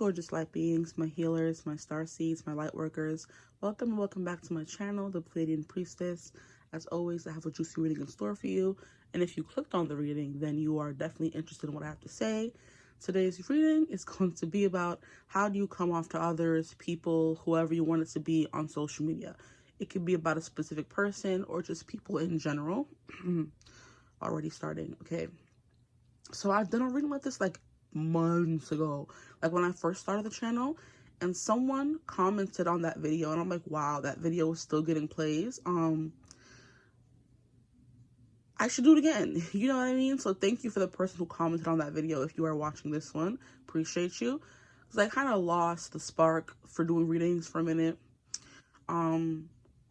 gorgeous light beings, my healers, my star seeds, my light workers. Welcome and welcome back to my channel, the Pleiadian Priestess. As always, I have a juicy reading in store for you. And if you clicked on the reading, then you are definitely interested in what I have to say. Today's reading is going to be about how do you come off to others, people, whoever you want it to be on social media. It could be about a specific person or just people in general. Already starting, okay? So I've done a reading like this like months ago, like when I first started the channel, and someone commented on that video and I'm like, wow, that video is still getting plays. I should do it again. You know what I mean? So thank you for the person who commented on that video. If you are watching this one, appreciate you. Because I kind of lost the spark for doing readings for a minute.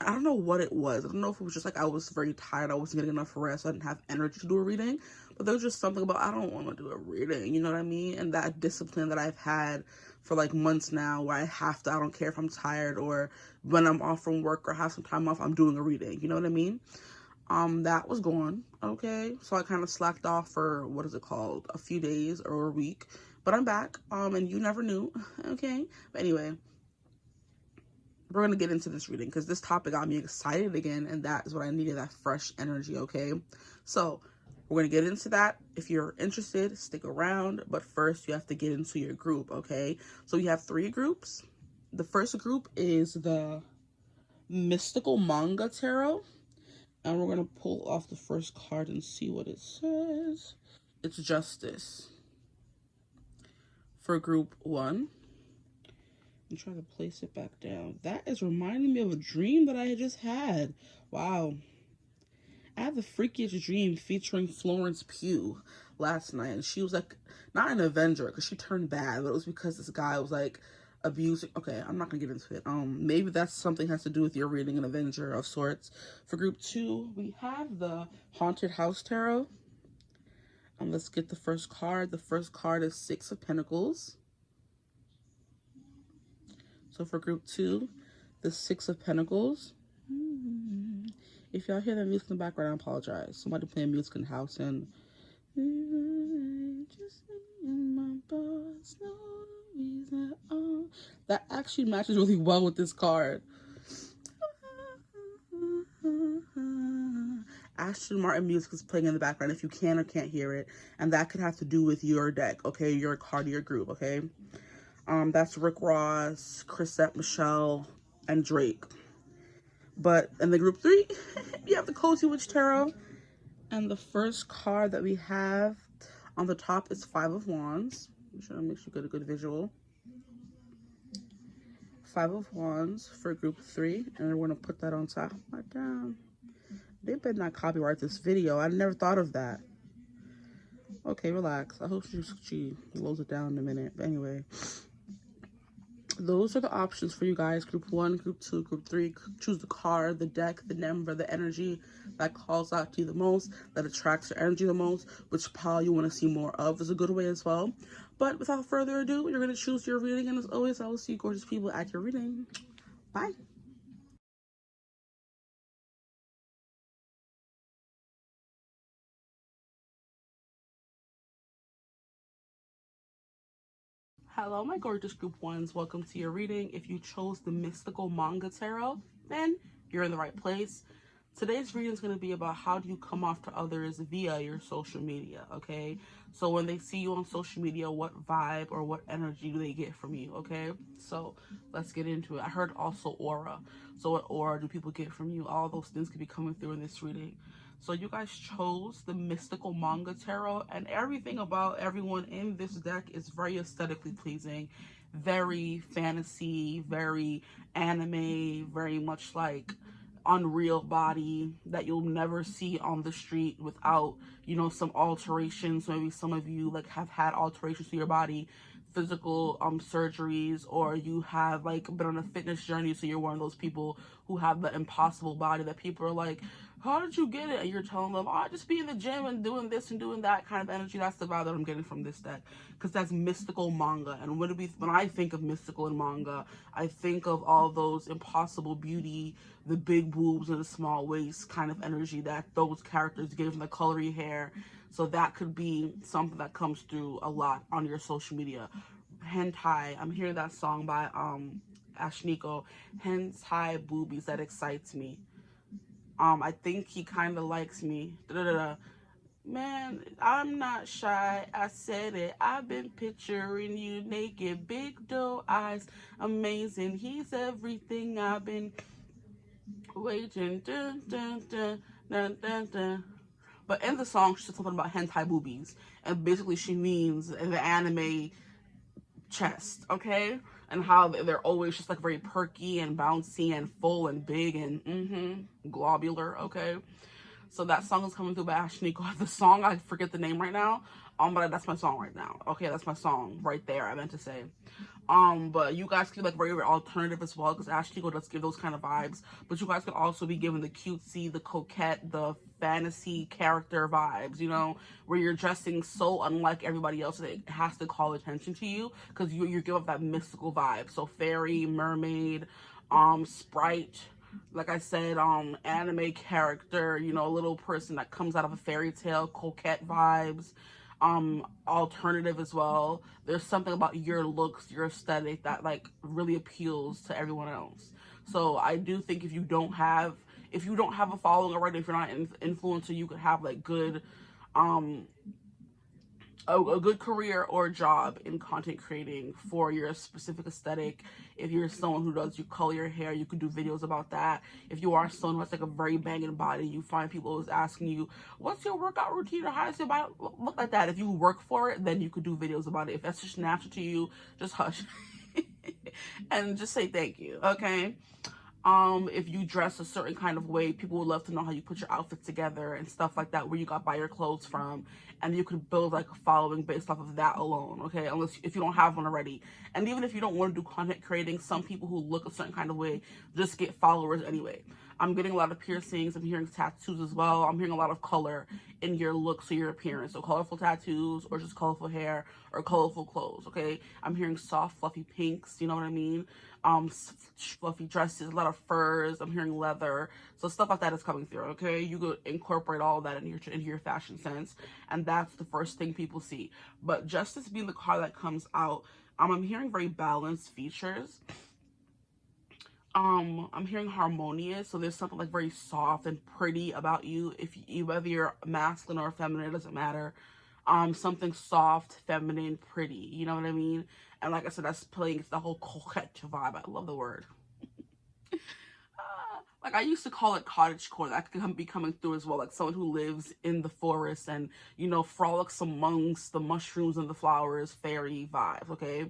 I don't know what it was. I don't know if it was just like I was very tired. I wasn't getting enough rest. So I didn't have energy to do a reading. But there was just something about, I don't want to do a reading. You know what I mean? And that discipline that I've had for like months now, where I have to, I don't care if I'm tired or when I'm off from work or have some time off, I'm doing a reading. You know what I mean? That was gone. Okay. So I kind of slacked off for, what is it called? A few days or a week. But I'm back. And you never knew. Okay. But anyway, we're going to get into this reading because this topic got me excited again, and that is what I needed, that fresh energy, okay? So we're going to get into that. If you're interested, stick around, but first you have to get into your group, okay? So we have 3 groups. The first group is the Mystical Manga Tarot, and we're going to pull off the first card and see what it says. It's Justice for group 1. I'm trying to place it back down. That is reminding me of a dream that I just had. Wow. I had the freakiest dream featuring Florence Pugh last night. And she was like, not an Avenger, because she turned bad, but it was because this guy was like abusing. Okay, I'm not going to get into it. Maybe that's something has to do with your reading an Avenger of sorts. For group 2, we have the Haunted House Tarot. Let's get the first card. The first card is 6 of Pentacles. So for group 2, the 6 of Pentacles. If y'all hear that music in the background, I apologize. Somebody playing music in the house and that actually matches really well with this card. Ashton Martin music is playing in the background if you can or can't hear it, and that could have to do with your deck, okay? Your card of your group, okay? That's Rick Ross, Cashapp, Michelle, and Drake. But in the group 3, you have the Cozy Witch Tarot. And the first card that we have on the top is 5 of Wands. I'm trying to make sure you get a good visual. 5 of Wands for group 3. And we're going to put that on top. They better not copyright this video. I never thought of that. Okay, relax. I hope she loads it down in a minute. But anyway, those are the options for you guys. Group 1, group 2, group 3. Choose the card, the deck, the number, the energy that calls out to you the most, that attracts your energy the most, which pile you want to see more of is a good way as well. But without further ado, you're going to choose your reading. And as always, I will see you gorgeous people at your reading. Bye. Hello, my gorgeous group 1s. Welcome to your reading. If you chose the Mystical Manga Tarot, then you're in the right place. Today's reading is going to be about how do you come off to others via your social media, okay? So when they see you on social media, what vibe or what energy do they get from you, okay? So let's get into it. I heard also aura. So what aura do people get from you? All those things could be coming through in this reading. So you guys chose the Mystical Manga Tarot, and everything about everyone in this deck is very aesthetically pleasing, very fantasy, very anime, very much like unreal body that you'll never see on the street without, you know, some alterations. Maybe some of you like have had alterations to your body, physical surgeries, or you have like been on a fitness journey, so you're one of those people who have the impossible body that people are like, how did you get it? And you're telling them, oh, I just be in the gym and doing this and doing that kind of energy. That's the vibe that I'm getting from this deck, because that's mystical manga. And when I think of mystical and manga, I think of all those impossible beauty, the big boobs and the small waist kind of energy that those characters gave them, the colory hair. So that could be something that comes through a lot on your social media. hentai. I'm hearing that song by 𝐓𝐡𝐮𝐲𝐚𝐢𝐥 𝐈𝐦𝐚𝐠𝐞𝐬, That Excites Me. I think he kind of likes me. Man, I'm not shy, I said it. I've been picturing you naked, big doe eyes, amazing. He's everything I've been waiting. Dun, dun, dun, dun, dun, dun. But in the song, she said something about hentai boobies. And basically she means the anime chest, okay? And how they're always just like very perky and bouncy and full and big and globular, okay? So that song is coming through by 𝐓𝐡𝐮𝐲𝐚𝐢𝐥. The song, I forget the name right now. But that's my song right now. Okay, that's my song right there, I meant to say. But you guys can be like very, very alternative as well, because 𝐓𝐡𝐮𝐲𝐚𝐢𝐥 does give those kind of vibes. But you guys could also be given the cutesy, the coquette, the fantasy character vibes, you know, where you're dressing so unlike everybody else that it has to call attention to you, because you give up that mystical vibe. So fairy, mermaid, sprite, like I said, anime character, you know, a little person that comes out of a fairy tale, coquette vibes, alternative as well. There's something about your looks, your aesthetic that like really appeals to everyone else. So I do think if you don't have a following already, if you're not an influencer, you could have like good, a good career or job in content creating for your specific aesthetic. If you're someone who does, you color your hair, you could do videos about that. If you are someone who has like a very banging body, you find people who's asking you, what's your workout routine, or how does your body look like that? If you work for it, then you could do videos about it. If that's just natural to you, just hush and just say thank you, okay? If you dress a certain kind of way, people would love to know how you put your outfit together and stuff like that, where you got buy your clothes from, and you could build like a following based off of that alone, okay? Unless if you don't have one already. And even if you don't want to do content creating, some people who look a certain kind of way just get followers anyway. I'm getting a lot of piercings, I'm hearing tattoos as well. I'm hearing a lot of color in your looks or your appearance. So colorful tattoos, or just colorful hair, or colorful clothes, okay? I'm hearing soft, fluffy pinks, you know what I mean? Fluffy dresses, a lot of furs. I'm hearing leather. So stuff like that is coming through, okay? You could incorporate all of that into your fashion sense, and that's the first thing people see. But Justice being the card that comes out, I'm hearing very balanced features. I'm hearing harmonious, so there's something like very soft and pretty about you. Whether you're masculine or feminine, it doesn't matter. Something soft, feminine, pretty, you know what I mean? And like I said, that's playing the whole coquette vibe. I love the word. Like I used to call it cottagecore. That could be coming through as well. Like someone who lives in the forest and, you know, frolics amongst the mushrooms and the flowers, fairy vibes, okay?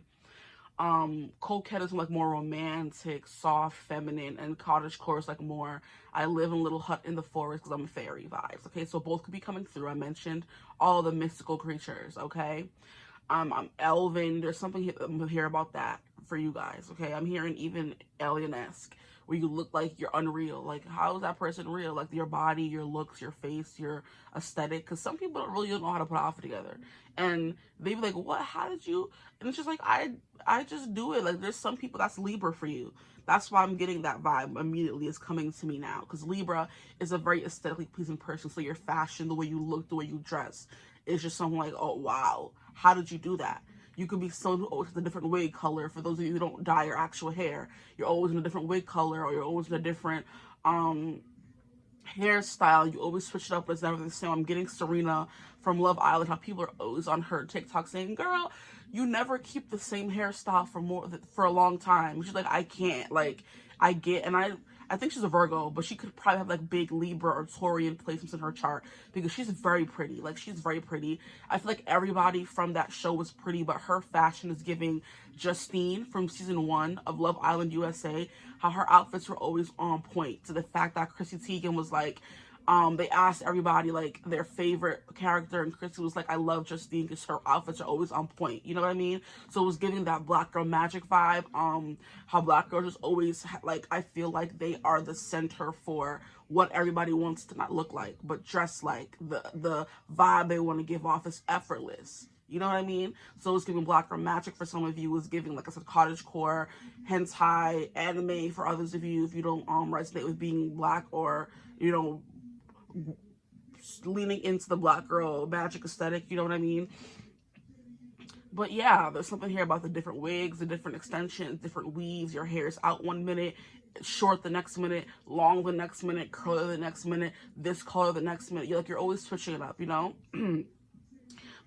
Coquette is like more romantic, soft, feminine, and cottagecore is like more, I live in a little hut in the forest because I'm a fairy vibes, okay? So both could be coming through. I mentioned all the mystical creatures, okay? I'm elven. There's something here about that for you guys, okay? I'm hearing even alien-esque, where you look like you're unreal. Like, how is that person real? Like, your body, your looks, your face, your aesthetic. Because some people don't really know how to put an outfit together. And they be like, what? How did you? And it's just like, I just do it. Like, there's some people, that's Libra for you. That's why I'm getting that vibe immediately. Is coming to me now. Because Libra is a very aesthetically pleasing person. So your fashion, the way you look, the way you dress, is just something like, oh, wow. How did you do that? You could be someone who always has a different wig color. For those of you who don't dye your actual hair, you're always in a different wig color, or you're always in a different hairstyle. You always switch it up, but it's never the same. I'm getting Serena from Love Island, how people are always on her TikTok saying, girl, you never keep the same hairstyle for a long time. She's like, I can't. Like, I get, and I think she's a Virgo, but she could probably have like big Libra or Taurian placements in her chart, because she's very pretty. Like, she's very pretty. I feel like everybody from that show was pretty, but her fashion is giving Justine from season 1 of Love Island USA, how her outfits were always on point, to the fact that Chrissy Teigen was like, they asked everybody like their favorite character, and Chrissy was like, I love Justine because her outfits are always on point, you know what I mean? So it was giving that black girl magic vibe. How black girls just always like, I feel like they are the center for what everybody wants to not look like, but dress like. The vibe they want to give off is effortless. You know what I mean? So it's giving black girl magic for some of you. It's giving, like I said, cottagecore, hentai, anime for others of you if you don't resonate with being black, or, you know, leaning into the black girl magic aesthetic, you know what I mean? But yeah, there's something here about the different wigs, the different extensions, different weaves. Your hair is out one minute, short the next minute, long the next minute, curly the next minute, this color the next minute. You're always switching it up, you know?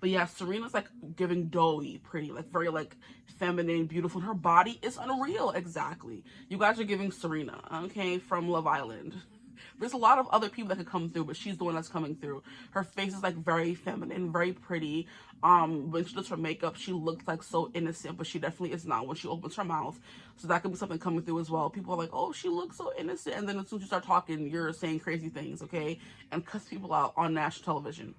But yeah, Serena's like giving doughy, pretty, like very like feminine, beautiful. And her body is unreal, exactly. You guys are giving Serena, okay, from Love Island. There's a lot of other people that could come through, but she's the one that's coming through. Her face is like very feminine, very pretty. When she does her makeup, she looks like so innocent, but she definitely is not when she opens her mouth. So that could be something coming through as well. People are like, oh, she looks so innocent. And then as soon as you start talking, you're saying crazy things, okay? And cuss people out on national television.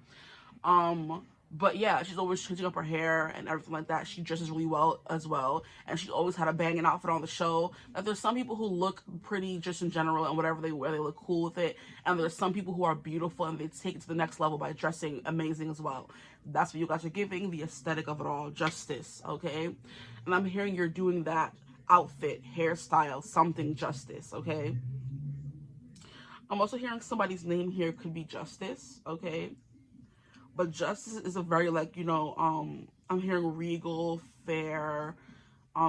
But yeah, she's always changing up her hair and everything like that. She dresses really well as well. And she always had a banging outfit on the show. Like, there's some people who look pretty just in general and whatever they wear, they look cool with it. And there's some people who are beautiful and they take it to the next level by dressing amazing as well. That's what you guys are giving, the aesthetic of it all, justice, okay? And I'm hearing you're doing that outfit, hairstyle, something justice, okay? I'm also hearing somebody's name here could be Justice, okay? But Justice is a very, like, you know, I'm hearing regal, fair,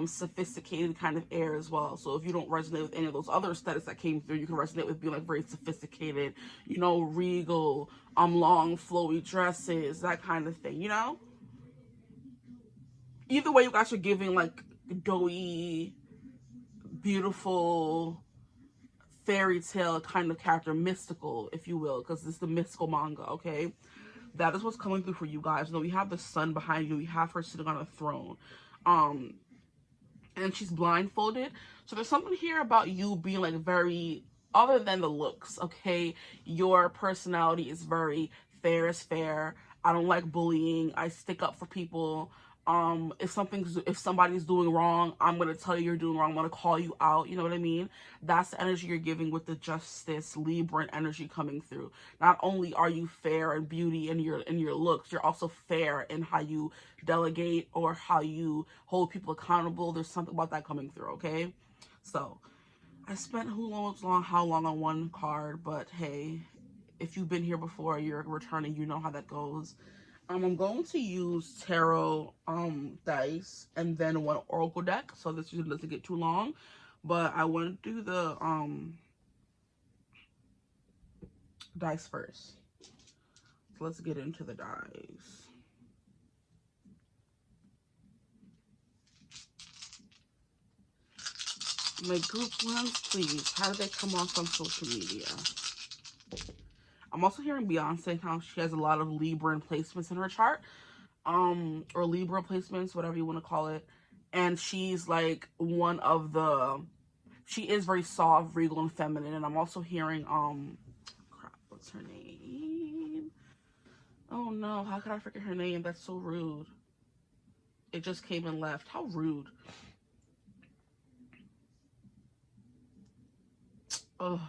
sophisticated kind of air as well. So if you don't resonate with any of those other aesthetics that came through, you can resonate with being like very sophisticated, you know, regal, long flowy dresses, that kind of thing, you know? Either way, you guys are giving like doughy, beautiful, fairy tale kind of character, mystical, if you will, because it's the mystical manga, okay? That is what's coming through for you guys. You know, we have the sun behind you. We have her sitting on a throne. And she's blindfolded. So there's something here about you being like very, other than the looks, okay? Your personality is very fair is fair. I don't like bullying. I stick up for people. If somebody's doing wrong, I'm gonna tell you you're doing wrong. I'm gonna call you out. You know what I mean? That's the energy you're giving with the Justice Libra energy coming through. Not only are you fair and beauty in your looks, you're also fair in how you delegate or how you hold people accountable. There's something about that coming through. Okay, so I spent how long on one card, but hey, if you've been here before, you're returning, you know how that goes. I'm going to use tarot dice and then one oracle deck, so this usually doesn't get too long. But I want to do the dice first. So let's get into the dice. My group ones, please. How do they come off on social media? I'm also hearing Beyonce, how she has a lot of Libra placements in her chart. Or Libra placements, whatever you want to call it. And she's like one of the, she is very soft, regal, and feminine. And I'm also hearing, crap, what's her name? Oh no, how could I forget her name? That's so rude. It just came and left. How rude. Ugh.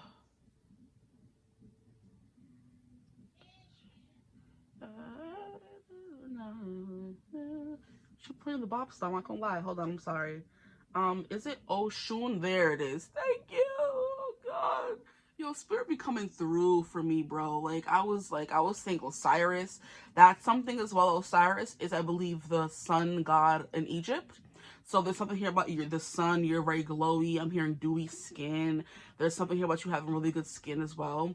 She playing the bop star, I'm not gonna lie. Hold on, I'm sorry. Is it 𝐓𝐡𝐮? There it is. Thank you. Oh God. Yo, spirit be coming through for me, bro. I was saying Osiris. That's something as well. Osiris is, I believe, the sun god in Egypt. So there's something here about the sun. You're very glowy. I'm hearing dewy skin. There's something here about you having really good skin as well.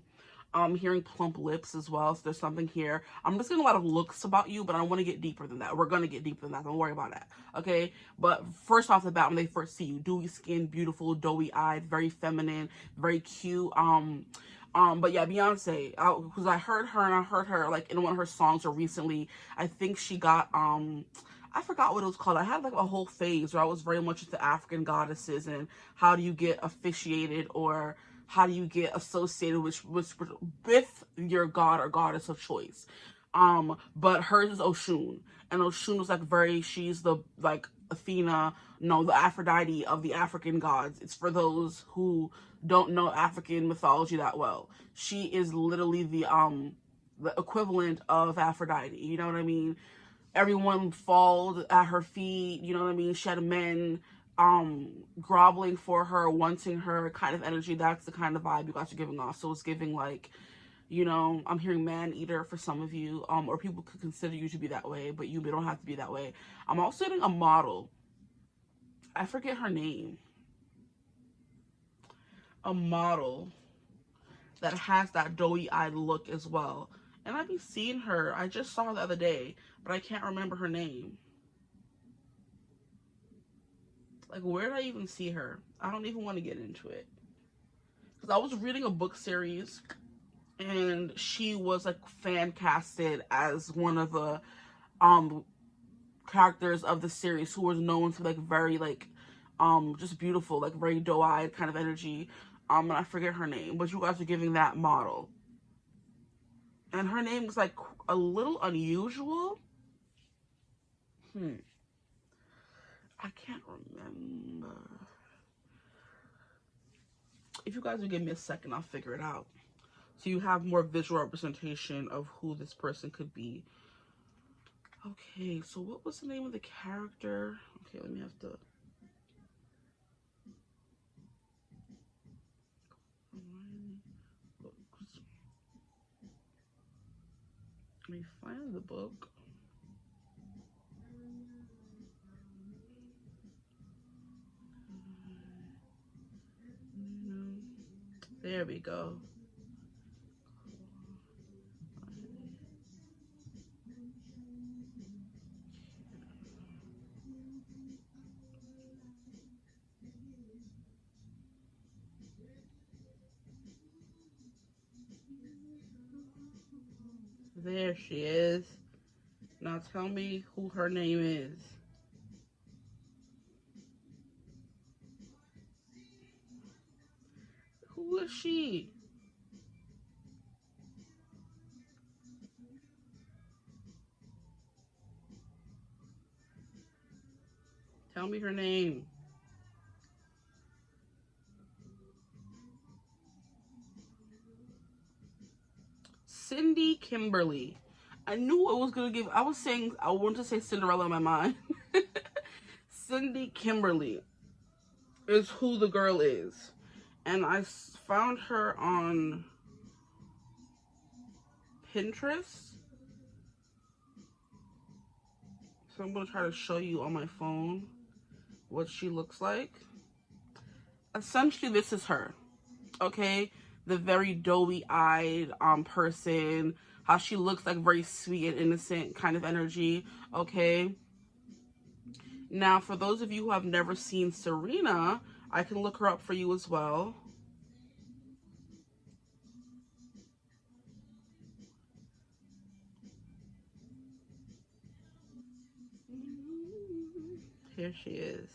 I'm hearing plump lips as well. So there's something here. I'm just getting a lot of looks about you, but I want to get deeper than that. We're going to get deeper than that. Don't worry about that. Okay. But first off the bat, when they first see you, dewy skin, beautiful, doughy eyed, very feminine, very cute. But yeah, Beyonce, because I heard her like in one of her songs or recently. I think she got, I forgot what it was called. I had like a whole phase where I was very much into African goddesses and how do you get officiated or how do you get associated with your god or goddess of choice. But hers is 𝐓𝐡𝐮. And 𝐓𝐡𝐮 was like she's the like Athena, no, the Aphrodite of the African gods. It's for those who don't know African mythology that well. She is literally the equivalent of Aphrodite. You know what I mean? Everyone falls at her feet. You know what I mean? She had men groveling for her, wanting her kind of energy. That's the kind of vibe you guys are giving off. So it's giving like, You know, I'm hearing man eater for some of you, or people could consider you to be that way, but you don't have to be that way. I'm also getting a model. I forget her name. A model that has that doughy-eyed look as well. And I've been seeing her. I just saw her the other day, but I can't remember her name. Like, where did I even see her? I don't even want to get into it. Because I was reading a book series, and she was, like, fan casted as one of the characters of the series who was known to, like, very, like, just beautiful, like, very doe-eyed kind of energy. And I forget her name, but you guys are giving that model. And her name is, like, a little unusual. I can't remember. If you guys would give me a second, I'll figure it out. So you have more visual representation of who this person could be. Okay, so what was the name of the character? Okay, let me have to... Let me find the book. There we go. There she is. Now tell me who her name is. Who is she? Tell me her name. Cindy Kimberly. I knew it was going to give... I wanted to say Cinderella in my mind. Cindy Kimberly is who the girl is. And I found her on Pinterest. So I'm going to try to show you on my phone what she looks like. Essentially, this is her. Okay? The very doughy-eyed person. How she looks like very sweet and innocent kind of energy. Okay? Now, for those of you who have never seen Serena, I can look her up for you as well. Here she is.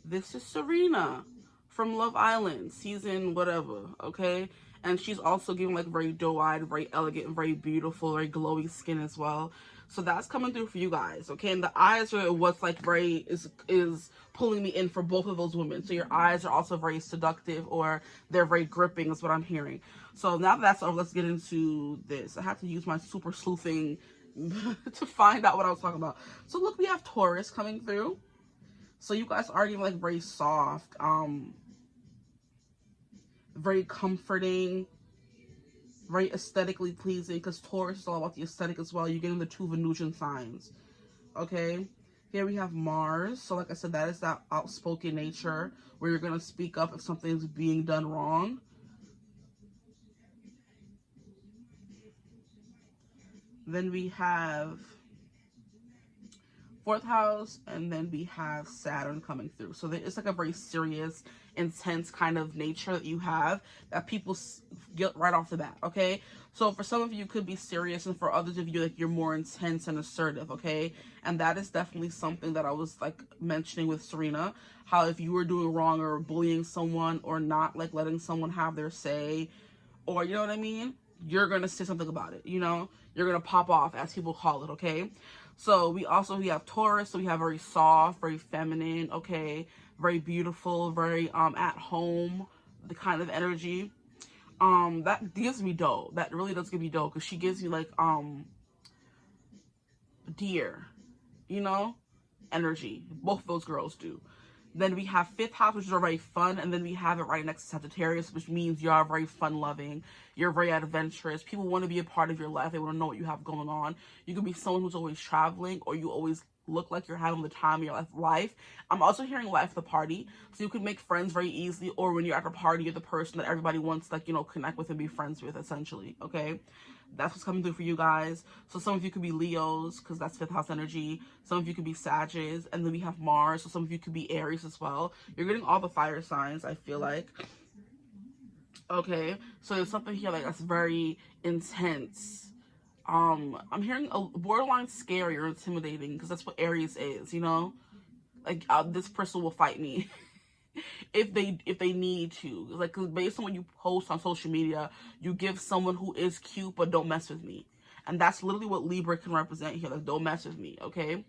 This is Serena from Love Island, season whatever, okay? And she's also giving like very doe-eyed, very elegant, very beautiful, very glowy skin as well. So that's coming through for you guys, okay? And the eyes are what's like very, is pulling me in for both of those women. So your eyes are also very seductive, or they're very gripping is what I'm hearing. So now that that's over, let's get into this. I have to use my super sleuthing to find out what I was talking about. So look, we have Taurus coming through. So you guys are getting like very soft, very comforting, very aesthetically pleasing, because Taurus is all about the aesthetic as well. You're getting the two Venusian signs. Okay, here we have Mars. So like I said, that is that outspoken nature where you're going to speak up if something's being done wrong. Then we have 4th house, and then we have Saturn coming through. So there is like a very serious, intense kind of nature that you have that people get right off the bat, okay? So for some of you, it could be serious, and for others of you, like, you're more intense and assertive, okay? And that is definitely something that I was like mentioning with Serena, how if you were doing wrong or bullying someone or not like letting someone have their say, or you know what I mean, you're gonna say something about it, you know? You're gonna pop off, as people call it, okay? So we have Taurus, so we have very soft, very feminine, okay, very beautiful, very at home, the kind of energy. That gives me dough. That really does give me dough, because she gives me like deer, you know, energy. Both of those girls do. Then we have 5th house, which is already fun, and then we have it right next to Sagittarius, which means you are very fun-loving. You're very adventurous. People want to be a part of your life. They want to know what you have going on. You could be someone who's always traveling, or you always look like you're having the time of your life. I'm also hearing life of the party, so you can make friends very easily, or when you're at a party, you're the person that everybody wants to, like, you know, connect with and be friends with, essentially, okay? That's what's coming through for you guys. So some of you could be Leos, because that's 5th house energy. Some of you could be Sagittarius, and then we have Mars, so some of you could be Aries as well. You're getting all the fire signs, I feel like. Okay, so there's something here like that's very intense. I'm hearing a borderline scary or intimidating, because that's what Aries is, you know? Like, this person will fight me. if they need to, like, cause based on what you post on social media, you give someone who is cute, but don't mess with me. And that's literally what Libra can represent here, like, don't mess with me, okay?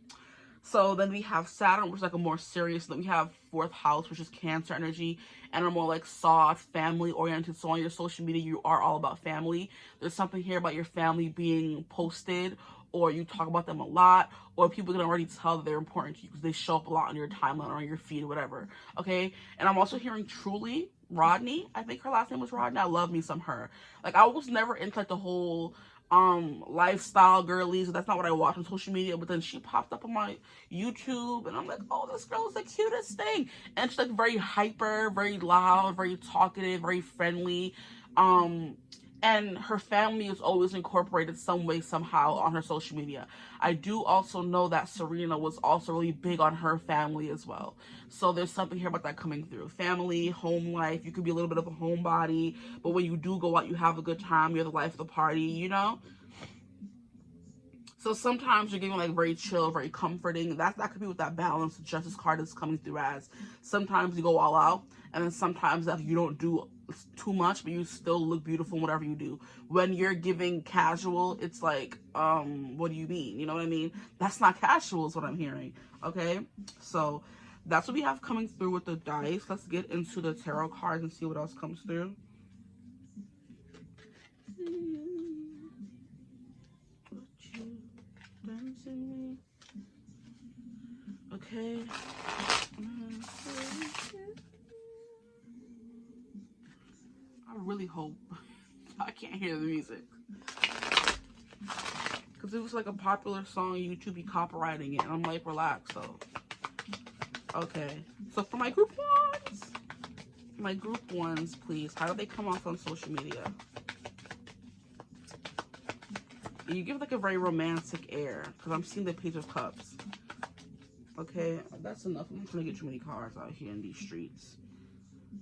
So then we have Saturn, which is like a more serious. Then we have 4th house, which is Cancer energy, and are more like soft, family oriented. So on your social media, you are all about family. There's something here about your family being posted, or you talk about them a lot, or people can already tell that they're important to you because they show up a lot on your timeline or on your feed or whatever. Okay, and I'm also hearing Truly Rodney. I think her last name was Rodney. I love me some her. Like, I was never into like the whole lifestyle girlies. That's not what I watch on social media, but then she popped up on my YouTube and I'm like, oh, this girl is the cutest thing. And she's like very hyper, very loud, very talkative, very friendly. And her family is always incorporated some way, somehow on her social media. I do also know that Serena was also really big on her family as well. So there's something here about that coming through. Family, home life. You could be a little bit of a homebody, but when you do go out, you have a good time. You're the life of the party, you know? So sometimes you're giving like very chill, very comforting. That could be what that balance the Justice card is coming through as. Sometimes you go all out, and then sometimes that you don't do too much, but you still look beautiful in whatever you do. When you're giving casual, it's like, what do you mean? You know what I mean? That's not casual is what I'm hearing. Okay, so that's what we have coming through with the dice. Let's get into the tarot cards and see what else comes through. Okay. I really hope I can't hear the music, because it was like a popular song, YouTube be copywriting it, and I'm like, relax though. Okay, so for my group ones, please, how do they come off on social media? You give like a very romantic air, because I'm seeing the Page of Cups. Okay, that's enough. I'm not gonna get too many cards out here in these streets.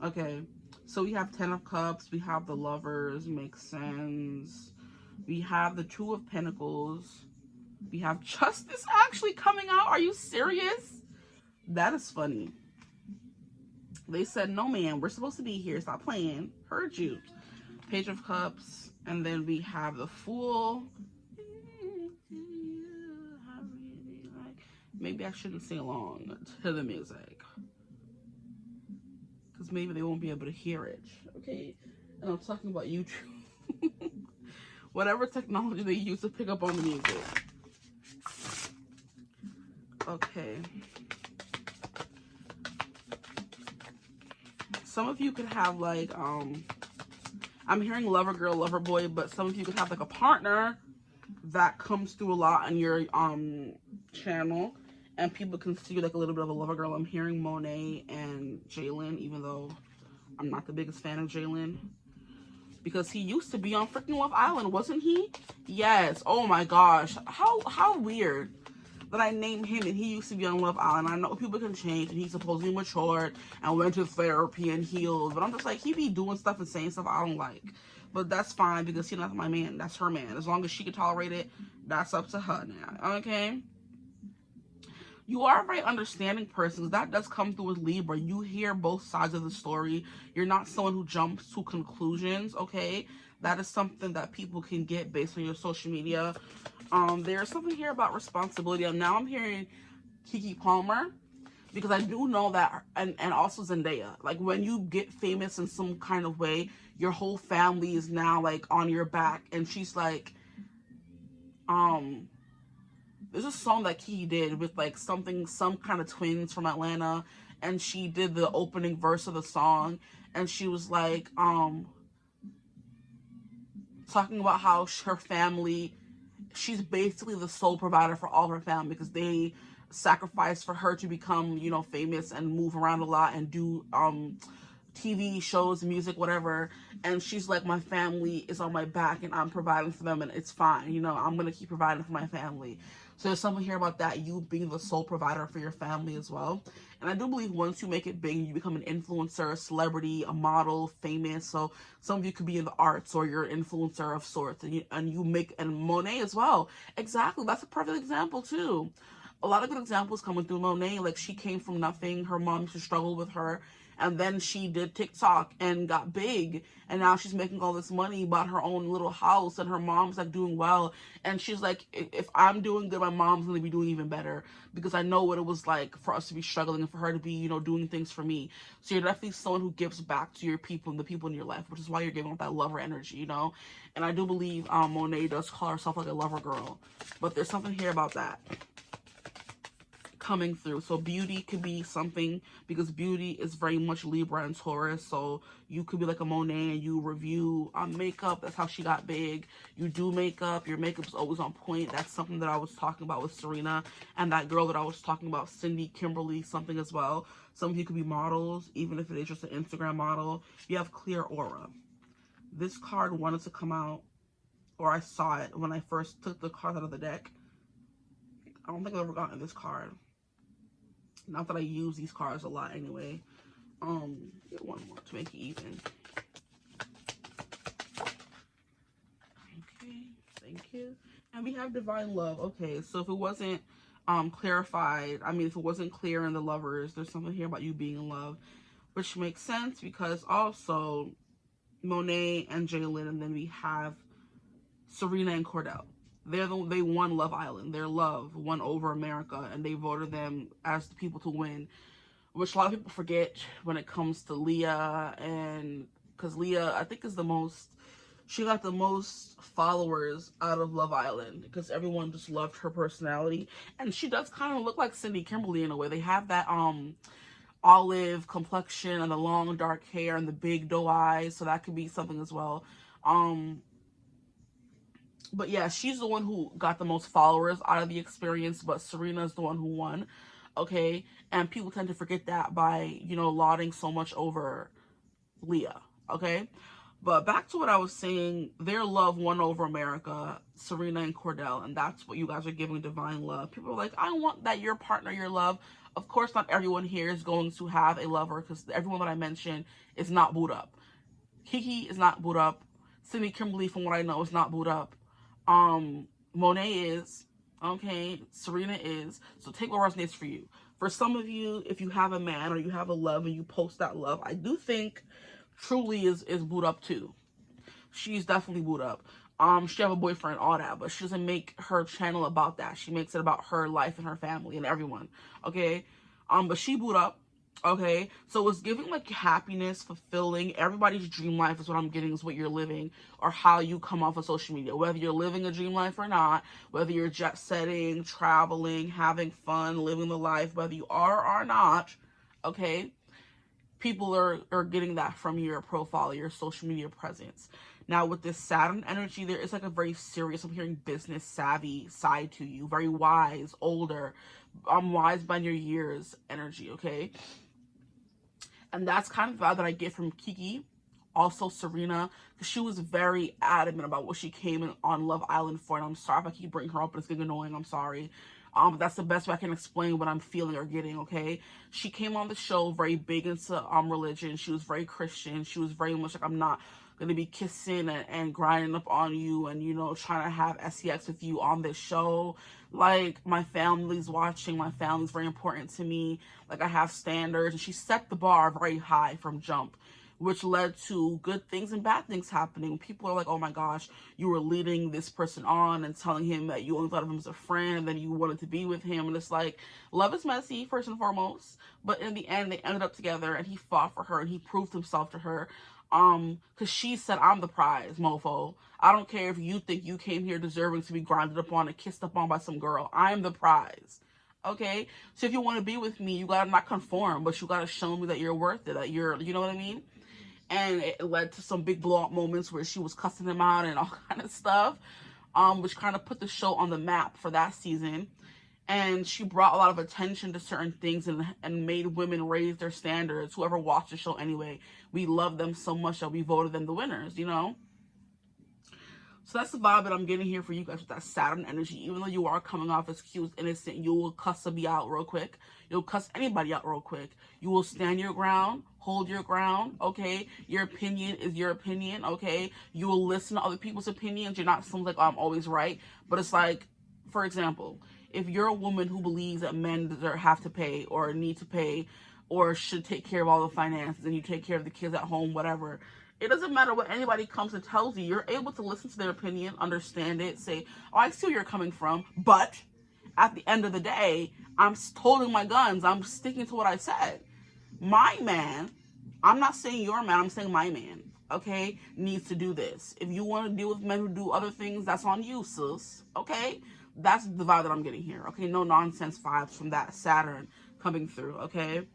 Okay, so we have 10 of Cups, we have the Lovers, makes sense. We have the 2 of Pentacles. We have Justice actually coming out. Are you serious? That is funny. They said, no, man, we're supposed to be here. Stop playing. Heard you. Page of Cups. And then we have the Fool. Maybe I shouldn't sing along to the music, because maybe they won't be able to hear it. Okay? And I'm talking about YouTube. Whatever technology they use to pick up on the music. Okay. Some of you could have like, I'm hearing lover girl, lover boy, but some of you could have like a partner that comes through a lot on your channel, and people can see like a little bit of a lover girl. I'm hearing Monet and Jalen, even though I'm not the biggest fan of Jalen, because he used to be on freaking Love Island, wasn't he? Yes. Oh my gosh, how weird that I named him and he used to be on Love Island. I know people can change, and he supposedly matured and went to therapy and healed, but I'm just like, he be doing stuff and saying stuff I don't like. But that's fine, because he's not my man. That's her man. As long as she can tolerate it, that's up to her now. Okay? You are a very understanding person. That does come through with Libra. You hear both sides of the story. You're not someone who jumps to conclusions, okay? That is something that people can get based on your social media. There's something here about responsibility. Now I'm hearing Keke Palmer, because I do know that, and also Zendaya. Like, when you get famous in some kind of way, your whole family is now like on your back, and she's like, there's a song that Keke did with like some kind of twins from Atlanta, and she did the opening verse of the song, and she was like, talking about how her family, she's basically the sole provider for all her family because they sacrificed for her to become, you know, famous and move around a lot and do TV shows, music, whatever. And she's like, my family is on my back and I'm providing for them and it's fine. You know, I'm going to keep providing for my family. So there's something here about that, you being the sole provider for your family as well. And I do believe once you make it big, you become an influencer, a celebrity, a model, famous. So some of you could be in the arts or you're an influencer of sorts. And you make, and Monet as well. Exactly. That's a perfect example too. A lot of good examples coming through Monet. Like, she came from nothing. Her mom used to struggle with her. And then she did TikTok and got big. And now she's making all this money, bought her own little house, and her mom's like doing well. And she's like, if I'm doing good, my mom's going to be doing even better. Because I know what it was like for us to be struggling and for her to be, you know, doing things for me. So you're definitely someone who gives back to your people and the people in your life, which is why you're giving up that lover energy, you know. And I do believe Monet does call herself like a lover girl. But there's something here about that coming through. So beauty could be something, because beauty is very much Libra and Taurus. So you could be like a Monet and you review makeup. That's how she got big. You do makeup. Your makeup is always on point. That's something that I was talking about with Serena and that girl that I was talking about, Cindy, Kimberly, something as well. Some of you could be models, even if it is just an Instagram model. You have clear aura. This card wanted to come out, or I saw it when I first took the card out of the deck. I don't think I've ever gotten this card. Not that I use these cards a lot anyway. Get one more to make it even. Okay, thank you. And we have divine love. Okay, so if it wasn't clarified, I mean, if it wasn't clear in the lovers, there's something here about you being in love, which makes sense because also Monet and Jalen, and then we have Serena and Cordell. They won Love Island. Their love won over America, and they voted them as the people to win, which a lot of people forget when it comes to Leah. And because Leah, I think, is the most, she got the most followers out of Love Island because everyone just loved her personality. And she does kind of look like Cindy Kimberly in a way. They have that olive complexion and the long dark hair and the big doe eyes, so that could be something as well. But yeah, she's the one who got the most followers out of the experience, but Serena's the one who won, okay? And people tend to forget that by, you know, lauding so much over Leah, okay? But back to what I was saying, their love won over America, Serena and Cordell, and that's what you guys are giving divine love. People are like, I want that your partner, your love. Of course, not everyone here is going to have a lover, because everyone that I mentioned is not booed up. Kiki is not booed up. Cindy Kimberly, from what I know, is not booed up. Monet is, okay, Serena is. So take what resonates for you. For some of you, if you have a man or you have a love and you post that love, I do think Truly is booed up too. She's definitely booed up. She have a boyfriend, all that, but she doesn't make her channel about that. She makes it about her life and her family and everyone, okay? But she booed up. Okay, so it's giving like happiness, fulfilling. Everybody's dream life is what I'm getting, is what you're living or how you come off of social media. Whether you're living a dream life or not, whether you're jet setting, traveling, having fun, living the life, whether you are or not, okay, people are getting that from your profile, your social media presence. Now with this Saturn energy, there is like a very serious, I'm hearing business savvy side to you, very wise, older, wise by your years energy, okay? And that's kind of the vibe that I get from Kiki, also Serena, because she was very adamant about what she came on Love Island for. And I'm sorry if I keep bringing her up, but it's getting annoying. I'm sorry. But that's the best way I can explain what I'm feeling or getting, okay? She came on the show very big into religion. She was very Christian. She was very much like, I'm not going to be kissing and grinding up on you and, you know, trying to have sex with you on this show. Like, my family's watching. My family's very important to me. Like, I have standards. And she set the bar very high from jump, which led to good things and bad things happening. People are like, oh my gosh, you were leading this person on and telling him that you only thought of him as a friend and then you wanted to be with him. And it's like, love is messy, first and foremost. But in the end, they ended up together and he fought for her and he proved himself to her. Because she said, I'm the prize, mofo. I don't care if you think you came here deserving to be grinded upon and kissed upon by some girl. I'm the prize. okay? So if you want to be with me, you gotta not conform, but you gotta show me that you're worth it, that you're, you know what I mean? And it led to some big blow up moments where she was cussing him out and all kind of stuff, which kind of put the show on the map for that season. And she brought a lot of attention to certain things and made women raise their standards. Whoever watched the show anyway, we loved them so much that we voted them the winners, you know? So that's the vibe that I'm getting here for you guys with that Saturn energy. Even though you are coming off as cute, innocent, you will cuss somebody out real quick. You'll cuss anybody out real quick. You will stand your ground, hold your ground, okay? Your opinion is your opinion, okay? You will listen to other people's opinions. You're not someone like, oh, I'm always right. But it's like, for example, if you're a woman who believes that men have to pay or need to pay or should take care of all the finances and you take care of the kids at home, whatever, it doesn't matter what anybody comes and tells you. You're able to listen to their opinion, understand it, say, oh, I see where you're coming from. But at the end of the day, I'm holding my guns. I'm sticking to what I said. My man, I'm not saying your man, I'm saying my man, okay, needs to do this. If you want to deal with men who do other things, that's on you, sis, okay? That's the vibe that I'm getting here, okay? No nonsense vibes from that Saturn coming through, okay?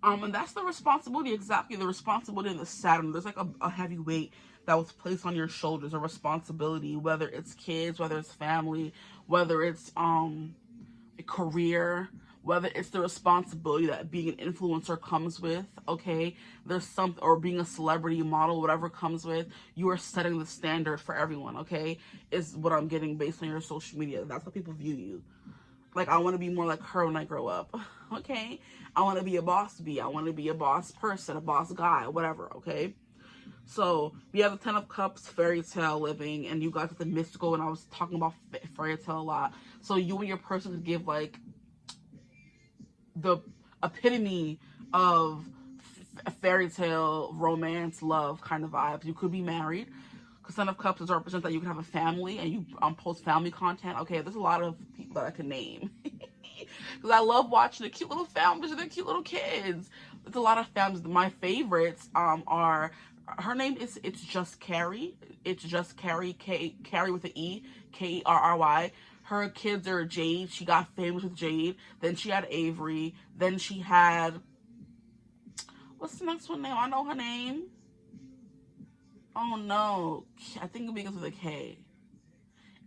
And that's the responsibility, exactly the responsibility of the Saturn. There's like a heavy weight that was placed on your shoulders, a responsibility, whether it's kids, whether it's family, whether it's a career, whether it's the responsibility that being an influencer comes with, okay? There's something, or being a celebrity model, whatever comes with, you are setting the standard for everyone, okay? Is what I'm getting based on your social media. That's how people view you. Like, I want to be more like her when I grow up, okay? I want to be a boss bee. I want to be a boss person, a boss guy, whatever, okay? So, we have the Ten of Cups, fairy tale living, and you guys with the mystical, and I was talking about fairy tale a lot. So, you and your person could give, like, the epitome of a fairy tale, romance, love kind of vibes. You could be married. Because Ten of Cups is represent that you can have a family and you post family content. Okay, there's a lot of people that I can name. Because I love watching the cute little families and their cute little kids. There's a lot of families. My favorites are, her name is It's Just Carrie. It's Just Carrie, Carrie with an E, Kerry. Her kids are Jade. She got famous with Jade. Then she had Avery. Then she had, what's the next one name? I know her name. Oh no, I think it begins with a K.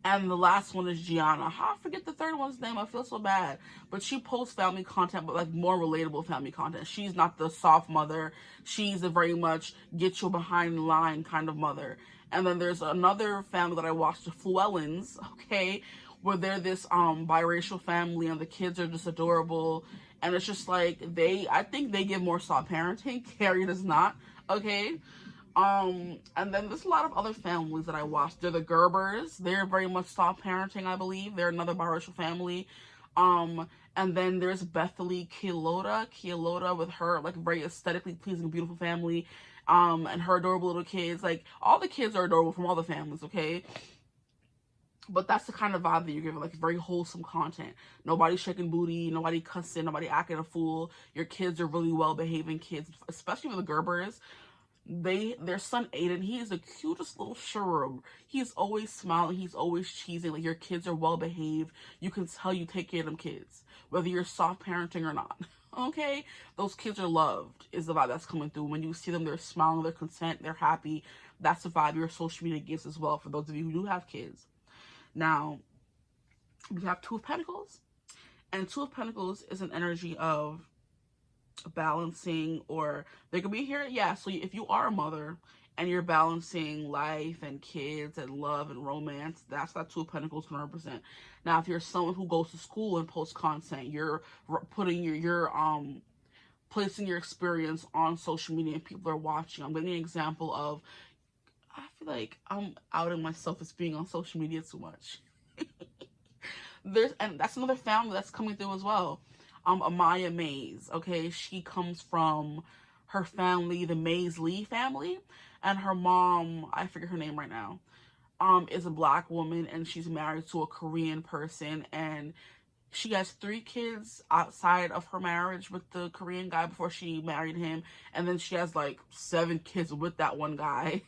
And the last one is Gianna. I forget the third one's name. I feel so bad. But she posts family content, but like more relatable family content. She's not the soft mother. She's a very much get you behind the line kind of mother. And then there's another family that I watched, the 𝐓𝐿𝐿𝐿𝐿𝐿𝐿𝐿𝐿, okay, where they're this biracial family and the kids are just adorable. And it's just like I think they give more soft parenting. Carrie does not, okay? And then there's a lot of other families that I watched. They're the Gerbers. They're very much soft parenting, I believe. They're another biracial family. And then there's Bethany Keylota with her, like, very aesthetically pleasing, beautiful family. And her adorable little kids. Like, all the kids are adorable from all the families, okay? But that's the kind of vibe that you're giving, like, very wholesome content. Nobody shaking booty, nobody cussing, nobody acting a fool. Your kids are really well-behaving kids, especially for the Gerbers. Their son Aiden, he is the cutest little cherub. He's always smiling, he's always cheesing. Like, your kids are well behaved. You can tell you take care of them kids, whether you're soft parenting or not. Okay, those kids are loved is the vibe that's coming through. When you see them, they're smiling, they're content, they're happy. That's the vibe your social media gives as well for those of you who do have kids. Now, we have Two of Pentacles, and Two of Pentacles is an energy of balancing, or they could be here, yeah. So if you are a mother and you're balancing life and kids and love and romance, that's what Two of Pentacles can represent. Now, if you're someone who goes to school and posts content, you're putting placing your experience on social media and people are watching. I'm giving an example of, I feel like I'm outing myself as being on social media too much. And that's another family that's coming through as well. Amaya Mays, okay? She comes from her family, the Mays-Lee family, and her mom, I forget her name right now, is a black woman, and she's married to a Korean person, and she has 3 kids outside of her marriage with the Korean guy before she married him, and then she has like 7 kids with that one guy.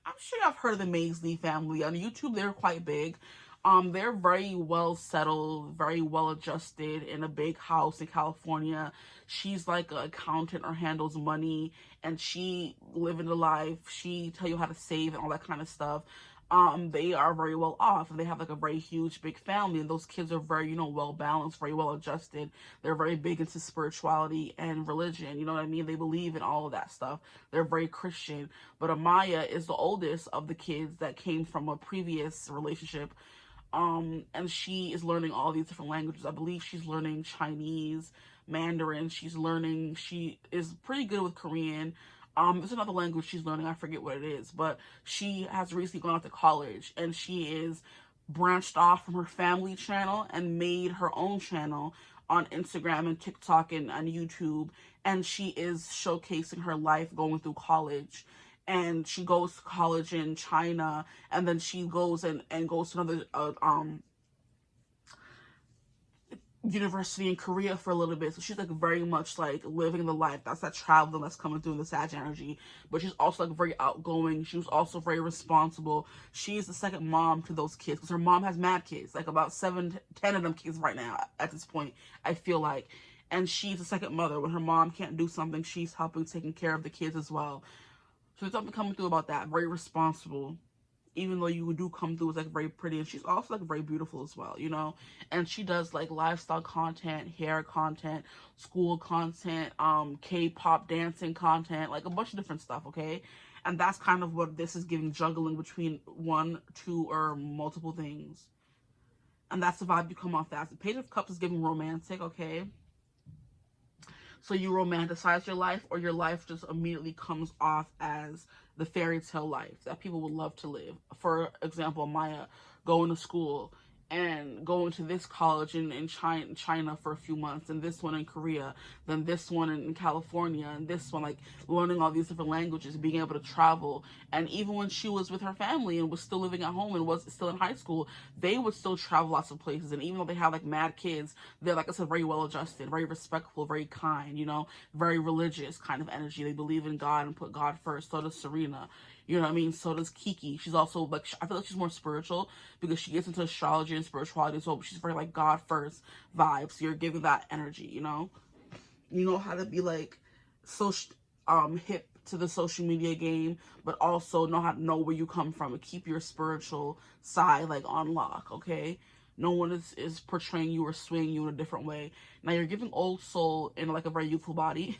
I'm sure I've heard of the Mays-Lee family. On YouTube, they're quite big. They're very well settled, very well adjusted in a big house in California. She's like an accountant or handles money, and she living the life. She tell you how to save and all that kind of stuff. They are very well off, and they have like a very huge big family, and those kids are very, you know, well balanced, very well adjusted. They're very big into spirituality and religion, you know what I mean? They believe in all of that stuff. They're very Christian. But Amaya is the oldest of the kids that came from a previous relationship, and she is learning all these different languages. I believe she's learning Chinese, Mandarin. She is pretty good with Korean. There's another language she's learning. I forget what it is, but she has recently gone to college, and she is branched off from her family channel and made her own channel on Instagram and TikTok and YouTube. And she is showcasing her life going through college, and she goes to college in China, and then she goes and goes to another university in Korea for a little bit. So she's like very much like living the life. That's that traveling that's coming through in the Sag energy. But she's also like very outgoing. She was also very responsible. She's the second mom to those kids, because her mom has mad kids, like about 7, 10 of them kids right now at this point, I feel like. And she's the second mother. When her mom can't do something, she's helping taking care of the kids as well. So there's something coming through about that. Very responsible. Even though you do come through as like very pretty, and she's also like very beautiful as well, you know. And she does like lifestyle content, hair content, school content, K-pop dancing content, like a bunch of different stuff, okay? And that's kind of what this is giving, juggling between 1, 2, or multiple things. And that's the vibe you come off as. The Page of Cups is giving romantic, okay? So you romanticize your life, or your life just immediately comes off as the fairy tale life that people would love to live. For example, Maya going to school and going to this college in China for a few months, and this one in Korea, then this one in California, and this one, like learning all these different languages, being able to travel. And even when she was with her family and was still living at home and was still in high school, they would still travel lots of places. And even though they have like mad kids, they're, like I said, very well adjusted, very respectful, very kind, you know, very religious kind of energy. They believe in God and put God first. So does Serena. You know what I mean? So does Kiki. She's also like, I feel like she's more spiritual because she gets into astrology and spirituality. So she's very like God first vibes. So you're giving that energy, you know? You know how to be like social, hip to the social media game, but also know how to know where you come from and keep your spiritual side like on lock, okay? No one is portraying you or swaying you in a different way. Now you're giving old soul in like a very youthful body.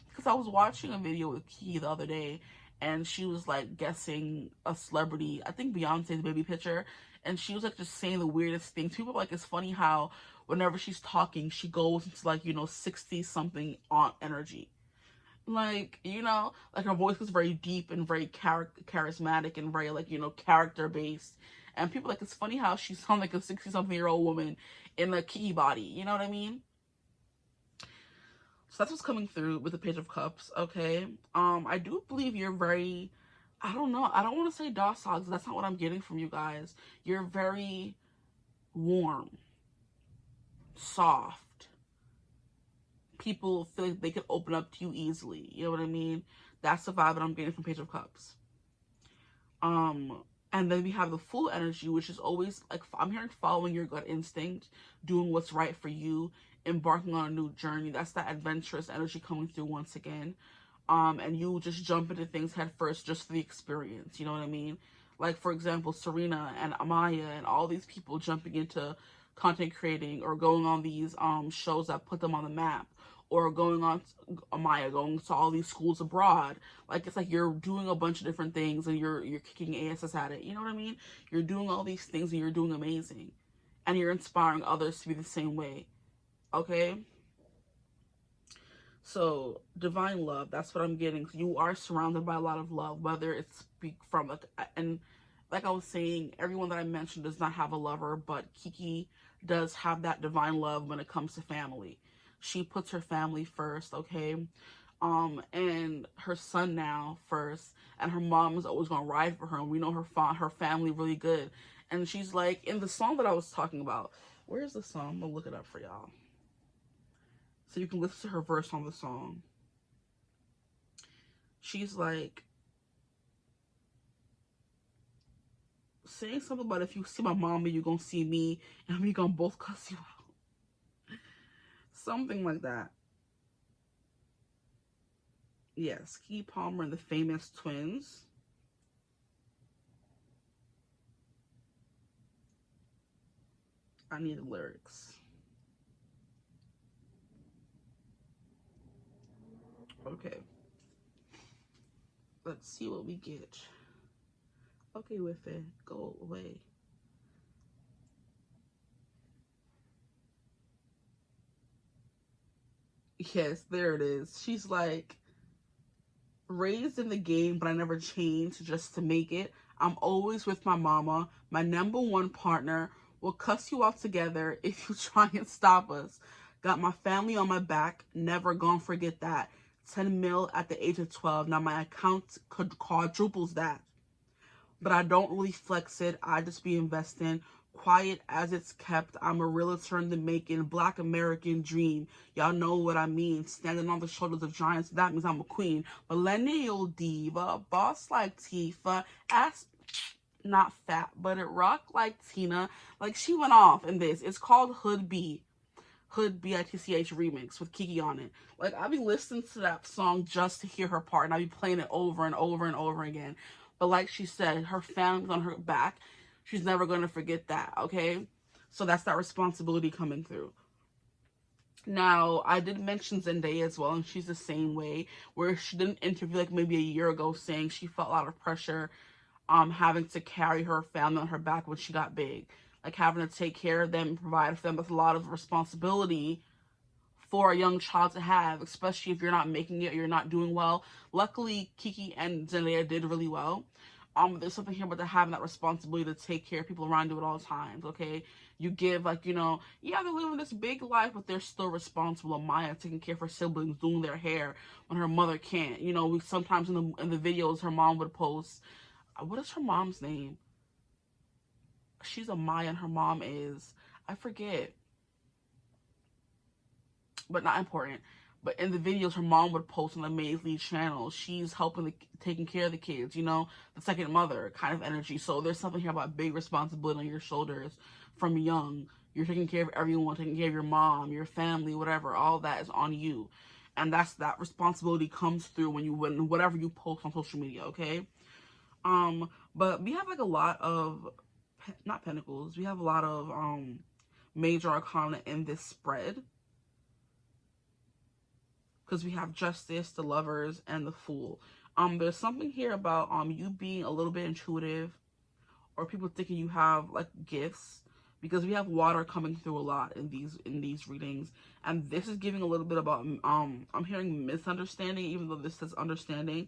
Because I was watching a video with Key the other day, and she was like guessing a celebrity, I think Beyonce's baby picture, and she was like just saying the weirdest things. People are like, it's funny how whenever she's talking, she goes into like, you know, 60 something on energy. Like, you know, like her voice was very deep and very charismatic and very like, you know, character based. And people like, it's funny how she sounds like a 60 something year old woman in a key body. You know what I mean? So that's what's coming through with the Page of Cups, okay? I do believe you're very, I don't know, I don't want to say docile, because that's not what I'm getting from you guys. You're very warm, soft. People feel like they can open up to you easily, you know what I mean? That's the vibe that I'm getting from Page of Cups. And then we have the Fool energy, which is always like, I'm hearing following your gut instinct, doing what's right for you, embarking on a new journey. That's that adventurous energy coming through once again. And you just jump into things head first just for the experience, you know what I mean? Like, for example, Serena and Amaya and all these people jumping into content creating or going on these shows that put them on the map, or going on Amaya going to all these schools abroad. Like, it's like you're doing a bunch of different things and you're kicking ass at it, you know what I mean? You're doing all these things and you're doing amazing, and you're inspiring others to be the same way, okay? So divine love, that's what I'm getting. You are surrounded by a lot of love, whether it's from like, and like I was saying, everyone that I mentioned does not have a lover, but Kiki does have that divine love when it comes to family. She puts her family first, okay? And her son now first, and her mom is always gonna ride for her, and we know her family really good. And she's like, in the song that I was talking about, where's the song? I'm gonna look it up for y'all, so you can listen to her verse on the song. She's like, saying something about if you see my mama, you're gonna see me, and we gonna both cuss you out. Something like that. Yes, Keke Palmer and the Famous Twins. I need the lyrics. Okay. Let's see what we get. Okay, with it. Go away. Yes, there it is. She's like, raised in the game, but I never changed just to make it. I'm always with my mama, my number one partner. We'll cuss you out together if you try and stop us. Got my family on my back, never gonna forget that. 10 mil at the age of 12. Now my account quadruples that. But I don't really flex it. I just be investing. Quiet as it's kept. I'm a realtor in the making. Black American dream. Y'all know what I mean. Standing on the shoulders of giants. That means I'm a queen. Millennial diva. Boss like Tifa. Ass not fat, but it rocked like Tina. Like, she went off in this. It's called Hood B. Hood BITCH remix with Keke on it. Like, I be listening to that song just to hear her part, and I be playing it over and over and over again. But like she said, her family's on her back. She's never going to forget that, okay? So that's that responsibility coming through. Now, I did mention Zendaya as well, and she's the same way, where she did an interview like maybe a year ago saying she felt a lot of pressure having to carry her family on her back when she got big. Like, having to take care of them and provide for them. That's a lot of responsibility for a young child to have, especially if you're not making it, you're not doing well. Luckily, Keke and Zendaya did really well. There's something here about having that responsibility to take care of people around you at all times, okay? You give, like, you know, yeah, they're living this big life, but they're still responsible. Maya taking care of her siblings, doing their hair when her mother can't. You know, we sometimes in the videos, her mom would post, what is her mom's name? She's a Maya and her mom is, I forget, but not important. But in the videos, her mom would post on the Maisley channel. She's helping, taking care of the kids, you know, the second mother kind of energy. So there's something here about big responsibility on your shoulders from young. You're taking care of everyone, taking care of your mom, your family, whatever. All that is on you. And that responsibility comes through when whatever you post on social media, okay? But we have like a lot of, not pentacles, we have a lot of major arcana in this spread. Because we have Justice, the Lovers, and the Fool. There's something here about you being a little bit intuitive, or people thinking you have like gifts, because we have water coming through a lot in these readings, and this is giving a little bit about I'm hearing misunderstanding, even though this says understanding.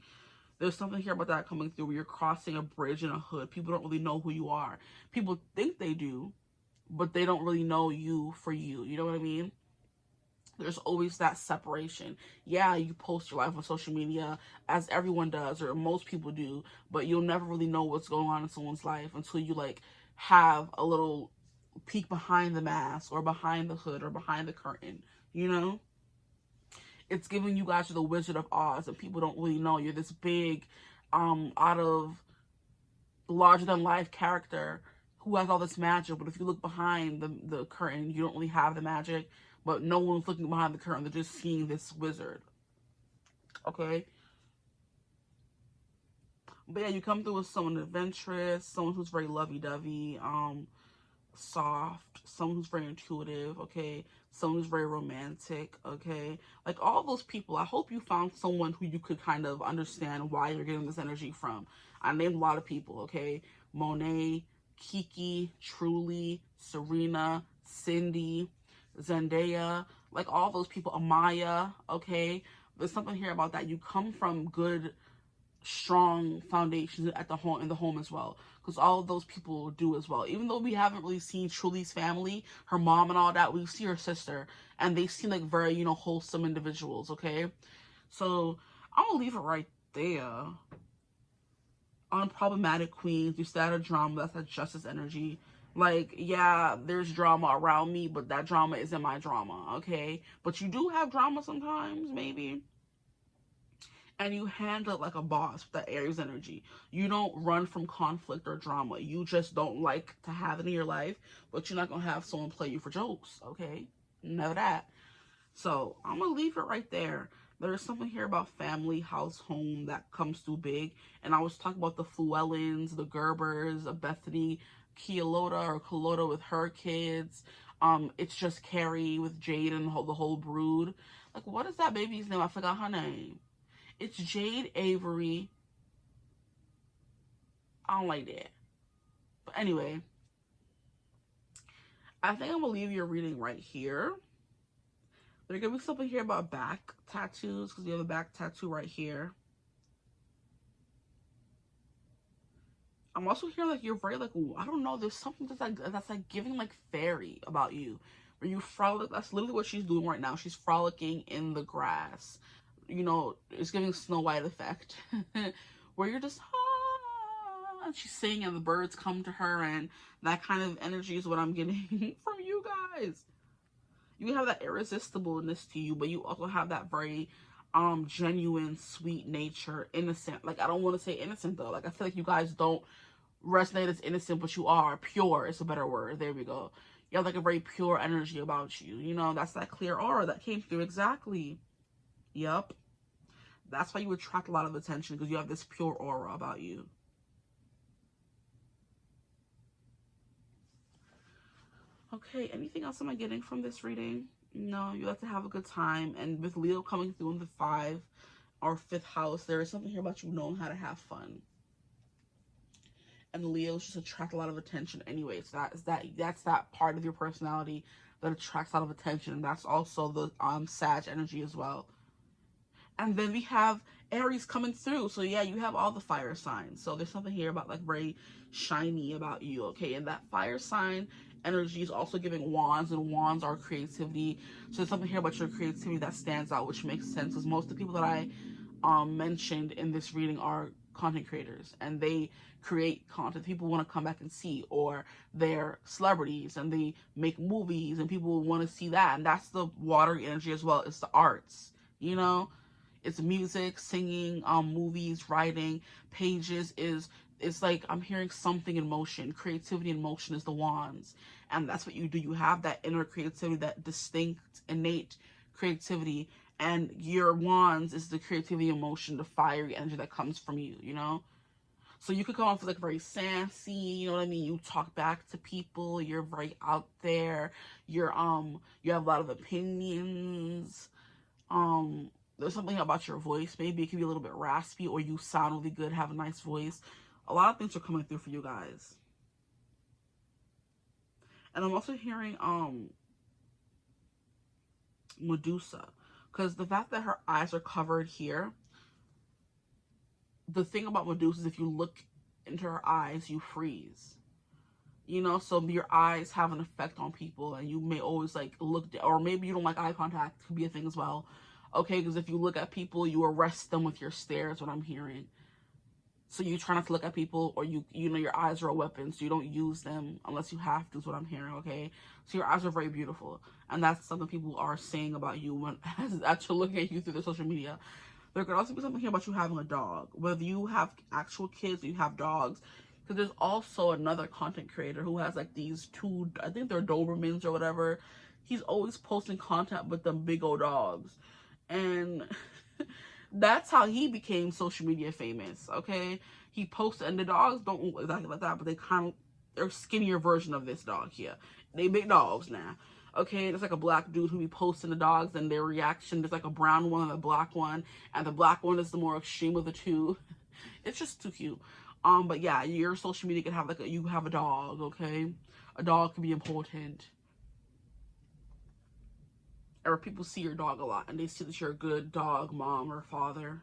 There's something here about that coming through where you're crossing a bridge in a hood. People don't really know who you are. People think they do, but they don't really know you for you. You know what I mean? There's always that separation. Yeah, you post your life on social media, as everyone does, or most people do, but you'll never really know what's going on in someone's life until you like have a little peek behind the mask, or behind the hood, or behind the curtain, you know? It's giving you guys the Wizard of Oz, and people don't really know you're this big, out of larger than life character who has all this magic, but if you look behind the curtain, you don't really have the magic. But no one's looking behind the curtain. They're just seeing this wizard. Okay? But yeah, you come through with someone adventurous, someone who's very lovey-dovey, soft, someone who's very intuitive, okay? Someone who's very romantic, okay? Like, all those people, I hope you found someone who you could kind of understand why you're getting this energy from. I named a lot of people, okay? Monet, Keke, Truly, Serena, Cindy, Zendaya, like all those people, Amaya, okay? There's something here about that. You come from good, strong foundations at the home, in the home as well, because all of those people do as well. Even though we haven't really seen Truly's family, her mom and all that, we see her sister, and they seem like very, you know, wholesome individuals, okay? So I'm gonna leave it right there. Unproblematic queens, you start a drama, that's a justice energy. Like, yeah, there's drama around me, but that drama isn't my drama, okay? But you do have drama sometimes, maybe. and you handle it like a boss with that Aries energy. You don't run from conflict or drama. You just don't like to have it in your life, but you're not going to have someone play you for jokes, okay? Know that. So I'm going to leave it right there. There's something here about family, house, home that comes through big. And I was talking about the 𝐓𝐿𝐿𝐼𝐻s, the Gerbers, Bethany, Kealota with her kids. It's just Carrie with Jade and the whole brood. Like, what is that baby's name? I forgot her name. It's Jade Avery. I don't like that. But anyway, I think I'm going to leave your reading right here. There's going to be something here about back tattoos, because you have a back tattoo right here. I'm also hearing like you're very like, I don't know, there's something that's like giving like fairy about you. Where you frolic, that's literally what she's doing right now. She's frolicking in the grass. You know, it's giving Snow White effect. Where you're just, ah, and she's singing and the birds come to her, and that kind of energy is what I'm getting from you guys. You have that irresistibleness to you, but you also have that very genuine, sweet nature, innocent. Like, I don't want to say innocent though. Like, I feel like you guys don't resonate as innocent, but you are pure. It's a better word. There we go. You have like a very pure energy about you. You know, that's that clear aura that came through. Exactly. Yep. That's why you attract a lot of attention, because you have this pure aura about you. Okay, anything else am I getting from this reading? No, you have to have a good time. And with Leo coming through in the 5th or 5th house, there is something here about you knowing how to have fun. And Leos just attract a lot of attention anyway. So that's that part of your personality that attracts a lot of attention. And that's also the Sag energy as well. And then we have Aries coming through. So yeah, you have all the fire signs. So there's something here about like very shiny about you, okay? And that fire sign energy is also giving wands, and wands are creativity. So there's something here about your creativity that stands out, which makes sense, because most of the people that I mentioned in this reading are content creators, and they create content people want to come back and see, or they're celebrities and they make movies and people want to see that. And that's the water energy as well. It's the arts, you know, it's music, singing, movies, writing, pages. It's like I'm hearing something in motion. Creativity in motion is the wands. And that's what you do. You have that inner creativity, that distinct, innate creativity. And your wands is the creativity, emotion, the fiery energy that comes from you, you know? So you could come off like very sassy, you know what I mean? You talk back to people. You're very out there. You have a lot of opinions. There's something about your voice. Maybe it can be a little bit raspy, or you sound really good, have a nice voice. A lot of things are coming through for you guys. And I'm also hearing Medusa, because the fact that her eyes are covered here, the thing about Medusa is if you look into her eyes, you freeze. You know, so your eyes have an effect on people, and you may always like look, or maybe you don't like eye contact, could be a thing as well. Okay, because if you look at people, you arrest them with your stare, is what I'm hearing. So you try not to look at people, or you know, your eyes are a weapon, so you don't use them unless you have to, is what I'm hearing, okay? So your eyes are very beautiful, and that's something people are saying about you when as you're looking at you through their social media. There could also be something here about you having a dog, whether you have actual kids or you have dogs, because there's also another content creator who has like these two, I think they're Dobermans or whatever. He's always posting content with them big old dogs, and that's how he became social media famous, okay? He posted, and the dogs don't look exactly like that, but they're a skinnier version of this dog here. They big dogs now, okay? There's like a black dude who be posting the dogs and their reaction. There's like a brown one and a black one, and the black one is the more extreme of the two. It's just too cute. But yeah, your social media can have like you have a dog, okay? A dog can be important. Or people see your dog a lot, and they see that you're a good dog mom or father,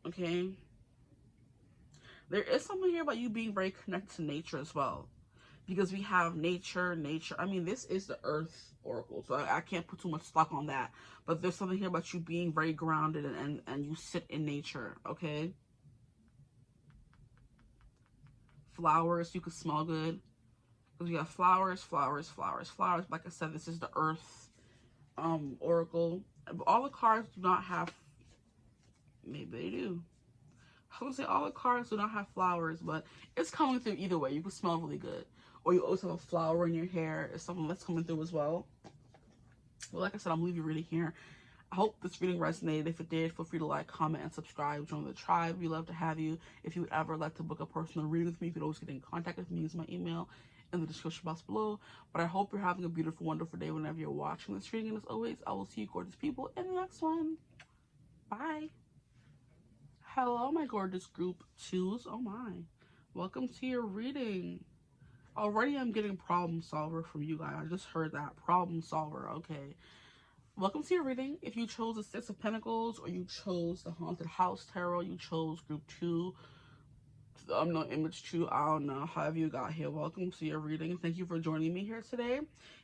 okay? There is something here about you being very connected to nature as well, because we have nature. I mean, this is the Earth Oracle, so I can't put too much stock on that, but there's something here about you being very grounded, and you sit in nature, okay? Flowers, you can smell good, because we have flowers. Like I said, this is the Earth Oracle. All the cards do not have Maybe they do. I was gonna say all the cards do not have flowers, but it's coming through either way. You can smell really good. Or you always have a flower in your hair. It's something that's coming through as well. Well, like I said, I'm leaving you reading here. I hope this reading resonated. If it did, feel free to like, comment, and subscribe. Join the tribe. We love to have you. If you would ever like to book a personal reading with me, you can always get in contact with me. Use my email in the description box below. But I hope you're having a beautiful, wonderful day whenever you're watching this reading. And as always, I will see you gorgeous people in the next one. Bye. Hello, my gorgeous group twos. Oh my. Welcome to your reading. Already I'm getting problem solver from you guys. I just heard that. Problem solver. Okay. Welcome to your reading. If you chose the Six of Pentacles or you chose the Haunted House Tarot, you chose group 2. No, image 2. I don't know. However you got here. Welcome to your reading. Thank you for joining me here today.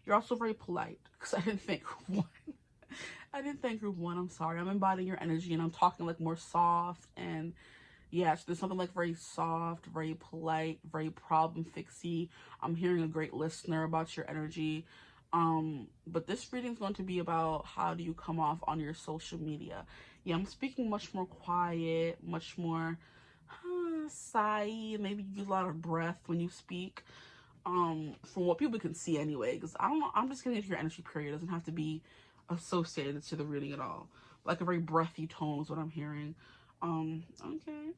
You're also very polite because I didn't think group 1. I didn't think group 1. I'm sorry. I'm embodying your energy and I'm talking like more soft and yes, there's something like very soft, very polite, very problem fixy. I'm hearing a great listener about your energy. But this reading is going to be about how do you come off on your social media. Yeah, I'm speaking much more quiet, much more sigh, maybe you use a lot of breath when you speak. From what people can see anyway, because I don't know, I'm just getting into your energy period. It doesn't have to be associated to the reading at all. Like a very breathy tone is what I'm hearing. Okay.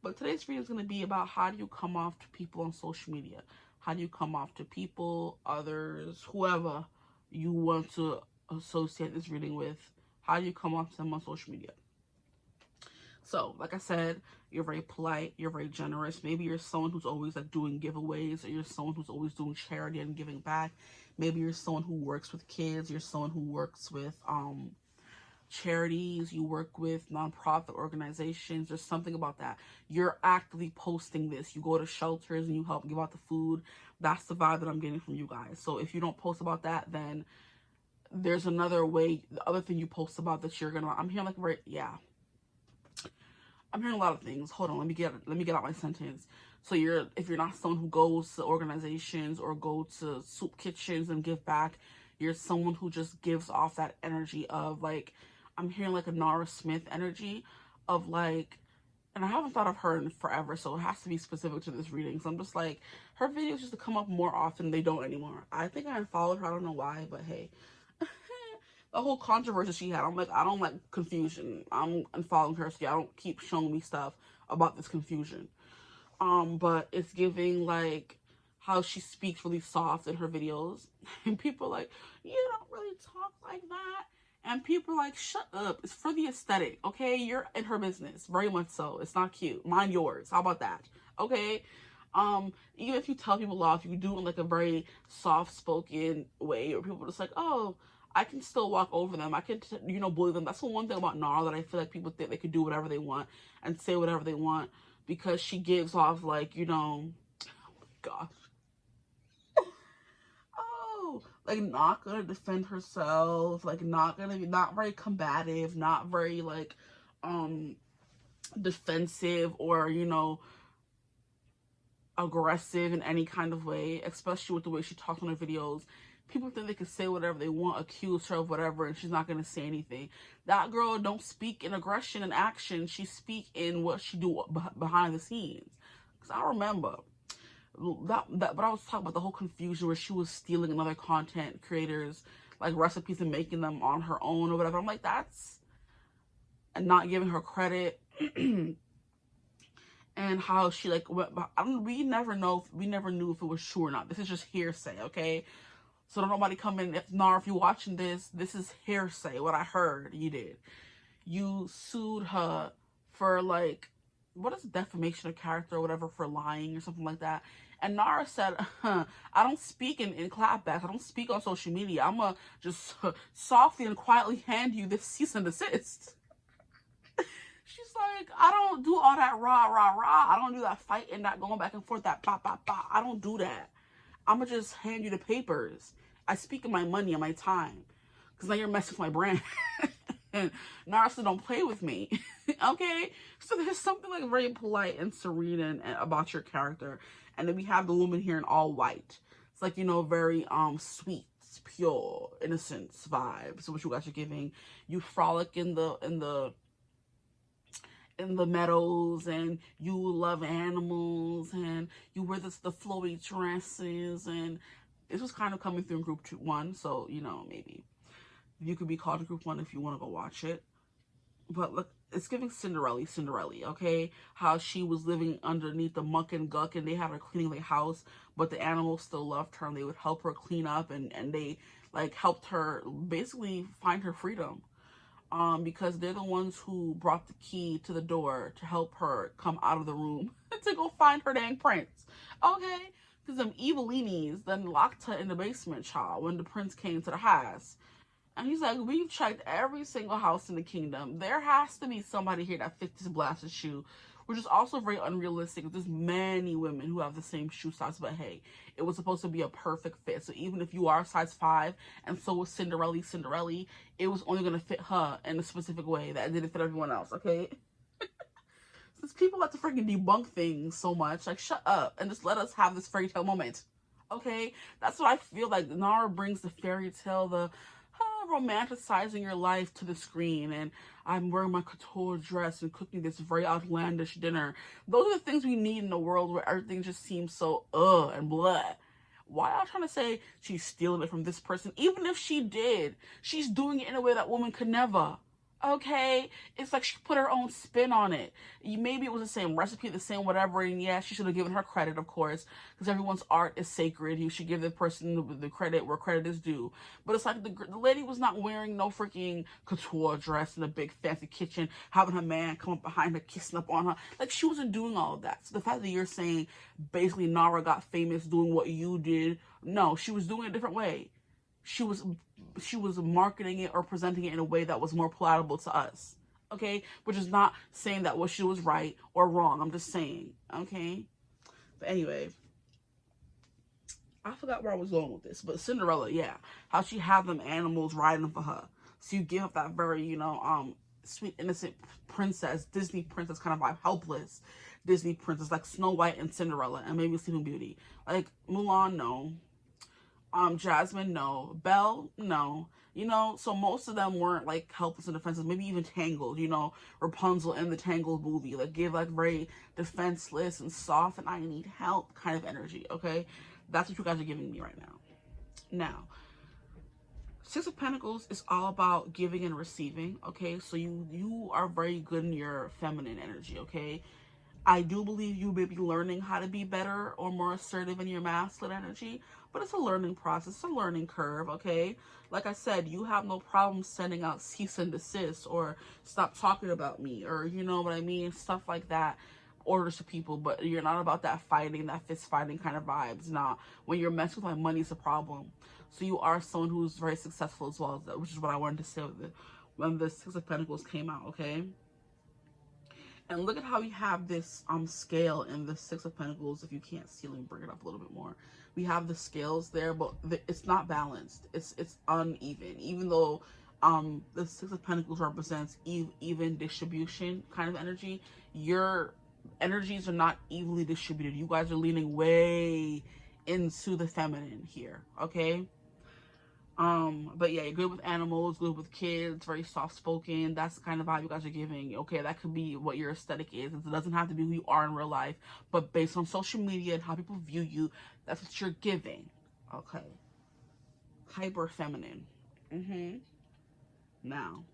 But today's reading is going to be about how do you come off to people on social media. How do you come off to people, others, whoever you want to associate this reading with? How do you come off to them on social media? So, like I said, you're very polite, you're very generous. Maybe you're someone who's always like doing giveaways, or you're someone who's always doing charity and giving back. Maybe you're someone who works with kids, you're someone who works with charities, you work with nonprofit organizations. There's something about that. You're actively posting this. You go to shelters and you help give out the food. That's the vibe that I'm getting from you guys. So if you don't post about that, then there's another way, the other thing you post about that you're gonna, I'm hearing like, right, yeah, I'm hearing a lot of things. Hold on, let me get out my sentence. So if you're not someone who goes to organizations or go to soup kitchens and give back, you're someone who just gives off that energy of like, I'm hearing like a Nara Smith energy of like, and I haven't thought of her in forever, so it has to be specific to this reading. So I'm just like, her videos used to come up more often. They don't anymore. I think I unfollowed her. I don't know why, but hey. The whole controversy she had, I'm like, I don't like confusion. I'm unfollowing her, so yeah, I don't keep showing me stuff about this confusion. But it's giving like how she speaks really soft in her videos. And people are like, you don't really talk like that. And people are like, shut up. It's for the aesthetic, okay? You're in her business. Very much so. It's not cute. Mind yours. How about that? Okay? Even if you tell people off, you do it in like a very soft-spoken way, or people are just like, oh, I can still walk over them. I can, bully them. That's the one thing about Nara that I feel like people think they could do whatever they want and say whatever they want because she gives off like, oh my gosh. Like not gonna defend herself, like not very combative, not very like defensive or aggressive in any kind of way, especially with the way she talks on her videos. People think they can say whatever they want, accuse her of whatever, and she's not gonna say anything. That girl don't speak in aggression and action. She speak in what she do behind the scenes. Because I remember but I was talking about the whole confusion where she was stealing another content creators like recipes and making them on her own or whatever. I'm like, that's, and not giving her credit. And how she like we never knew if it was true or not. This is just hearsay, okay? So don't nobody come in. If you're watching this is hearsay. What I heard you did. You sued her for like, what is defamation of character or whatever, for lying or something like that. And Nara said, I don't speak in clapbacks. I don't speak on social media. I'm going to just softly and quietly hand you this cease and desist. She's like, I don't do all that rah, rah, rah. I don't do that fighting, that going back and forth, that bop, bop, bop. I don't do that. I'm going to just hand you the papers. I speak of my money and my time. Because now you're messing with my brand. And Nara said, don't play with me. Okay? So there's something like very polite and serene and about your character. And then we have the woman here in all white. It's like, very sweet, pure, innocence vibes. So what you guys are giving. You frolic in the in the meadows, and you love animals, and you wear the flowy dresses, and this was kind of coming through in group 1, so, you know, maybe you could be called a group 1 if you want to go watch it. But look, it's giving Cinderella, okay? How she was living underneath the muck and guck, and they had her cleaning the house, but the animals still loved her, and they would help her clean up, and they, like, helped her basically find her freedom. Because they're the ones who brought the key to the door to help her come out of the room to go find her dang prince, okay? Because them evilinis then locked her in the basement, child, when the prince came to the house. And he's like, we've checked every single house in the kingdom. There has to be somebody here that fits this blasted shoe, which is also very unrealistic. There's many women who have the same shoe size, but hey, it was supposed to be a perfect fit. So even if you are size 5, and so was Cinderella, it was only going to fit her in a specific way that didn't fit everyone else, okay? Since people like to freaking debunk things so much, like, shut up and just let us have this fairy tale moment, okay? That's what I feel like Nara brings the fairy tale, the romanticizing your life to the screen, and I'm wearing my couture dress and cooking this very outlandish dinner. Those are the things we need in a world where everything just seems so and blah. Why are you trying to say she's stealing it from this person? Even if she did, she's doing it in a way that woman could never. Okay, it's like she put her own spin on it. Maybe it was the same recipe, the same whatever, and yeah, she should have given her credit, of course, because everyone's art is sacred. You should give the person the credit where credit is due. But it's like the lady was not wearing no freaking couture dress in a big fancy kitchen, having her man come up behind her, kissing up on her. Like, she wasn't doing all of that. So the fact that you're saying basically Nara got famous doing what you did, no, she was doing it a different way. She was marketing it or presenting it in a way that was more palatable to us, okay? Which is not saying that what she was right or wrong. I'm just saying, okay? But anyway, I forgot where I was going with this. But Cinderella, yeah, how she had them animals riding for her. So you give up that very, you know, sweet, innocent princess, Disney princess kind of vibe, helpless Disney princess, like Snow White and Cinderella, and maybe Sleeping Beauty. Like Mulan, no. Jasmine, no. Belle, no. You know, so most of them weren't like helpless and defenseless. Maybe even Tangled, you know, Rapunzel in the Tangled movie, like gave like very defenseless and soft and I need help kind of energy, okay? That's what you guys are giving me right now. Now, Six of Pentacles is all about giving and receiving, okay? So you are very good in your feminine energy, okay? I do believe you may be learning how to be better or more assertive in your masculine energy, but it's a learning process, it's a learning curve, okay? Like I said, you have no problem sending out cease and desist or stop talking about me or, you know what I mean, stuff like that, orders to people, but you're not about that fighting, that fist fighting kind of vibes. Nah, when you're messing with my money, it's a problem. So you are someone who's very successful as well as that, which is what I wanted to say when the Six of Pentacles came out, okay? And look at how we have this scale in the Six of Pentacles. If you can't see, let me bring it up a little bit more. We have the scales there, but it's not balanced. It's uneven. Even though the Six of Pentacles represents even distribution kind of energy, your energies are not evenly distributed. You guys are leaning way into the feminine here, okay? But yeah, you're good with animals, good with kids, very soft-spoken. That's the kind of vibe you guys are giving. Okay, that could be what your aesthetic is. It doesn't have to be who you are in real life, but based on social media and how people view you, that's what you're giving. Okay. Hyper feminine. Now,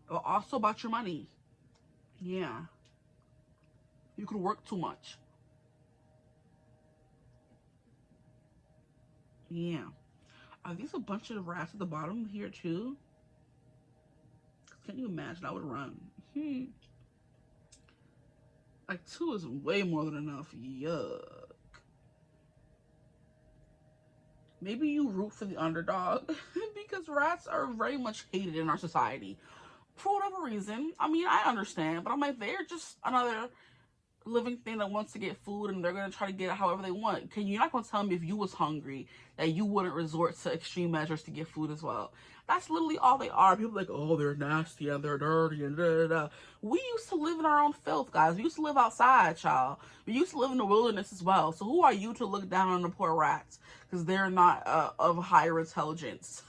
also about your money. Yeah. You could work too much. Yeah. Are these a bunch of rats at the bottom here too? Can you imagine? I would run. Like 2 is way more than enough. Yuck. Maybe you root for the underdog because rats are very much hated in our society for whatever reason. I mean, I understand, but I'm like, they're just another living thing that wants to get food and they're going to try to get it however they want. You're not going to tell me if you was hungry that you wouldn't resort to extreme measures to get food as well. That's literally all they are. People are like, oh, they're nasty and they're dirty and da-da-da. We used to live in our own filth, guys. We used to live outside, y'all. We used to live in the wilderness as well. So who are you to look down on the poor rats? Because they're not of higher intelligence.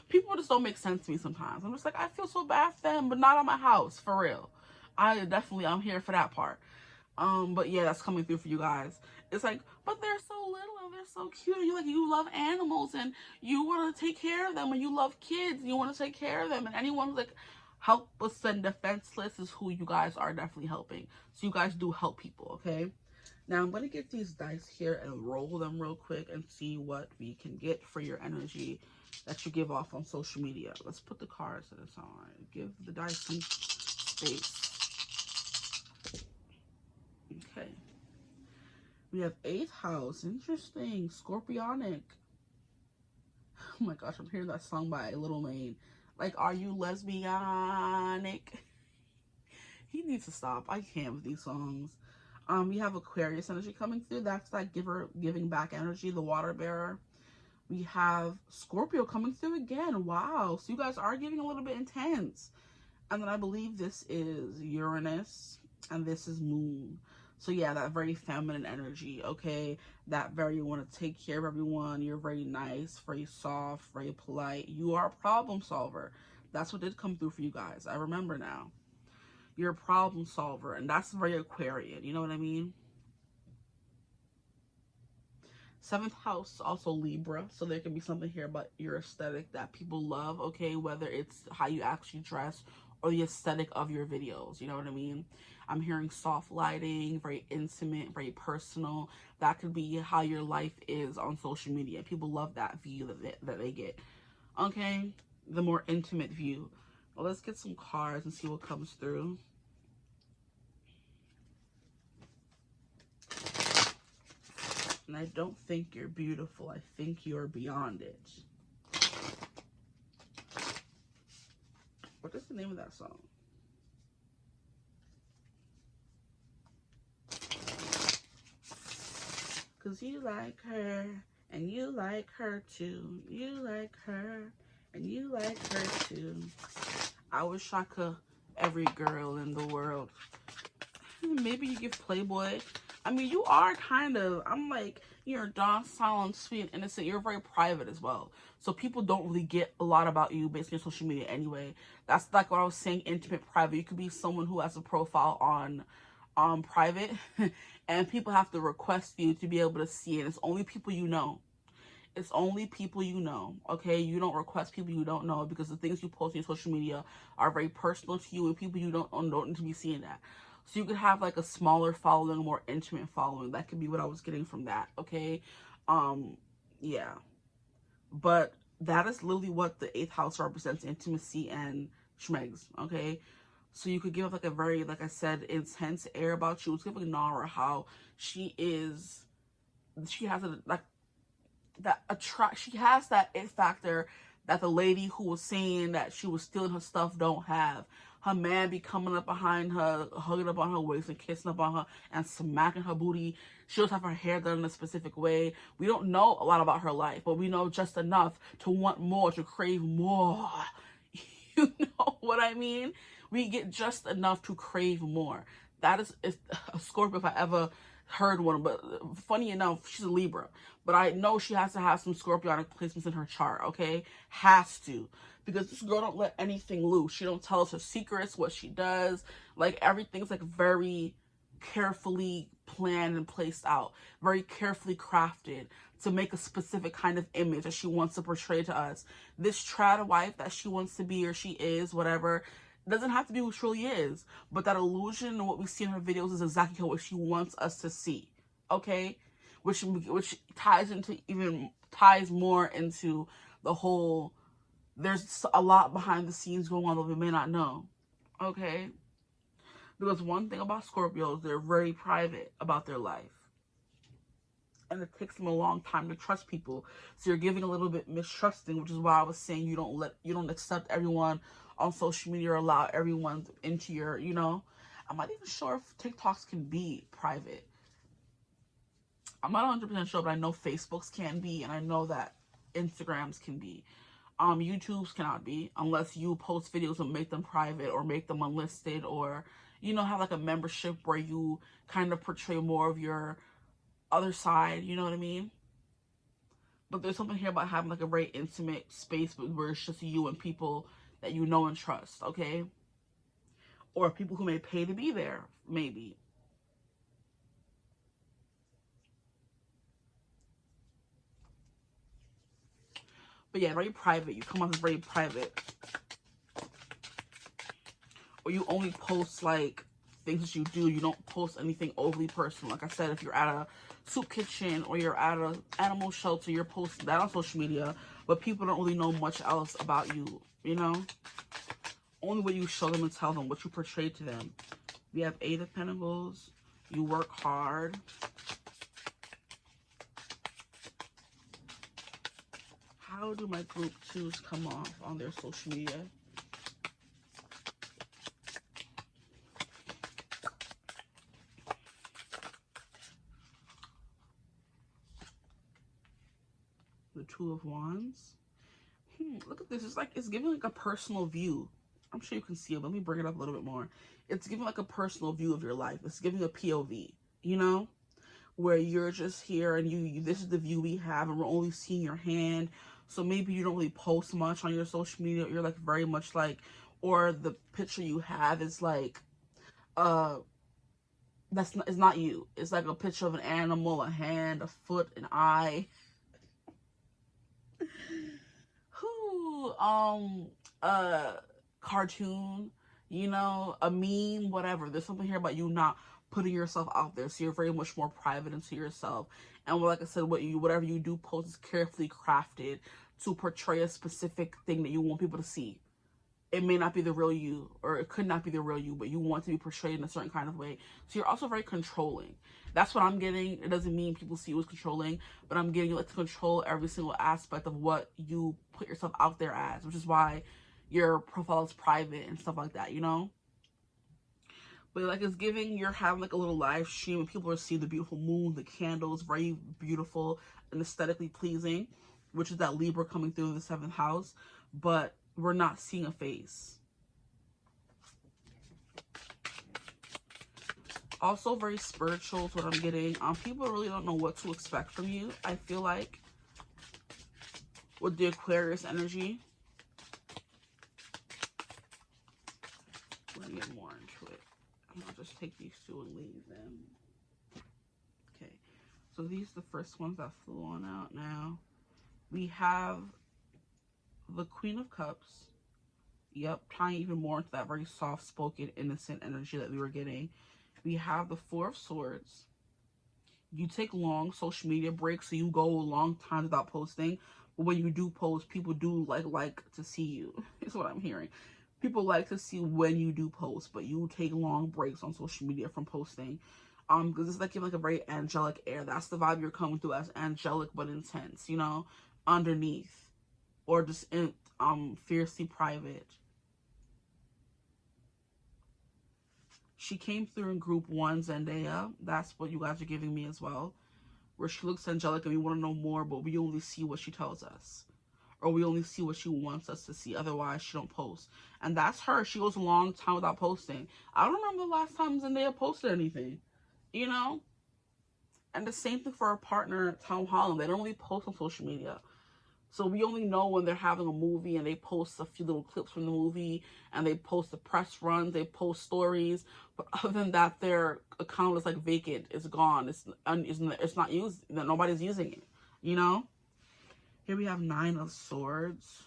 People just don't make sense to me sometimes. I'm just like, I feel so bad for them, but not on my house, for real. I'm here for that part. But yeah, that's coming through for you guys. It's like, but they're so little and they're so cute. And you love animals and you want to take care of them, and you love kids and you want to take care of them. And anyone who's like helpless and defenseless is who you guys are definitely helping. So you guys do help people, okay? Now I'm going to get these dice here and roll them real quick and see what we can get for your energy that you give off on social media. Let's put the cards to the side. Give the dice some space. Okay. We have 8th house. Interesting. Scorpionic. Oh my gosh, I'm hearing that song by Little Wayne. Like, are you lesbianic? He needs to stop. I can't with these songs. We have Aquarius energy coming through. That's that giving back energy, the water bearer. We have Scorpio coming through again. Wow. So you guys are getting a little bit intense. And then I believe this is Uranus and this is Moon. So yeah, that very feminine energy, okay? That very, you want to take care of everyone. You're very nice, very soft, very polite. You are a problem solver. That's what did come through for you guys. I remember now. You're a problem solver, and that's very Aquarian. You know what I mean? 7th house, also Libra. So there can be something here about your aesthetic that people love, okay? Whether it's how you actually dress or the aesthetic of your videos. You know what I mean? I'm hearing soft lighting, very intimate, very personal. That could be how your life is on social media. People love that view that they get. Okay? The more intimate view. Well, let's get some cards and see what comes through. And I don't think you're beautiful. I think you're beyond it. What is the name of that song? Cause you like her, and you like her too. You like her, and you like her too. I wish I could every girl in the world. Maybe you give Playboy. I mean, you are kind of, I'm like, you're docile and sweet and innocent. You're very private as well. So people don't really get a lot about you based on your social media anyway. That's like what I was saying, intimate, private. You could be someone who has a profile on private and people have to request you to be able to see it. It's only people you know. It's only people you know, okay? You don't request people you don't know because the things you post on your social media are very personal to you and people you don't need to be seeing that. So you could have like a smaller following, a more intimate following. That could be what I was getting from that, okay? Yeah. But that is literally what the 8th house represents, intimacy and schmegs, okay? So you could give like a very, like I said, intense air about you. It's giving Nara how she is, she has a, like, she has that it factor that the lady who was saying that she was stealing her stuff don't have. Her man be coming up behind her, hugging up on her waist and kissing up on her and smacking her booty. She does have her hair done in a specific way. We don't know a lot about her life, but we know just enough to want more, to crave more. You know what I mean? We get just enough to crave more. That is a Scorpio if I ever heard one, but funny enough, she's a Libra. But I know she has to have some Scorpionic placements in her chart, okay? Has to. Because this girl don't let anything loose. She don't tell us her secrets, what she does. Like, everything's, like, very carefully planned and placed out. Very carefully crafted to make a specific kind of image that she wants to portray to us. This trad wife that she wants to be or she is, whatever, doesn't have to be who she truly is. But that illusion and what we see in her videos is exactly what she wants us to see. Okay? Which ties more into the whole, there's a lot behind the scenes going on that we may not know. Okay? Because one thing about Scorpios, they're very private about their life. And it takes them a long time to trust people. So you're giving a little bit mistrusting, which is why I was saying you don't accept everyone on social media or allow everyone into your, you know. I'm not even sure if TikToks can be private. I'm not 100% sure, but I know Facebooks can be, and I know that Instagrams can be. YouTubes cannot be unless you post videos and make them private or make them unlisted, or, you know, have like a membership where you kind of portray more of your other side, you know what I mean? But there's something here about having like a very intimate space where it's just you and people that you know and trust, okay? Or people who may pay to be there, maybe. But yeah, very private. You come off as very private. Or you only post like things that you do. You don't post anything overly personal. Like I said, if you're at a soup kitchen or you're at an animal shelter, you're posting that on social media, but people don't really know much else about you, you know? Only what you show them and tell them, what you portray to them. We have 8 of Pentacles. You work hard. How do my group 2s come off on their social media? The 2 of Wands. Look at this. It's like, it's giving like a personal view. I'm sure you can see it, but let me bring it up a little bit more. It's giving like a personal view of your life. It's giving a POV, you know, where you're just here and you this is the view we have and we're only seeing your hand. So maybe you don't really post much on your social media. You're like very much like, or the picture you have is like, it's not you. It's like a picture of an animal, a hand, a foot, an eye. Cartoon, you know, a meme, whatever. There's something here about you not putting yourself out there, so you're very much more private into yourself. And like I said, whatever you do post is carefully crafted to portray a specific thing that you want people to see. It may not be the real you, or it could not be the real you, but you want to be portrayed in a certain kind of way. So you're also very controlling. That's what I'm getting. It doesn't mean people see you as controlling, but I'm getting you like to control every single aspect of what you put yourself out there as, which is why your profile is private and stuff like that, you know? But like it's giving, you're having like a little live stream and people are seeing the beautiful moon, the candles, very beautiful and aesthetically pleasing, which is that Libra coming through in the 7th house. But we're not seeing a face. Also very spiritual is what I'm getting. People really don't know what to expect from you, I feel like, with the Aquarius energy. We're gonna get more into it. I'm gonna just take these 2 and leave them. Okay, so these are the first ones that flew on out now. We have the Queen of Cups. Yep, tying even more into that very soft-spoken, innocent energy that we were getting. We have the 4 of Swords. You take long social media breaks, so you go a long time without posting. But when you do post, people do like to see you. Is what I'm hearing. People like to see when you do post, but you take long breaks on social media from posting. Because it's like you have like a very angelic air. That's the vibe you're coming through, as angelic but intense, you know, underneath. Or just fiercely private. She came through in group 1, Zendaya. That's what you guys are giving me as well. Where she looks angelic and we want to know more, but we only see what she tells us. Or we only see what she wants us to see. Otherwise, she don't post. And that's her. She goes a long time without posting. I don't remember the last time Zendaya posted anything. You know? And the same thing for our partner, Tom Holland. They don't really post on social media. So we only know when they're having a movie and they post a few little clips from the movie and they post the press runs, they post stories. But other than that, their account is like vacant. It's gone. It's not used. Nobody's using it, you know? Here we have 9 of Swords.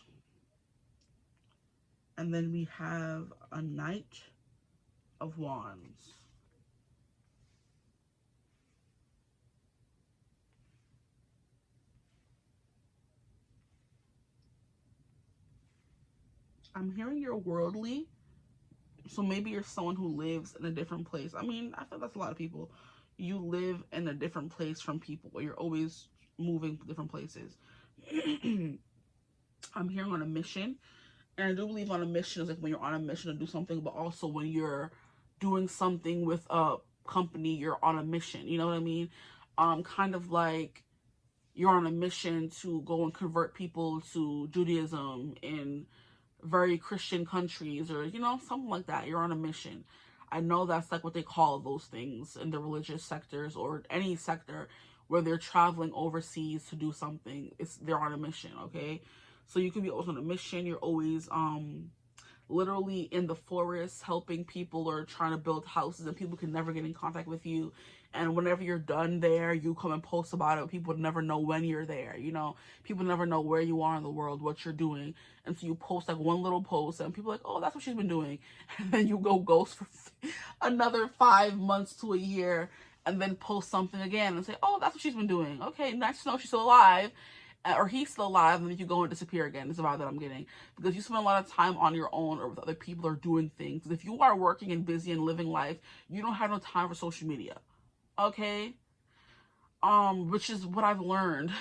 And then we have a Knight of Wands. I'm hearing you're worldly. So maybe you're someone who lives in a different place. I mean, I feel that's a lot of people. You live in a different place from people, where you're always moving to different places. I'm hearing on a mission. And I do believe on a mission is like when you're on a mission to do something, but also when you're doing something with a company, you're on a mission. You know what I mean? Kind of like you're on a mission to go and convert people to Judaism in very Christian countries, or, you know, something like that. You're on a mission. I know that's like what they call those things in the religious sectors or any sector where they're traveling overseas to do something. They're on a mission, okay? So you could be always on a mission. You're always literally in the forest helping people or trying to build houses, and people can never get in contact with you. And whenever you're done there, you come and post about it. People never know when you're there, you know? People never know where you are in the world, what you're doing. And so you post like one little post and people are like, oh, that's what she's been doing. And then you go ghost for another 5 months to a year and then post something again and say, oh, that's what she's been doing. Okay, nice to know she's still alive. Or he's still alive, and then you go and disappear again. It's the vibe that I'm getting. Because you spend a lot of time on your own or with other people or doing things. If you are working and busy and living life, you don't have no time for social media. Okay? Which is what I've learned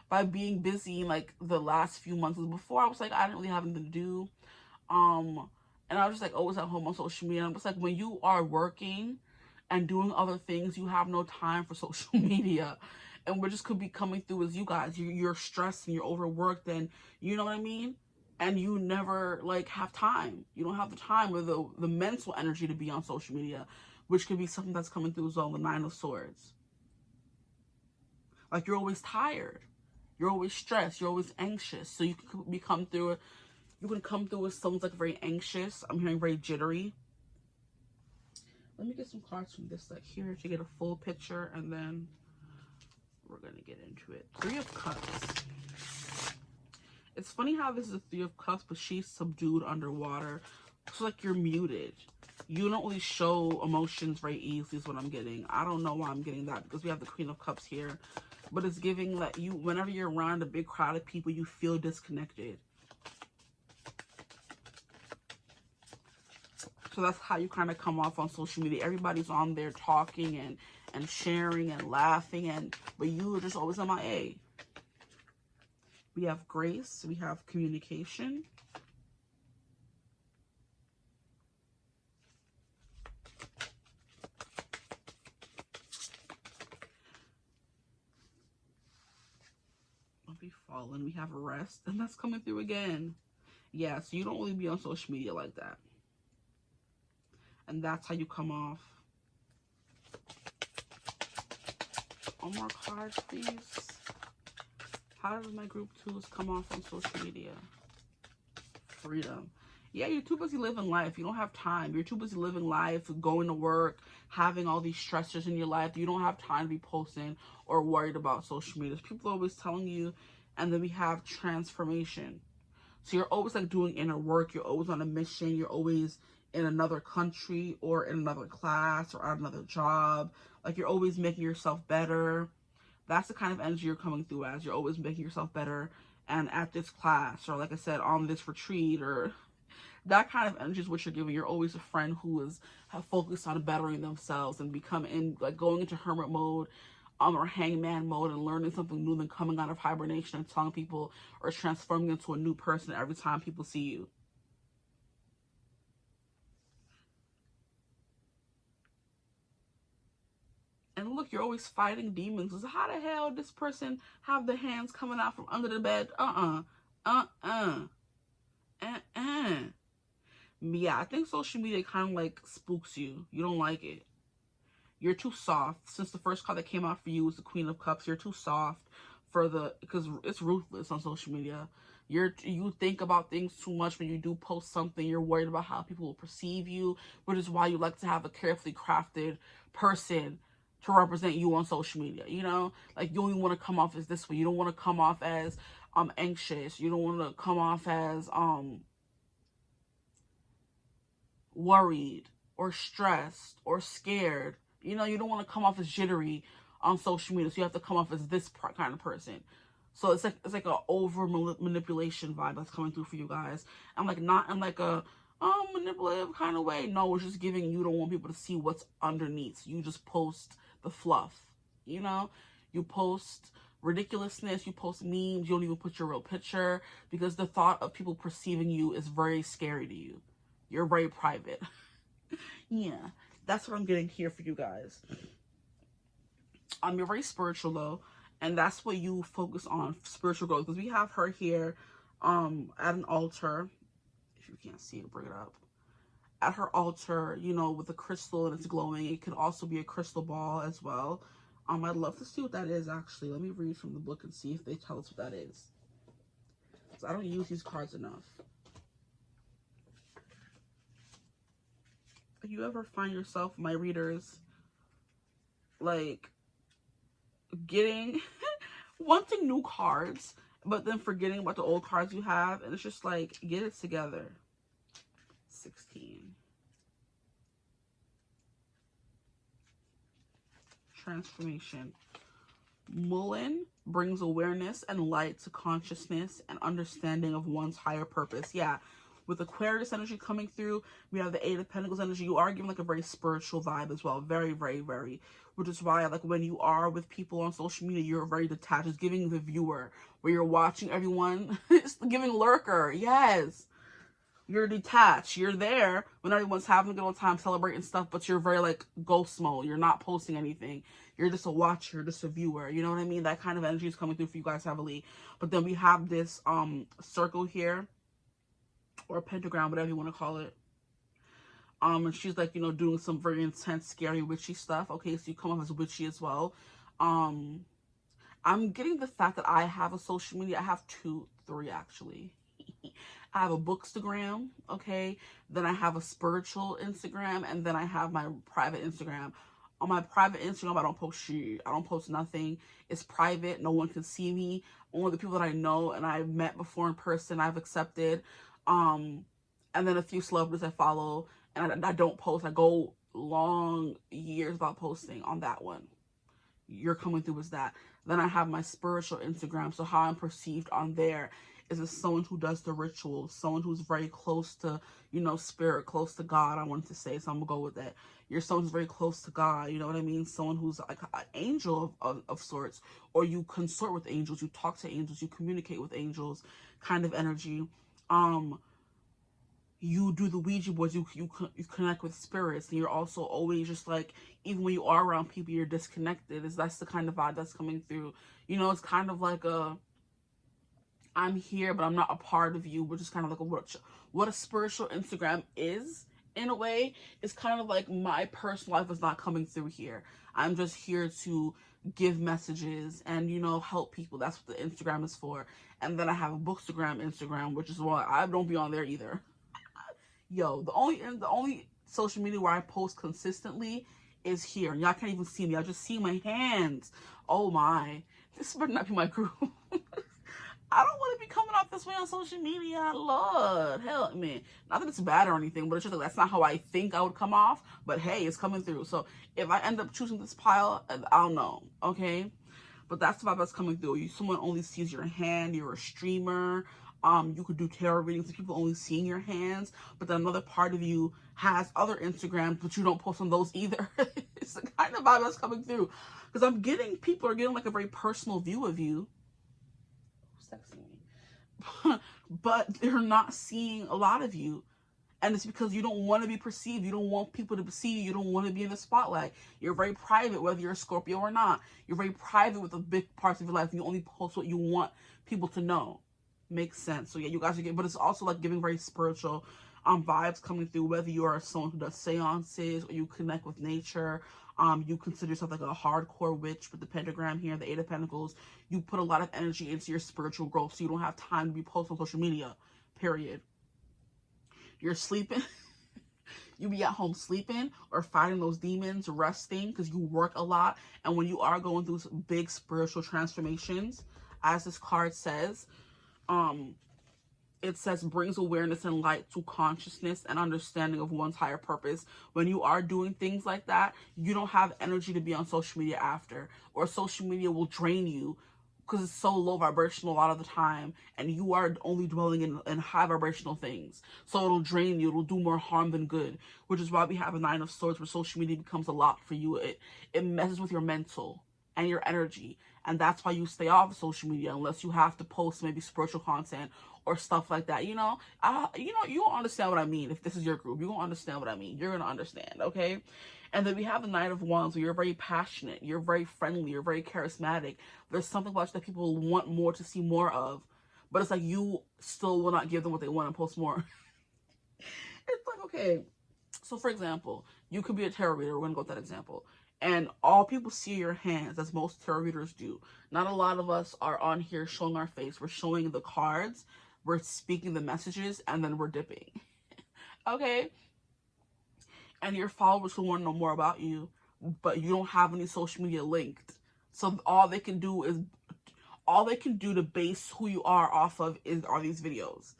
by being busy in like the last few months. Before I was like, I didn't really have anything to do. And I was just like always at home on social media. I'm just like, when you are working and doing other things, you have no time for social media. And what just could be coming through is you guys, you're stressed and you're overworked, and you know what I mean? And you never like have time. You don't have the time or the mental energy to be on social media, which could be something that's coming through as well, the Nine of Swords. Like you're always tired. You're always stressed. You're always anxious. So you can come through as someone's like very anxious. I'm hearing very jittery. Let me get some cards from this deck here to get a full picture, and then we're going to get into it. Three of Cups. It's funny how this is a Three of Cups, but she's subdued underwater. It's like you're muted. You don't really show emotions very easily is what I'm getting. I don't know why I'm getting that, because we have the Queen of Cups here. But it's giving that you, whenever you're around a big crowd of people, you feel disconnected. So that's how you kind of come off on social media. Everybody's on there talking and sharing and laughing, but you are just always MIA. We have grace. We have communication. We fallen. We have rest, and that's coming through again. Yeah, so you don't really be on social media like that. And that's how you come off. One more card, please. How does my group twos come off on social media? Freedom. Yeah, you're too busy living life. You don't have time. You're too busy living life, going to work, having all these stressors in your life. You don't have time to be posting or worried about social media. People are always telling you. And then we have transformation. So you're always like doing inner work. You're always on a mission. You're always in another country or in another class or at another job. Like you're always making yourself better. That's the kind of energy you're coming through as. You're always making yourself better. And at this class, or like I said, on this retreat, or that kind of energy is what you're giving. You're always a friend who is focused on bettering themselves and going into hermit mode, or hangman mode, and learning something new, than coming out of hibernation and telling people or transforming into a new person every time people see you. And look, you're always fighting demons. So how the hell this person have the hands coming out from under the bed? Yeah, I think social media kind of like spooks you. You don't like it. You're too soft. Since the first card that came out for you was the Queen of Cups, you're too soft because it's ruthless on social media. You think about things too much. When you do post something, you're worried about how people will perceive you, which is why you like to have a carefully crafted person to represent you on social media. You know, like you don't want to come off as this way. You don't want to come off as anxious. You don't want to come off as worried or stressed or scared. You know, you don't want to come off as jittery on social media. So you have to come off as this kind of person. So it's like a over manipulation vibe that's coming through for you guys. I'm like not in like a manipulative kind of way. No, it's just giving you don't want people to see what's underneath. So you just post the fluff. You know, you post ridiculousness, you post memes, you don't even put your real picture, because the thought of people perceiving you is very scary to you. You're very private. Yeah, that's what I'm getting here for you guys. You're very spiritual though, and that's what you focus on, spiritual growth, because we have her here at an altar. If you can't see it, bring it up. At her altar, you know, with a crystal and it's glowing. It could also be a crystal ball as well. I'd love to see what that is, actually. Let me read from the book and see if they tell us what that is. So I don't use these cards enough. If you ever find yourself, my readers, like, getting, wanting new cards, but then forgetting about the old cards you have, and it's just like, get it together. 16. Transformation. Mullen brings awareness and light to consciousness and understanding of one's higher purpose. Yeah, with Aquarius energy coming through, we have the Eight of Pentacles energy. You are giving like a very spiritual vibe as well. Very, very, very. Which is why, like, when you are with people on social media, you're very detached. It's giving the viewer, where you're watching everyone. It's giving lurker. Yes. You're detached. You're there when everyone's having a good old time celebrating stuff, but you're very like ghost mode. You're not posting anything. You're just a watcher, you're just a viewer. You know what I mean? That kind of energy is coming through for you guys heavily. But then we have this circle here, or a pentagram, whatever you want to call it. And she's like, you know, doing some very intense, scary, witchy stuff. Okay, so you come off as witchy as well. I'm getting the fact that I have a social media. I have three actually. I have a bookstagram, okay? Then I have a spiritual Instagram, and then I have my private Instagram. On my private Instagram, I don't post shit. I don't post nothing. It's private. No one can see me. Only the people that I know and I've met before in person, I've accepted. And then a few celebrities I follow, and I don't post. I go long years without posting on that one. You're coming through as that. Then I have my spiritual Instagram. So how I'm perceived on there is as someone who does the rituals, someone who's very close to, you know, spirit, close to God, I wanted to say, so I'm gonna go with that. You're someone who's very close to God, you know what I mean? Someone who's like an angel of sorts, or you consort with angels, you talk to angels, you communicate with angels kind of energy. You do the Ouija boards, you connect with spirits, and you're also always just like, even when you are around people, you're disconnected. That's the kind of vibe that's coming through. You know, it's kind of like a, I'm here, but I'm not a part of you, which is kind of like what a spiritual Instagram is, in a way. It's kind of like my personal life is not coming through here. I'm just here to give messages and, you know, help people. That's what the Instagram is for. And then I have a bookstagram Instagram, which is why I don't be on there either. Yo, the only social media where I post consistently is here. And y'all can't even see me. I just see my hands. Oh my. This better not be my group. I don't want to be coming off this way on social media. Lord, help me. Not that it's bad or anything, but it's just like, that's not how I think I would come off. But hey, it's coming through. So if I end up choosing this pile, I don't know. Okay? But that's the vibe that's coming through. Someone only sees your hand. You're a streamer. You could do tarot readings with people only seeing your hands. But then another part of you has other Instagrams, but you don't post on those either. It's the kind of vibe that's coming through. Because people are getting like a very personal view of you. Me. But they're not seeing a lot of you, and it's because you don't want to be perceived. You don't want people to see you. You don't want to be in the spotlight. You're very private, whether you're a Scorpio or not. You're very private with the big parts of your life. You only post what you want people to know. Makes sense. So yeah, you guys are getting, but it's also like giving very spiritual vibes coming through, whether you are someone who does seances or you connect with nature. You consider yourself like a hardcore witch with the pentagram here, the Eight of Pentacles. You put a lot of energy into your spiritual growth, so you don't have time to be posting on social media, period. You're sleeping. You be at home sleeping or fighting those demons, resting, because you work a lot. And when you are going through big spiritual transformations, as this card says, it says brings awareness and light to consciousness and understanding of one's higher purpose. When you are doing things like that, you don't have energy to be on social media after, or social media will drain you because it's so low vibrational a lot of the time, and you are only dwelling in high vibrational things. So it'll drain you. It'll do more harm than good, which is why we have a Nine of Swords, where social media becomes a lot for you. It messes with your mental and your energy, and that's why you stay off of social media unless you have to post maybe spiritual content or stuff like that. You know, you don't understand what I mean. If this is your group, you don't understand what I mean. You're gonna understand, okay? And then we have the Knight of Wands, where you're very passionate, you're very friendly, you're very charismatic. There's something about you that people want more to see more of, but it's like you still will not give them what they want and post more. It's like, okay, so for example, you could be a tarot reader. We're gonna go with that example. and all people see are your hands, as most tarot readers do. Not a lot of us are on here showing our face. We're showing the cards, we're speaking the messages, and then we're dipping. Okay? And your followers will want to know more about you, but you don't have any social media linked. So all they can do to base who you are off of are these videos.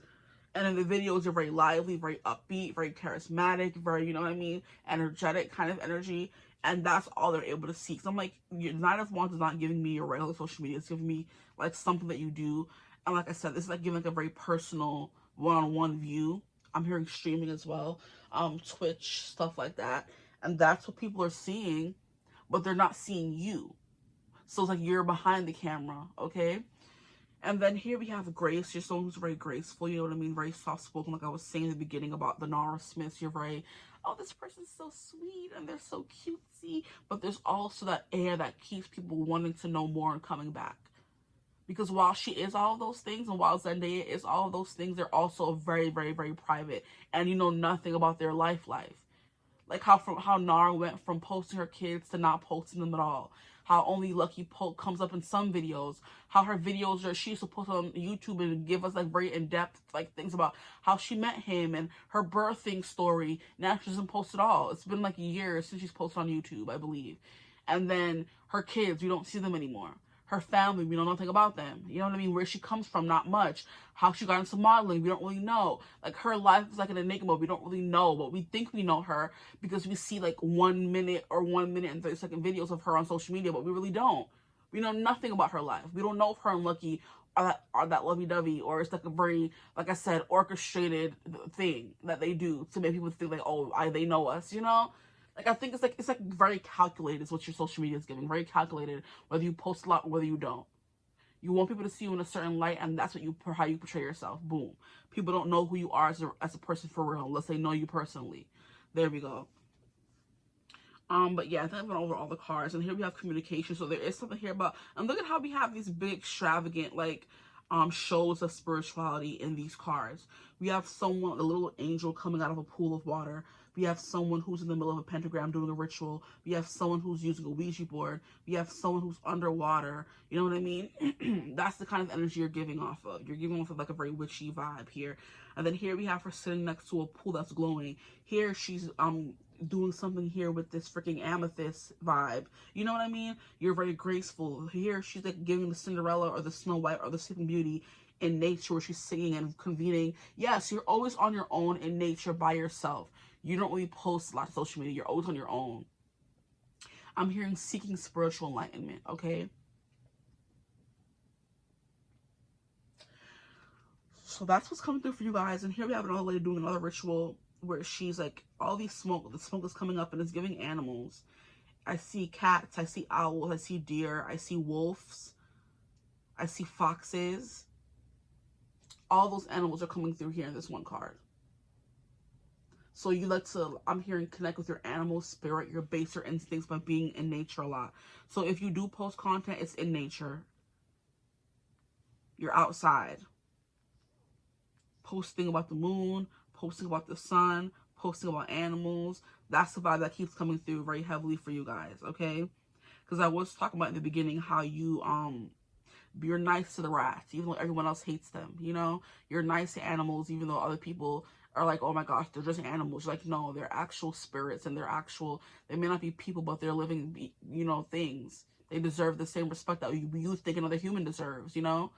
And in the videos, you're very lively, very upbeat, very charismatic, very, you know what I mean, energetic kind of energy. And that's all they're able to see. So I'm like, your Knight of Wands is not giving me your regular social media. It's giving me like something that you do. And like I said, this is like giving like a very personal one-on-one view. I'm hearing streaming as well, Twitch, stuff like that. And that's what people are seeing, but they're not seeing you. So it's like you're behind the camera, okay? And then here we have Grace. You're someone who's very graceful, you know what I mean? Very soft-spoken, like I was saying in the beginning about the Nara Smiths. You're very, oh, this person's so sweet and they're so cutesy. But there's also that air that keeps people wanting to know more and coming back. Because while she is all of those things, and while Zendaya is all of those things, they're also very, very, very private. And you know nothing about their life. Like how Nara went from posting her kids to not posting them at all. How only Lucky Poke comes up in some videos. How her videos she used to post on YouTube and give us like very in-depth like things about how she met him and her birthing story. Now she doesn't post at all. It's been like years since she's posted on YouTube, I believe. And then her kids, we don't see them anymore. Her family, we know nothing about them. You know what I mean? Where she comes from, not much. How she got into modeling, we don't really know. Like, her life is like an enigma. We don't really know, but we think we know her because we see like 1 minute or 1 minute and 30-second videos of her on social media, but we really don't. We know nothing about her life. We don't know if her and Lucky are that lovey-dovey, or it's like a very, like I said, orchestrated thing that they do to make people think like, oh, they know us, you know? Like, I think it's like very calculated is what your social media is giving. Very calculated, whether you post a lot or whether you don't. You want people to see you in a certain light, and that's what how you portray yourself. Boom. People don't know who you are as a person for real unless they know you personally. There we go. But yeah, I think I went over all the cards, and here we have communication. So there is something here about, and look at how we have these big extravagant like shows of spirituality in these cards. We have someone, a little angel coming out of a pool of water. We have someone who's in the middle of a pentagram doing a ritual. We have someone who's using a Ouija board. We have someone who's underwater. You know what I mean? That's the kind of energy you're giving off of. You're giving off of like a very witchy vibe here. And then here we have her sitting next to a pool that's glowing. Here she's doing something here with this freaking amethyst vibe. You know what I mean? You're very graceful. Here she's like giving the Cinderella or the Snow White or the Sleeping Beauty in nature, where she's singing and convening. Yes, you're always on your own in nature by yourself. You don't really post a lot of social media. You're always on your own. I'm hearing seeking spiritual enlightenment, okay? So that's what's coming through for you guys. And here we have another lady doing another ritual where she's like, all these smoke, the smoke is coming up and it's giving animals. I see cats, I see owls, I see deer, I see wolves, I see foxes. All those animals are coming through here in this one card. So you like to, I'm hearing, connect with your animal spirit, your baser instincts by being in nature a lot. So if you do post content, it's in nature. You're outside. Posting about the moon, posting about the sun, posting about animals. That's the vibe that keeps coming through very heavily for you guys, okay? Because I was talking about in the beginning how you, you're nice to the rats, even though everyone else hates them, you know? You're nice to animals, even though other people are like, oh my gosh, they're just animals. You're like, no, they're actual spirits, and they may not be people, but they're living, you know, things. They deserve the same respect that you think another human deserves, you know?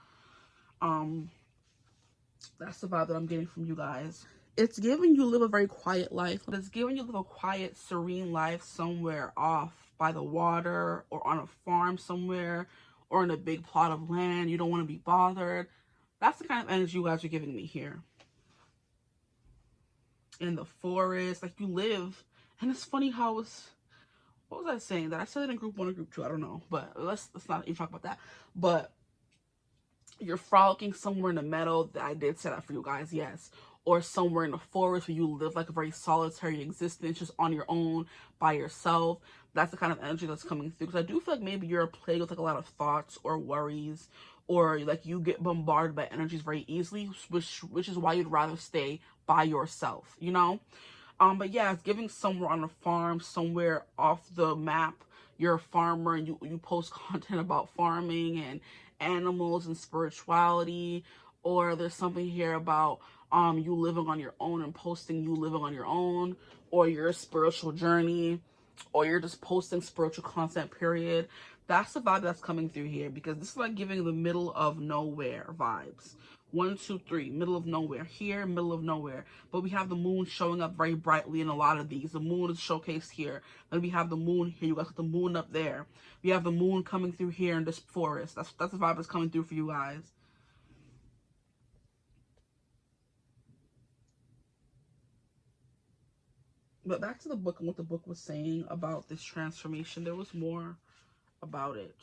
That's the vibe that I'm getting from you guys. It's giving you live a very quiet life. It's giving you live a quiet, serene life somewhere off by the water or on a farm somewhere or in a big plot of land. You don't want to be bothered. That's the kind of energy you guys are giving me here. In the forest, like you live. And it's funny how it's, what was I saying? That I said it in group 1 or group 2, I don't know, but let's not even talk about that. But you're frolicking somewhere in the meadow. I did say that for you guys, yes. Or somewhere in the forest where you live like a very solitary existence, just on your own, by yourself. That's the kind of energy that's coming through. Because I do feel like maybe you're plagued with like a lot of thoughts or worries, or like you get bombarded by energies very easily, which is why you'd rather stay by yourself, you know? But yeah, it's giving somewhere on a farm, somewhere off the map, you're a farmer and you post content about farming and animals and spirituality, or there's something here about you living on your own and posting you living on your own, or your spiritual journey, or you're just posting spiritual content, period. That's the vibe that's coming through here, because this is like giving the middle of nowhere vibes. 1, 2, 3, middle of nowhere here, middle of nowhere. But we have the moon showing up very brightly in a lot of these. The moon is showcased here. Then we have the moon here. You guys got the moon up there. We have the moon coming through here in this forest. That's the vibe that's coming through for you guys. But back to the book and what the book was saying about this transformation. There was more about it.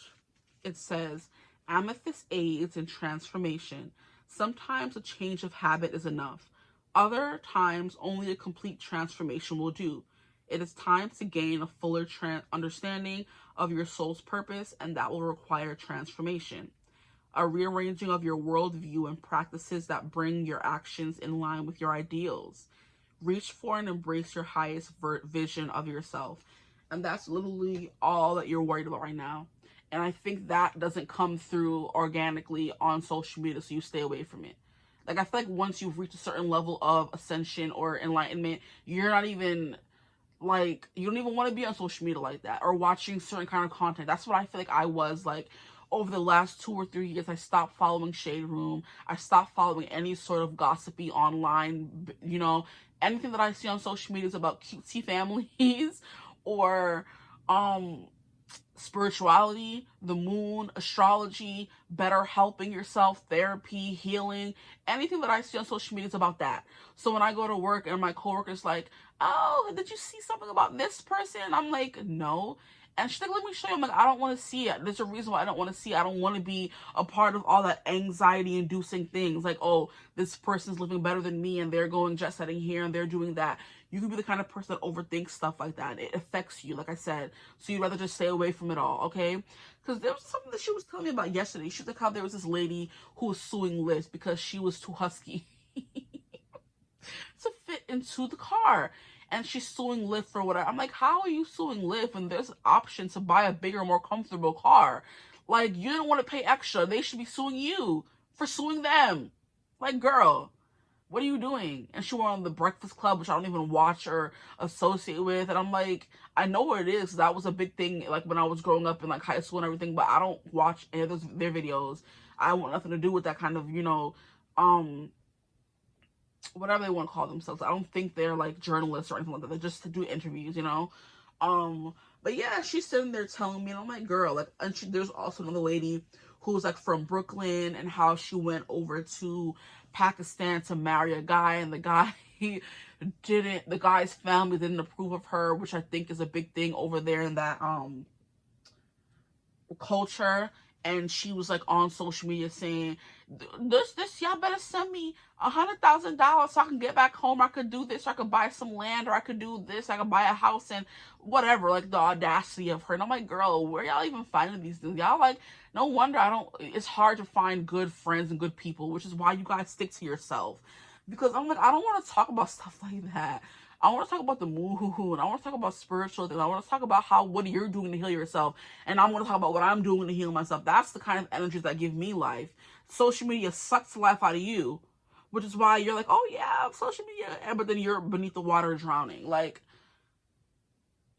It says, amethyst aids in transformation. Sometimes a change of habit is enough. Other times, only a complete transformation will do. It is time to gain a fuller understanding of your soul's purpose, and that will require transformation. A rearranging of your worldview and practices that bring your actions in line with your ideals. Reach for and embrace your highest vision of yourself. And that's literally all that you're worried about right now. And I think that doesn't come through organically on social media, so you stay away from it. Like, I feel like once you've reached a certain level of ascension or enlightenment, you're not even, like, you don't even want to be on social media like that or watching certain kind of content. That's what I feel like I was, like, over the last 2 or 3 years. I stopped following Shade Room. I stopped following any sort of gossipy online, you know, anything that I see on social media is about cutesy families or, spirituality, the moon, astrology, better helping yourself, therapy, healing. Anything that I see on social media is about that. So when I go to work and my coworker's like, oh, did you see something about this person? I'm like, no. And she's like, let me show you. I'm like, I don't want to see it. There's a reason why I don't want to see it. I don't want to be a part of all that anxiety-inducing things. Like, oh, this person's living better than me and they're going jet setting here and they're doing that. You can be the kind of person that overthinks stuff like that. It affects you, like I said. So you'd rather just stay away from it all, okay? Because there was something that she was telling me about yesterday. She was like how there was this lady who was suing Lyft because she was too husky to fit into the car. And she's suing Lyft for whatever. I'm like, how are you suing Lyft when there's an option to buy a bigger, more comfortable car? Like, you don't want to pay extra. They should be suing you for suing them. Like, girl, what are you doing? And she went on The Breakfast Club, which I don't even watch or associate with. And I'm like, I know what it is. That was a big thing, like, when I was growing up in, like, high school and everything. But I don't watch any of their videos. I want nothing to do with that kind of, you know, whatever they want to call themselves. I don't think they're like journalists or anything like that. They're just to do interviews, you know. But yeah, she's sitting there telling me, and I'm like, girl, like, and there's also another lady who's like from Brooklyn and how she went over to Pakistan to marry a guy, and the guy the guy's family didn't approve of her, which I think is a big thing over there in that culture. And she was like on social media saying, this y'all better send me $100,000 so I can get back home. I could do this, or I could buy some land, or I could do this, I could buy a house, and whatever. Like, the audacity of her. And I'm like, girl, where y'all even finding these things? Y'all, like, no wonder it's hard to find good friends and good people, which is why you guys stick to yourself. Because I'm like, I don't want to talk about stuff like that. I want to talk about the moon. I want to talk about spiritual things. I want to talk about what you're doing to heal yourself. And I want to talk about what I'm doing to heal myself. That's the kind of energies that give me life. Social media sucks the life out of you, which is why you're like, oh yeah, social media. But then you're beneath the water drowning. Like,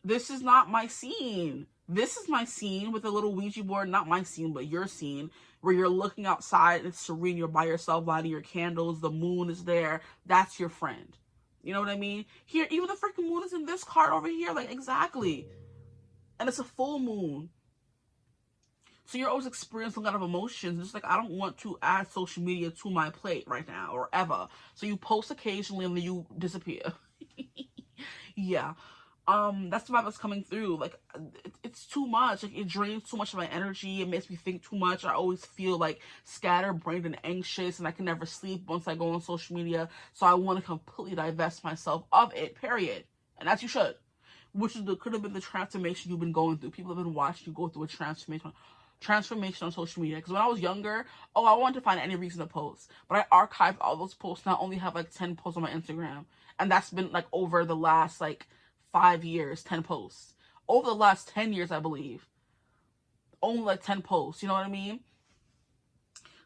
this is not my scene. This is my scene with a little Ouija board. Not my scene, but your scene, where you're looking outside. It's serene. You're by yourself, lighting your candles. The moon is there. That's your friend. You know what I mean? Here, even the freaking moon is in this card over here. Like, exactly. And it's a full moon. So you're always experiencing a lot of emotions. Just like, I don't want to add social media to my plate right now or ever. So you post occasionally and then you disappear. Yeah. That's the vibe that's coming through. Like, it's too much. Like, it drains too much of my energy. It makes me think too much. I always feel like scatterbrained and anxious, and I can never sleep once I go on social media. So I want to completely divest myself of it, period. And as you should. Which could have been the transformation you've been going through. People have been watching you go through a transformation on social media. Because when I was younger, I wanted to find any reason to post. But I archived all those posts. Now I only have like 10 posts on my Instagram. And that's been like over the last like 5 years, 10 posts. over the last 10 years, I believe. Only like 10 posts, you know what I mean?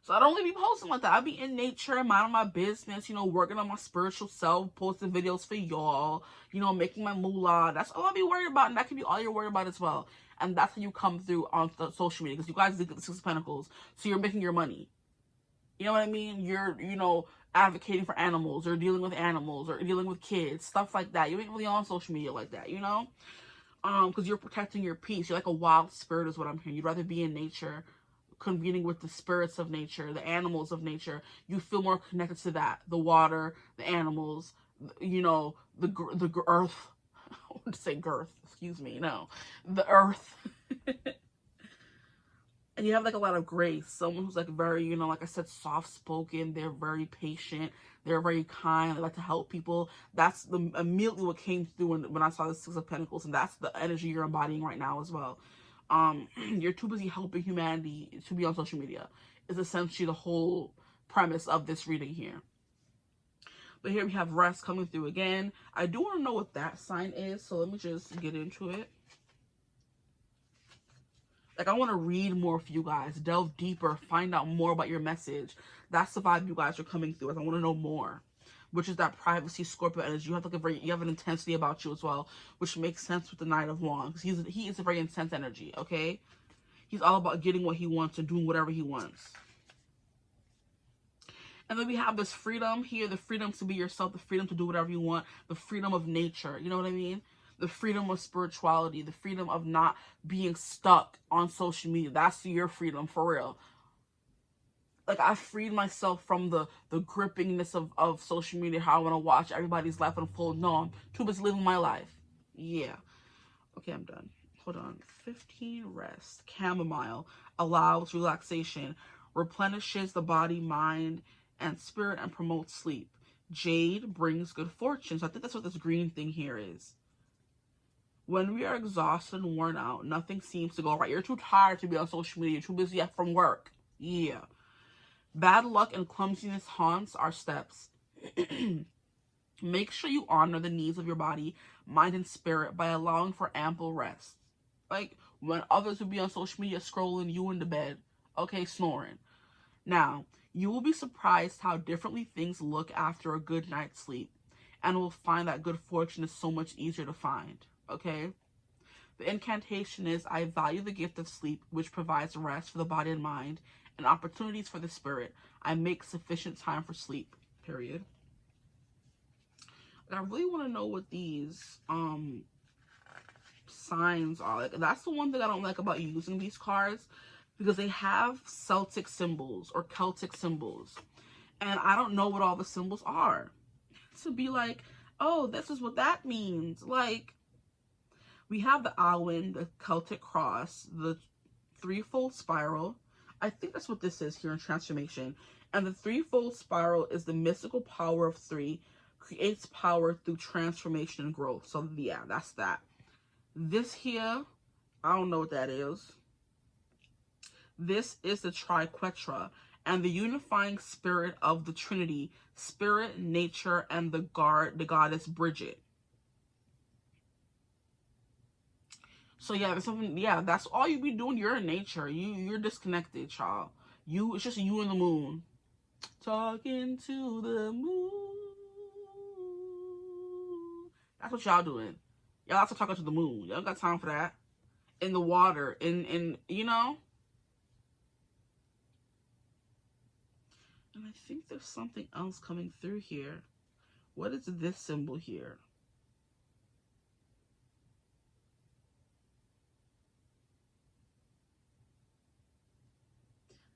So I don't really be posting like that. I be in nature, minding my business, you know, working on my spiritual self, posting videos for y'all, you know, making my moolah. That's all I be worried about, and that can be all you're worried about as well. And that's how you come through on the social media, because you guys did the Six of Pentacles, so you're making your money. You know what I mean? You're, you know, advocating for animals, or dealing with animals, or dealing with kids, stuff like that. You ain't really on social media like that, you know? Because you're protecting your peace. You're like a wild spirit is what I'm hearing. You'd rather be in nature, convening with the spirits of nature, the animals of nature. You feel more connected to that. The water, the animals, you know, the earth. I want to say girth. Excuse me. No. The earth. And you have like a lot of grace. Someone who's like very, you know, like I said, soft-spoken. They're very patient. They're very kind. They like to help people. That's immediately what came through when I saw the Six of Pentacles. And that's the energy you're embodying right now as well. You're too busy helping humanity to be on social media is essentially the whole premise of this reading here. But here we have rest coming through again. I do want to know what that sign is, so let me just get into it. Like, I want to read more for you guys, delve deeper, find out more about your message. That's the vibe you guys are coming through. I want to know more, which is that privacy Scorpio energy. You have like you have an intensity about you as well, which makes sense with the Knight of Wands. He is a very intense energy. Okay, he's all about getting what he wants and doing whatever he wants. And then we have this freedom here, the freedom to be yourself, the freedom to do whatever you want, the freedom of nature. You know what I mean? The freedom of spirituality, the freedom of not being stuck on social media. That's your freedom, for real. Like, I freed myself from the grippingness of social media, how I want to watch everybody's life unfold. No, I'm too busy living my life. Yeah. Okay, I'm done. Hold on. 15, rest. Chamomile allows relaxation, replenishes the body, mind, and spirit, and promotes sleep. Jade brings good fortune. So I think that's what this green thing here is. When we are exhausted and worn out, nothing seems to go right. You're too tired to be on social media. You're too busy from work. Yeah. Bad luck and clumsiness haunts our steps. Make sure you honor the needs of your body, mind, and spirit by allowing for ample rest. Like, when others would be on social media scrolling, you into bed. Okay, snoring. Now, you will be surprised how differently things look after a good night's sleep, and will find that good fortune is so much easier to find. Okay? The incantation is, I value the gift of sleep, which provides rest for the body and mind, and opportunities for the spirit. I make sufficient time for sleep. Period. And I really want to know what these signs are. Like, that's the one thing I don't like about using these cards, because they have Celtic symbols or Celtic symbols, and I don't know what all the symbols are. To be like, oh, this is what that means. Like, we have the Awen, the Celtic cross, the threefold spiral. I think that's what this is here in transformation. And the threefold spiral is the mystical power of three, creates power through transformation and growth. So yeah, that's that. This here, I don't know what that is. This is the triquetra and the unifying spirit of the Trinity, spirit, nature, and the goddess Bridget. So yeah, there's something. Yeah, that's all you be doing. You're in nature. You're disconnected, child. It's just you and the moon, talking to the moon. That's what y'all doing. Y'all also talking to the moon. Y'all got time for that. In the water, in you know. And I think there's something else coming through here. What is this symbol here?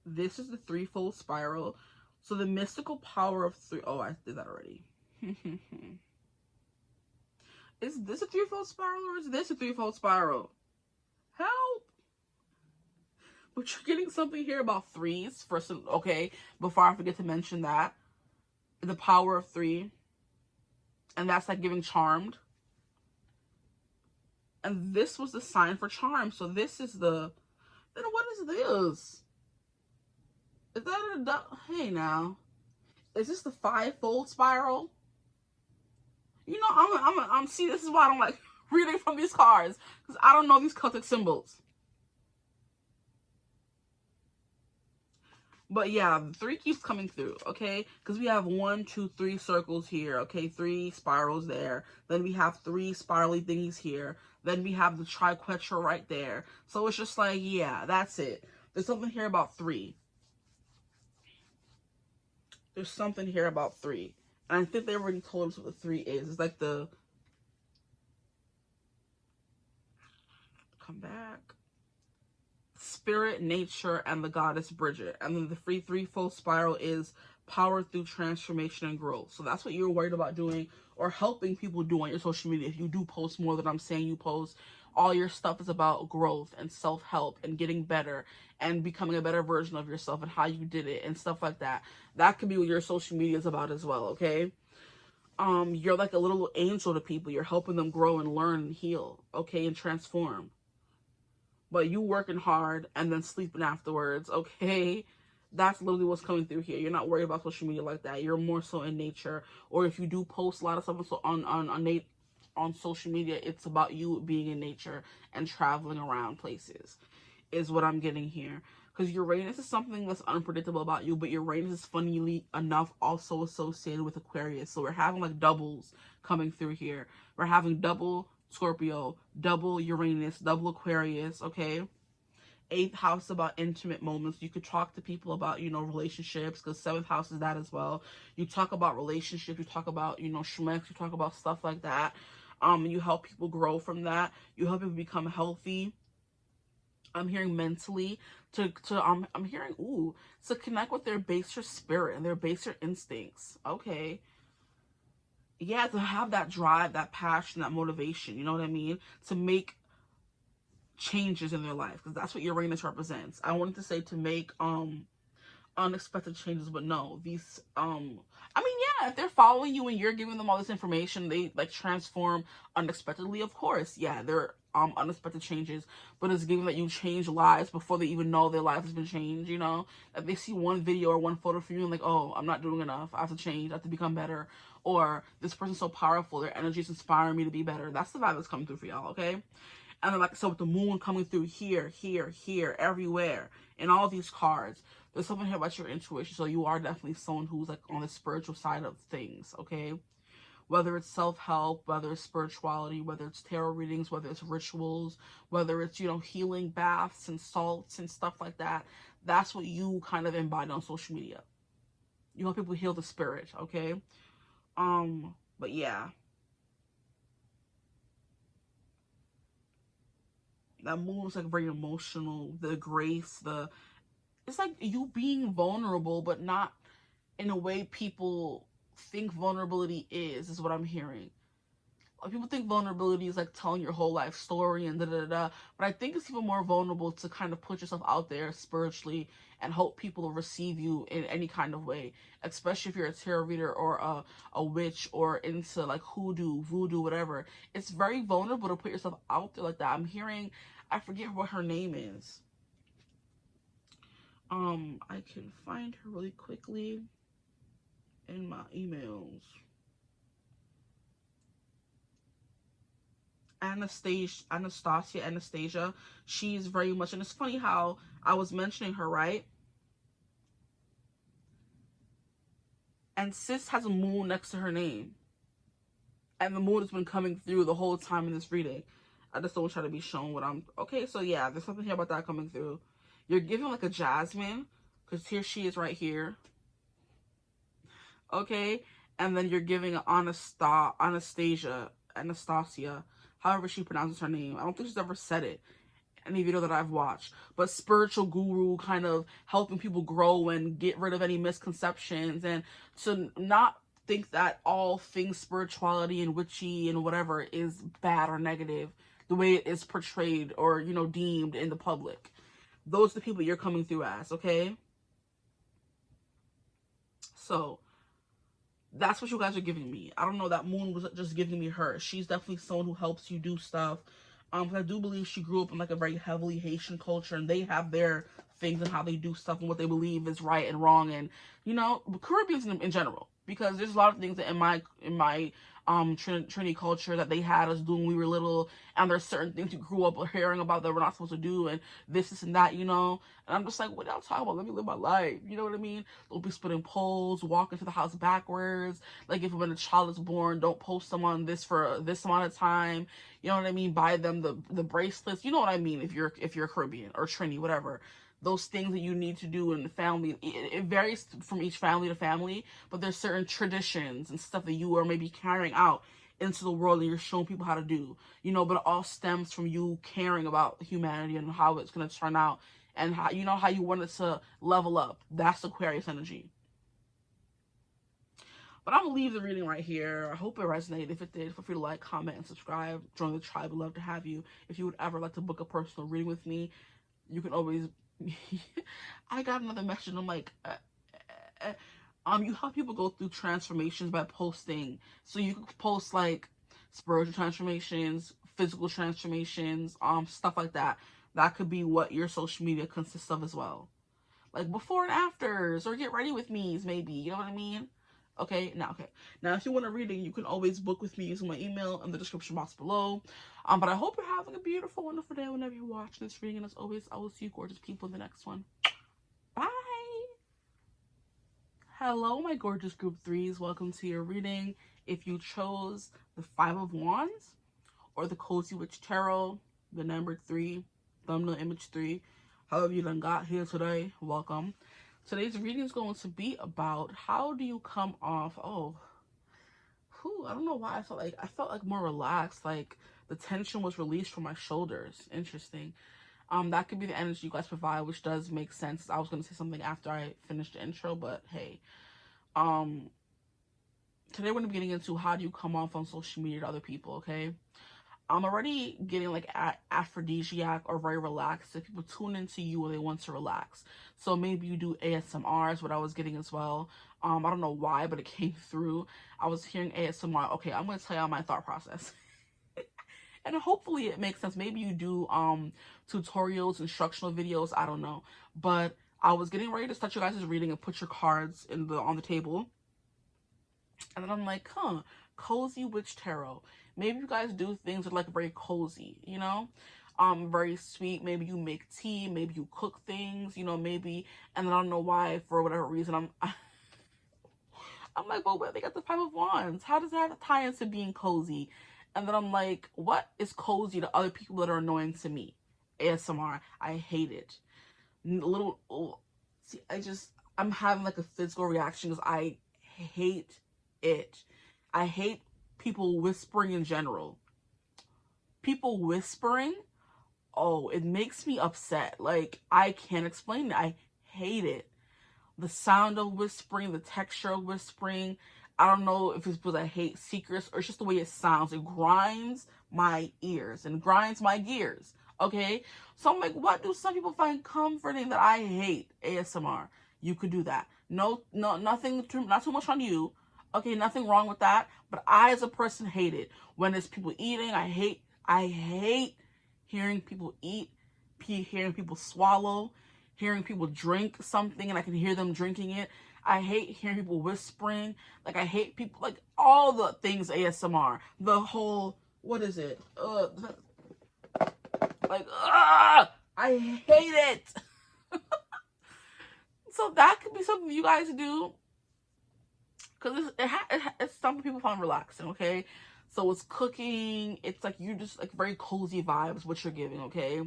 This is the threefold spiral. So the mystical power of three. Oh, I did that already. Is this a threefold spiral, or is this a threefold spiral? Help! But you're getting something here about threes. First, okay, before I forget to mention that. The power of three. And that's like giving charmed. And this was the sign for charm. So this is the... Then what is this? Is that a... Hey, now. Is this the fivefold spiral? You know, I'm see, this is why I don't like reading from these cards because I don't know these Celtic symbols. But yeah, the 3 keeps coming through, okay? Because we have 1, 2, 3 circles here, okay? 3 spirals there. Then we have 3 spirally thingies here. Then we have the triquetra right there. So it's just like, yeah, that's it. There's something here about 3. There's something here about 3. And I think they already told us what the 3 is. It's like the... Come back. Spirit, nature, and the goddess Bridget. And then the free 3-fold spiral is power through transformation and growth. So that's what you're worried about doing or helping people do on your social media. If you do post more than I'm saying you post, all your stuff is about growth and self-help and getting better and becoming a better version of yourself and how you did it and stuff like that. That could be what your social media is about as well, okay? You're like a little angel to people. You're helping them grow and learn and heal, okay, and transform. But you working hard and then sleeping afterwards, okay? That's literally what's coming through here. You're not worried about social media like that. You're more so in nature. Or if you do post a lot of stuff on social media, it's about you being in nature and traveling around places is what I'm getting here. Because Uranus is something that's unpredictable about you, but Uranus is funnily enough also associated with Aquarius. So we're having like doubles coming through here. We're having double Scorpio, double Uranus, double Aquarius, okay? 8th house about intimate moments. You could talk to people about, you know, relationships, because 7th house is that as well. You talk about relationships, you talk about, you know, schmecks, you talk about stuff like that. You help people grow from that. You help people become healthy. I'm hearing mentally I'm hearing, to connect with their baser spirit and their baser instincts, okay? Yeah, to have that drive, that passion, that motivation, you know what I mean? To make changes in their life, because that's what Uranus represents. I wanted to say to make unexpected changes, but no, these I mean, yeah, if they're following you and you're giving them all this information, they like transform unexpectedly, of course. Yeah, they're unexpected changes, but it's given that you change lives before they even know their life has been changed, you know? That they see one video or one photo from you and like, oh, I'm not doing enough, I have to change, I have to become better, or this person's so powerful, their energy is inspiring me to be better. That's the vibe that's coming through for y'all, okay? And then, like I said, with the moon coming through here, everywhere, in all these cards, there's something here about your intuition. So you are definitely someone who's like on the spiritual side of things, okay? Whether it's self-help, whether it's spirituality, whether it's tarot readings, whether it's rituals, whether it's, you know, healing baths and salts and stuff like that. That's what you kind of embody on social media. You help people heal the spirit, okay? But yeah. That moon is like very emotional, the grace, it's like you being vulnerable, but not in a way people think vulnerability is what I'm hearing. People think vulnerability is like telling your whole life story and da-da-da-da, but I think it's even more vulnerable to kind of put yourself out there spiritually and hope people will receive you in any kind of way, especially if you're a tarot reader or a witch or into like hoodoo, voodoo, whatever. It's very vulnerable to put yourself out there like that. I'm hearing, I forget what her name is. I can find her really quickly in my emails. Anastasia. She's very much, and it's funny how I was mentioning her, right? And sis has a moon next to her name. And the moon has been coming through the whole time in this reading. I just don't try to be shown what I'm... Okay, so yeah, there's something here about that coming through. You're giving like a Jasmine, because here she is right here. Okay? And then you're giving an Anastasia, however she pronounces her name. I don't think she's ever said it in any video that I've watched. But spiritual guru, kind of helping people grow and get rid of any misconceptions, and to not think that all things spirituality and witchy and whatever is bad or negative the way it is portrayed or, you know, deemed in the public. Those are the people you're coming through as, okay? So that's what you guys are giving me. I don't know, that moon was just giving me her. She's definitely someone who helps you do stuff. I do believe she grew up in like a very heavily Haitian culture, and they have their things and how they do stuff and what they believe is right and wrong, and, you know, Caribbeans in general, because there's a lot of things that in my Trinity culture that they had us doing when we were little, and there's certain things you grew up hearing about that we're not supposed to do, and this and that, you know. And I'm just like, what y'all talking about? Let me live my life. You know what I mean? Don't be splitting poles, walk into the house backwards. Like, if when a child is born, don't post them on this for this amount of time. You know what I mean? Buy them the bracelets. You know what I mean? If you're Caribbean or Trini, whatever. Those things that you need to do in the family, it varies from each family to family, but there's certain traditions and stuff that you are maybe carrying out into the world and you're showing people how to do, you know, but it all stems from you caring about humanity and how it's going to turn out and how, you know, how you want it to level up. That's Aquarius energy. But I'm going to leave the reading right here. I hope it resonated. If it did, feel free to like, comment, and subscribe. Join the tribe. We'd love to have you. If you would ever like to book a personal reading with me, you can always... I got another message. I'm like, you help people go through transformations by posting. So you can post like spiritual transformations, physical transformations, stuff like that. That could be what your social media consists of as well. Like before and afters, or get ready with me's, maybe. You know what I mean? Okay, now, if you want a reading, you can always book with me using my email in the description box below. But I hope you're having a beautiful, wonderful day whenever you watch this reading. And as always, I will see you gorgeous people in the next one. Bye! Hello, my gorgeous group 3s. Welcome to your reading. If you chose the 5 of Wands or the Cozy Witch Tarot, the number 3, thumbnail image 3, however you done got here today, welcome. Today's reading is going to be about how do you come off, I don't know why I felt like more relaxed, like the tension was released from my shoulders. Interesting. That could be the energy you guys provide, which does make sense. I was going to say something after I finished the intro, but hey. Today we're going to be getting into how do you come off on social media to other people, okay? I'm already getting like aphrodisiac or very relaxed. If people tune into you or they want to relax. So maybe you do ASMR is what I was getting as well. I don't know why, but it came through. I was hearing ASMR. Okay, I'm going to tell y'all my thought process. And hopefully it makes sense. Maybe you do tutorials, instructional videos. I don't know. But I was getting ready to start your guys' reading and put your cards on the table. And then I'm like, Cozy Witch Tarot. Maybe you guys do things that are like very cozy, you know? Very sweet. Maybe you make tea, maybe you cook things, you know, maybe. And then I don't know why, for whatever reason, I'm like, well, they got the 5 of Wands. How does that tie into being cozy? And then I'm like, what is cozy to other people that are annoying to me? ASMR. I hate it. I'm having like a physical reaction because I hate it. I hate people whispering in general. People whispering, it makes me upset. Like, I can't explain it. I hate it. The sound of whispering, the texture of whispering. I don't know if it's because I hate secrets or it's just the way it sounds. It grinds my ears and grinds my gears. Okay? So I'm like, what do some people find comforting that I hate? ASMR. You could do that. No, not too much on you. Okay, nothing wrong with that. But I, as a person, hate it. When there's people eating, I hate hearing people eat, hearing people swallow, hearing people drink something and I can hear them drinking it. I hate hearing people whispering. Like, I hate people, like, all the things ASMR. The whole, what is it? I hate it. So that could be something you guys do. Because it's something people find relaxing, okay? So it's cooking. It's like you just like very cozy vibes, what you're giving, okay?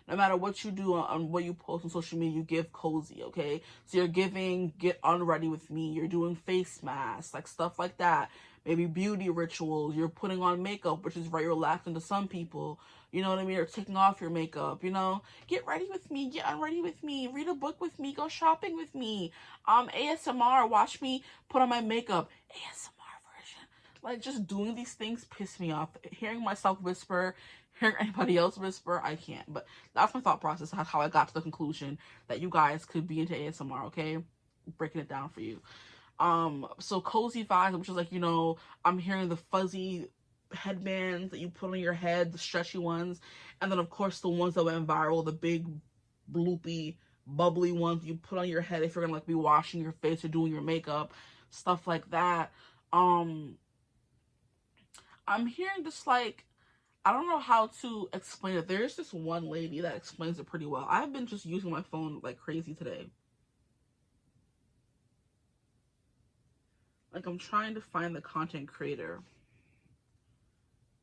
No matter what you do on what you post on social media, you give cozy, okay? So you're giving, get unready with me. You're doing face masks, like stuff like that. Maybe beauty rituals. You're putting on makeup, which is very relaxing to some people. You know what I mean? Or taking off your makeup, you know? Get ready with me. Get unready with me. Read a book with me. Go shopping with me. ASMR. Watch me put on my makeup. ASMR version. Like, just doing these things piss me off. Hearing myself whisper, hearing anybody else whisper, I can't. But that's my thought process. That's how I got to the conclusion that you guys could be into ASMR, okay? Breaking it down for you. So cozy vibes, which is like, you know, I'm hearing the fuzzy headbands that you put on your head, the stretchy ones, and then of course the ones that went viral, the big bloopy bubbly ones you put on your head if you're gonna like be washing your face or doing your makeup, stuff like that. I'm hearing this, like, I don't know how to explain it. There's this one lady that explains it pretty well. I've been just using my phone like crazy today. Like, I'm trying to find the content creator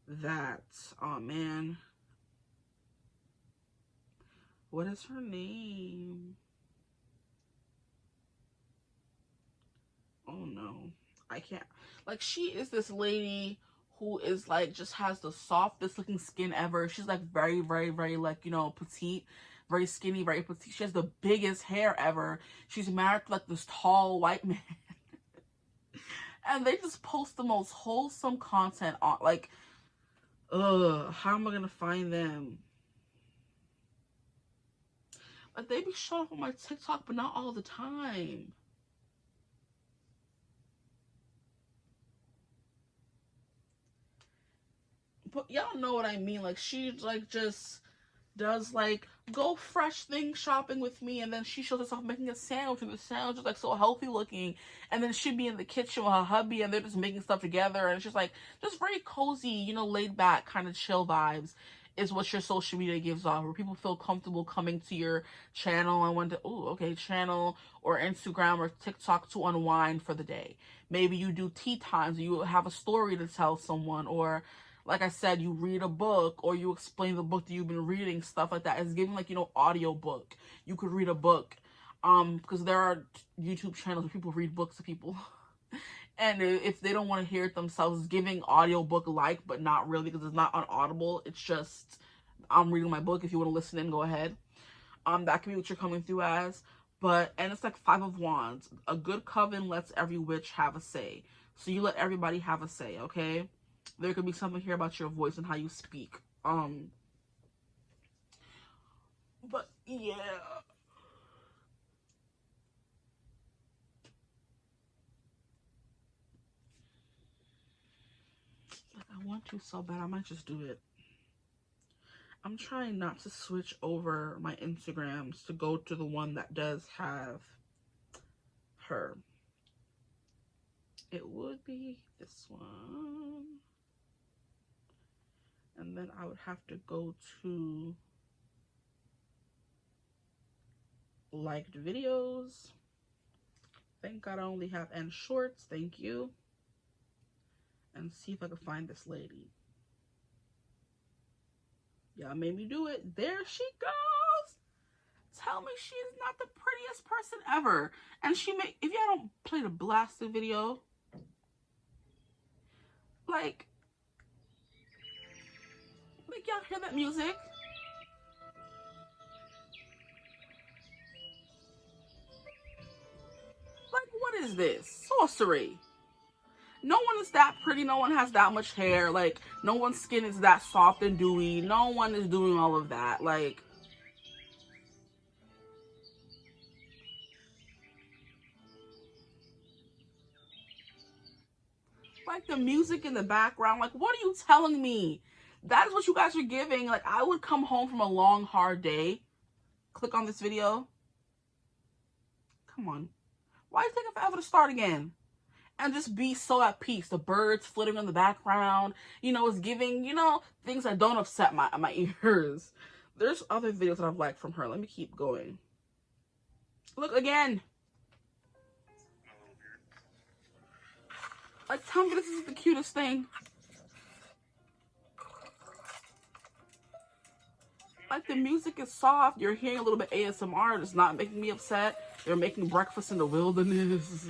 that, oh man, what is her name? Oh no, I can't. Like, she is this lady who is like, just has the softest looking skin ever. She's like very, very, very, like, you know, petite, very skinny, very petite. She has the biggest hair ever. She's married to like this tall white man. And they just post the most wholesome content on, like, how am I gonna find them? Like, they be showing up on my TikTok, but not all the time. But y'all know what I mean. Like, she like just does like go fresh thing shopping with me, and then she shows herself making a sandwich, and the sandwich is like so healthy looking, and then she'd be in the kitchen with her hubby and they're just making stuff together, and it's just like just very cozy, you know, laid back kind of chill vibes is what your social media gives off, where people feel comfortable coming to your channel and want to, oh, okay, channel or Instagram or TikTok to unwind for the day. Maybe you do tea times, or you have a story to tell someone, or like I said, you read a book, or you explain the book that you've been reading, stuff like that. It's giving, like, you know, audio book. You could read a book, because there are YouTube channels where people read books to people. And if they don't want to hear it themselves, it's giving audiobook like, but not really, because it's not on Audible. It's just, I'm reading my book. If you want to listen in, go ahead. That can be what you're coming through as. But, and it's like 5 of Wands. A good coven lets every witch have a say. So you let everybody have a say, okay? There could be something here about your voice and how you speak. But yeah. Like, I want to so bad, I might just do it. I'm trying not to switch over my Instagrams to go to the one that does have her. It would be this one. And then I would have to go to liked videos. Thank God I only have N shorts. Thank you. And see if I can find this lady. Y'all made me do it. There she goes. Tell me she's not the prettiest person ever. And she make, if y'all don't play the blasted video, like y'all hear that music? Like, what is this? Sorcery. No one is that pretty. No one has that much hair. Like, no one's skin is that soft and dewy. No one is doing all of that. Like, the music in the background. Like, what are you telling me? That is what you guys are giving. Like, I would come home from a long, hard day. Click on this video. Come on. Why is it taking forever to start again? And just be so at peace. The birds flitting in the background, you know, it's giving, you know, things that don't upset my ears. There's other videos that I've liked from her. Let me keep going. Look again. Like, tell me this is the cutest thing. Like, the music is soft. You're hearing a little bit ASMR. It's not making me upset. They're making breakfast in the wilderness.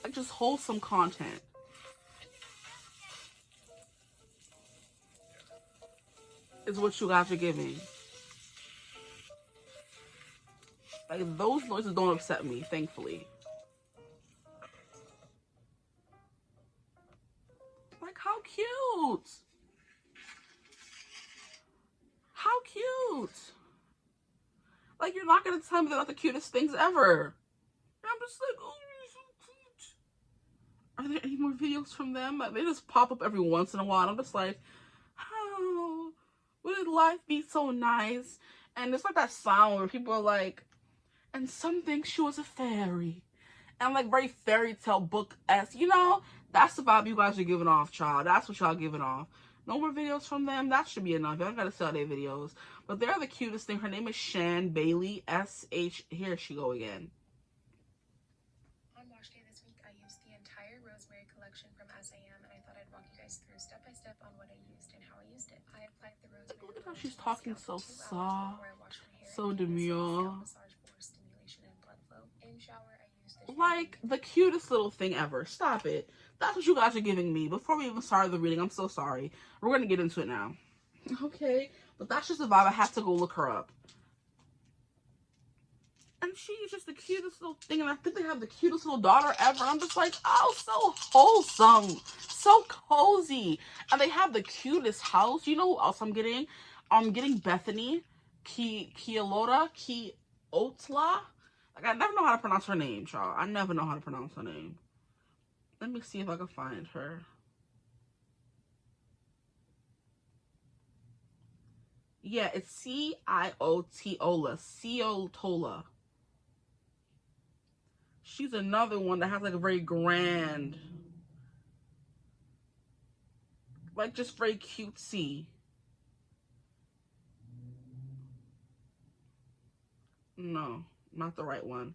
Like, just wholesome content. Is what you guys are giving. Like, those noises don't upset me, thankfully. Like, how cute. How cute. Like, you're not going to tell me they're not the cutest things ever. And I'm just like, oh, you're so cute. Are there any more videos from them? Like, they just pop up every once in a while. I'm just like, how would life be so nice? And it's like that sound where people are like, and some think she was a fairy. And like very fairy tale book-esque, you know? That's the vibe you guys are giving off, child. That's what y'all giving off. No more videos from them. That should be enough. Y'all gotta sell their videos. But they're the cutest thing. Her name is Shan Bailey. S-H. Here she go again. On wash day this week, I used the entire rosemary collection from SAM, and I thought I'd walk you guys through step by step on what I used and how I used it. I applied the rosemary. Look at how she's talking so soft, so demure. In shower, I used the like the cutest little thing ever. Stop it. That's what you guys are giving me. Before we even started the reading, I'm so sorry. We're going to get into it now. Okay. But that's just the vibe. I have to go look her up. And she's just the cutest little thing. And I think they have the cutest little daughter ever. I'm just like, oh, so wholesome. So cozy. And they have the cutest house. You know who else I'm getting? I'm getting Bethany. 𝐓𝐈𝐌𝐄𝐒𝐓. Like, I never know how to pronounce her name, y'all. I never know how to pronounce her name. Let me see if I can find her. Yeah, it's C-I-O-T-O-L-A. Ciotola. She's another one that has like a very grand, like just very cutesy. No, not the right one.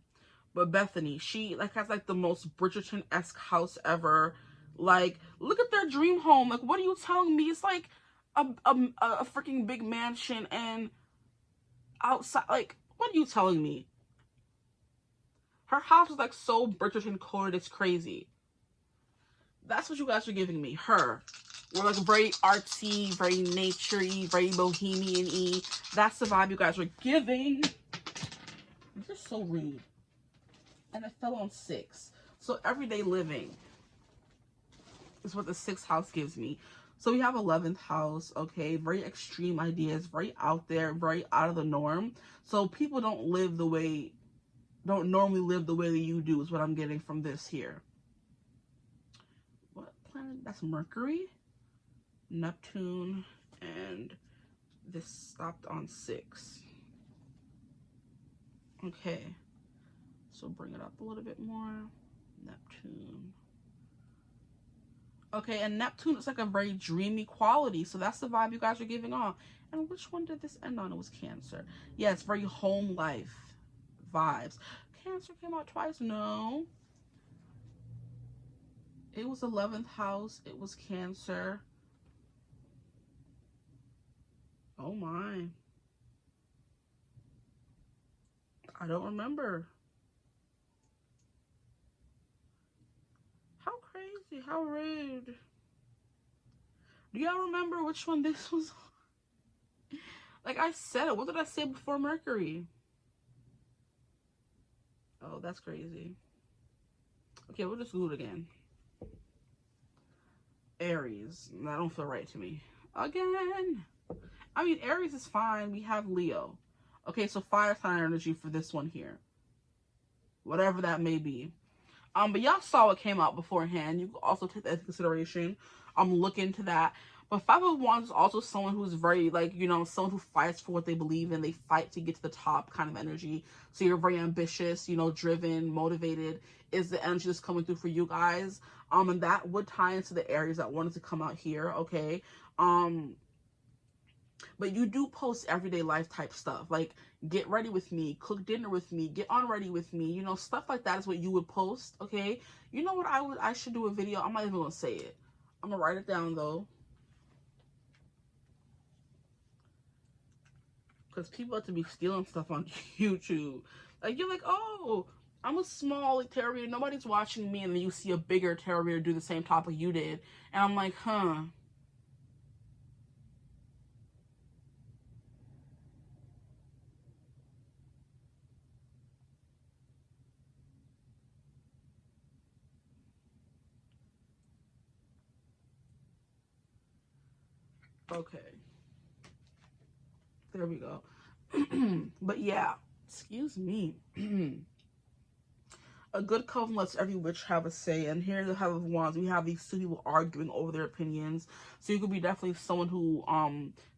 But Bethany, she like has like the most Bridgerton-esque house ever. Like, look at their dream home. Like, what are you telling me? It's like a freaking big mansion and outside. Like, what are you telling me? Her house is like so Bridgerton coded, it's crazy. That's what you guys are giving me. Her. We're like very artsy, very nature-y, very bohemian-y. That's the vibe you guys are giving. You're so rude. And it fell on 6. So everyday living is what the 6th house gives me. So we have 11th house, okay? Very extreme ideas, very out there, very out of the norm. So people don't normally live the way that you do is what I'm getting from this here. What planet? That's Mercury, Neptune, and this stopped on 6. Okay. So bring it up a little bit more. Neptune. Okay, and Neptune is like a very dreamy quality. So that's the vibe you guys are giving off. And which one did this end on? It was Cancer. Yeah, it's very home life vibes. Cancer came out twice. No. It was 11th house. It was Cancer. Oh my. I don't remember. How crazy. How rude. Do y'all remember which one this was? Like I said it. What did I say before Mercury? Oh, that's crazy. Okay, we'll just do it again. Aries. That don't feel right to me. Again. I mean, Aries is fine. We have Leo. Okay, so fire sign energy for this one here. Whatever that may be. But y'all saw what came out beforehand. You can also take that into consideration. Look into that. But 5 of Wands is also someone who's very, like, you know, someone who fights for what they believe in. They fight to get to the top kind of energy. So you're very ambitious, you know, driven, motivated is the energy that's coming through for you guys. And that would tie into the Aries that wanted to come out here, okay? But you do post everyday life type stuff. Like, get ready with me, cook dinner with me, get on ready with me. You know, stuff like that is what you would post, okay? You know what I should do a video. I'm not even going to say it. I'm going to write it down, though. Because people have to be stealing stuff on YouTube. Like, you're like, oh, I'm a small tarot reader. Nobody's watching me. And then you see a bigger tarot reader do the same topic you did. And I'm like, huh. Okay. There we go. But yeah, excuse me. A good coven lets every witch have a say. And here in the Five of Wands, we have these 2 people arguing over their opinions. So you could be definitely someone who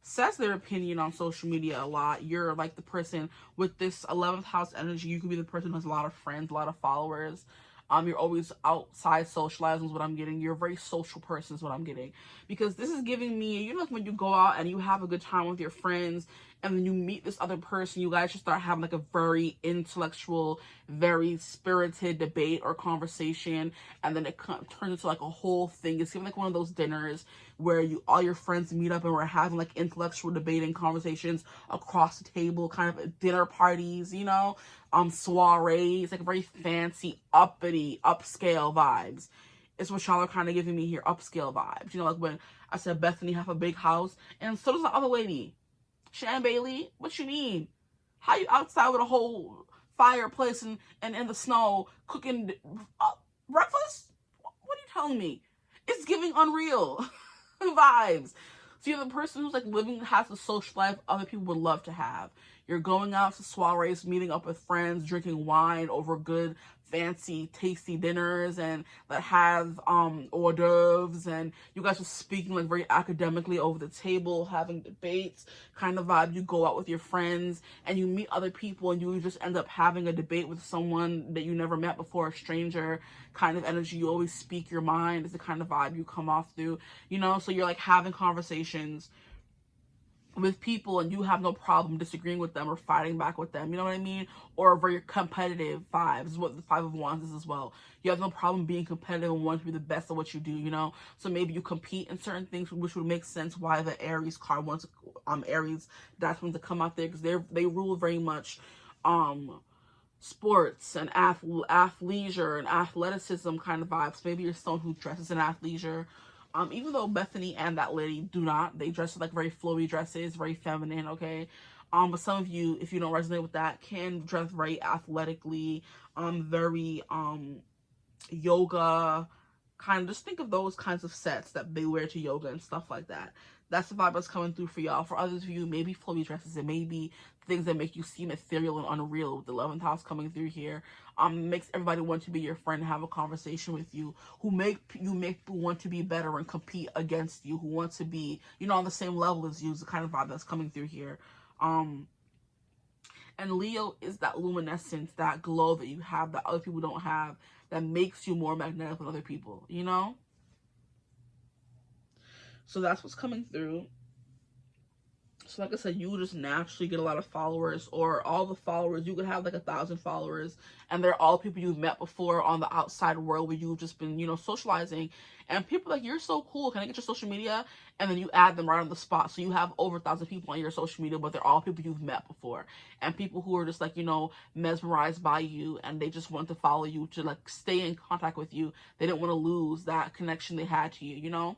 says their opinion on social media a lot. You're like the person with this 11th house energy. You could be the person who has a lot of friends, a lot of followers. You're always outside socializing is what I'm getting. You're a very social person is what I'm getting. Because this is giving me, you know, like when you go out and you have a good time with your friends and then you meet this other person, you guys just start having like a very intellectual, very spirited debate or conversation, and then it turns into like a whole thing. It's giving like one of those dinners where all your friends meet up and we're having like intellectual debating conversations across the table, kind of dinner parties, you know, soirees, like very fancy, uppity, upscale vibes. It's what y'all are kind of giving me here, upscale vibes. You know, like when I said Bethany have a big house, and so does the other lady. Shan Bailey, what you mean? How you outside with a whole fireplace and in the snow cooking breakfast? What are you telling me? It's giving unreal vibes. So you're the person who's like living, has the social life other people would love to have. You're going out to soirees, meeting up with friends, drinking wine over good, fancy, tasty dinners, and that have hors d'oeuvres, and you guys are speaking like very academically over the table, having debates, kind of vibe. You go out with your friends and you meet other people and you just end up having a debate with someone that you never met before, a stranger kind of energy. You always speak your mind is the kind of vibe you come off through, you know. So you're like having conversations with people and you have no problem disagreeing with them or fighting back with them, you know what I mean? Or very competitive vibes is what the Five of Wands is as well. You have no problem being competitive and wanting to be the best at what you do, you know? So maybe you compete in certain things, which would make sense why the Aries card wants Aries, that's when to come out there, because they rule very much sports and athleisure and athleticism kind of vibes. Maybe you're someone who dresses in athleisure. Even though Bethany and that lady do not, they dress like very flowy dresses, very feminine, okay? But some of you, if you don't resonate with that, can dress very athletically, very yoga, kind of, just think of those kinds of sets that they wear to yoga and stuff like that. That's the vibe that's coming through for y'all. For others of you, maybe flowy dresses, it may be things that make you seem ethereal and unreal. With the 11th house coming through here, makes everybody want to be your friend and have a conversation with you, who make people want to be better and compete against you, who want to be, you know, on the same level as you, is the kind of vibe that's coming through here. And Leo is that luminescence, that glow that you have that other people don't have, that makes you more magnetic than other people, you know? So that's what's coming through. So like I said, you will just naturally get a lot of followers, or all the followers. You could have like 1,000 followers, and they're all people you've met before on the outside world where you've just been, you know, socializing. And people are like, you're so cool. Can I get your social media? And then you add them right on the spot. So you have over 1,000 people on your social media, but they're all people you've met before. And people who are just like, you know, mesmerized by you, and they just want to follow you, to like stay in contact with you. They didn't want to lose that connection they had to you, you know?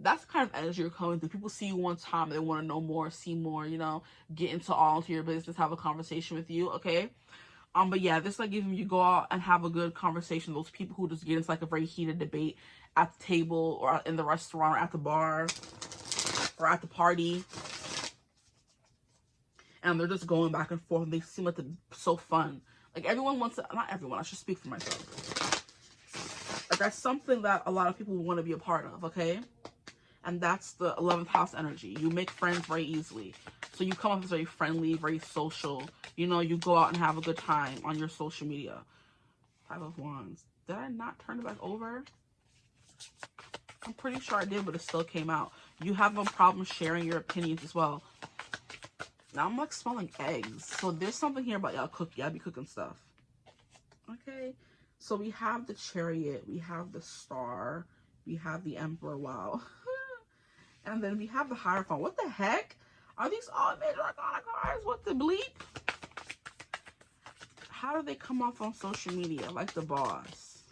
That's the kind of energy you're coming through. People see you one time, they want to know more, see more, you know, get into your business, have a conversation with you, okay? But yeah, this like giving you go out and have a good conversation. Those people who just get into like a very heated debate at the table or in the restaurant or at the bar or at the party, and they're just going back and forth, and they seem like they're so fun. Like everyone wants to, not everyone, I should speak for myself. Like that's something that a lot of people want to be a part of, okay? And that's the 11th house energy. You make friends very easily. So you come off as very friendly, very social. You know, you go out and have a good time on your social media. Five of Wands. Did I not turn it back over? I'm pretty sure I did, but it still came out. You have no problem sharing your opinions as well. Now I'm like smelling eggs. So there's something here about y'all cook. Y'all be cooking stuff. Okay. So we have the Chariot. We have the Star. We have the Emperor. Wow. And then we have the Hierophant. What the heck? Are these all major arcana cards? What the bleep? How do they come off on social media? Like the Boss.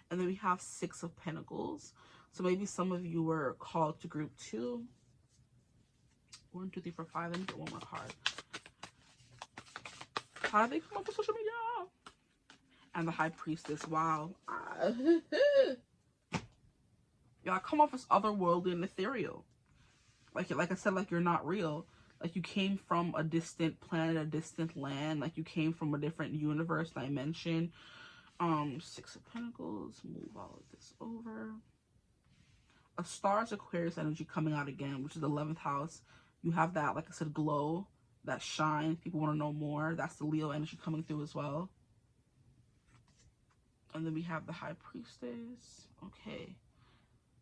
And then we have Six of Pentacles. So maybe some of you were called to group 2. 1, 2, 3, 4, 5. Let me get one more card. How do they come off on social media? And the High Priestess. Wow. Y'all come off as otherworldly and ethereal. Like I said, like you're not real. Like you came from a distant planet, a distant land. Like you came from a different universe, dimension. Six of Pentacles. Move all of this over. A Star's Aquarius energy coming out again, which is the 11th house. You have that, like I said, glow, that shine. People want to know more. That's the Leo energy coming through as well. And then we have the High Priestess. Okay.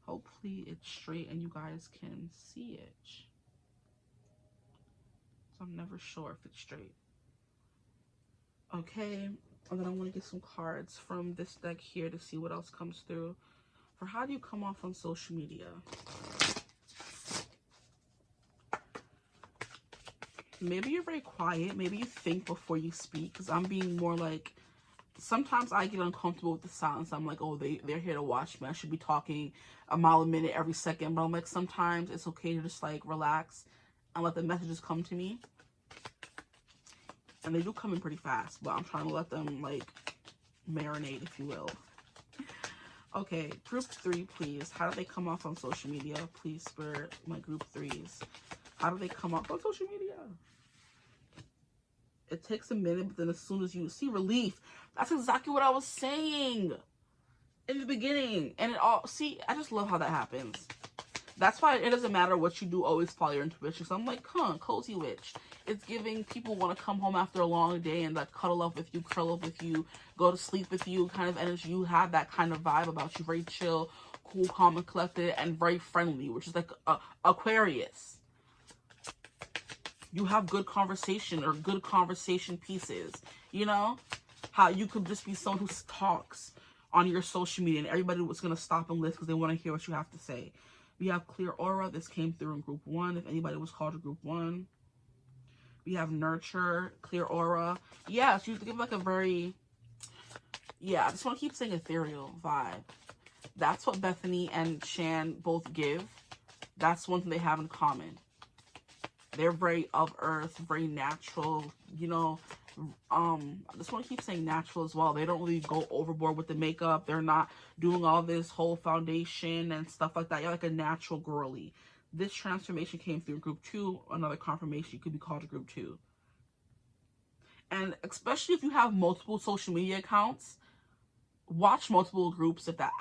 Hopefully it's straight and you guys can see it. So I'm never sure if it's straight. Okay. And then I want to get some cards from this deck here to see what else comes through. For how do you come off on social media? Maybe you're very quiet. Maybe you think before you speak. Because I'm being more like, sometimes I get uncomfortable with the silence. I'm like, oh, they're here to watch me. I should be talking a mile a minute every second. But I'm like, sometimes it's okay to just like relax and let the messages come to me. And they do come in pretty fast. But I'm trying to let them like marinate, if you will. Okay, group 3, please. How do they come off on social media? Please, Spirit, my group 3s. How do they come off on social media? It takes a minute, but then as soon as you see relief, that's exactly what I was saying in the beginning. And it all, see, I just love how that happens. That's why it doesn't matter what you do, always follow your intuition. So I'm like, cozy witch. It's giving people want to come home after a long day and like cuddle up with you, curl up with you, go to sleep with you kind of energy. You have that kind of vibe about you. Very chill, cool, calm, and collected, and very friendly, which is like Aquarius. You have good conversation or good conversation pieces. You know? How you could just be someone who talks on your social media and everybody was going to stop and listen because they want to hear what you have to say. We have clear aura. This came through in group 1. If anybody was called to group 1. We have nurture, clear aura. Yeah, so you give like a very, yeah, I just want to keep saying ethereal vibe. That's what Bethany and Shan both give. That's one thing they have in common. They're very of earth, very natural, you know. I just want to keep saying natural as well. They don't really go overboard with the makeup. They're not doing all this whole foundation and stuff like that. You're like a natural girly. This transformation came through group 2. Another confirmation, you could be called a group 2. And especially if you have multiple social media accounts, watch multiple groups. If that,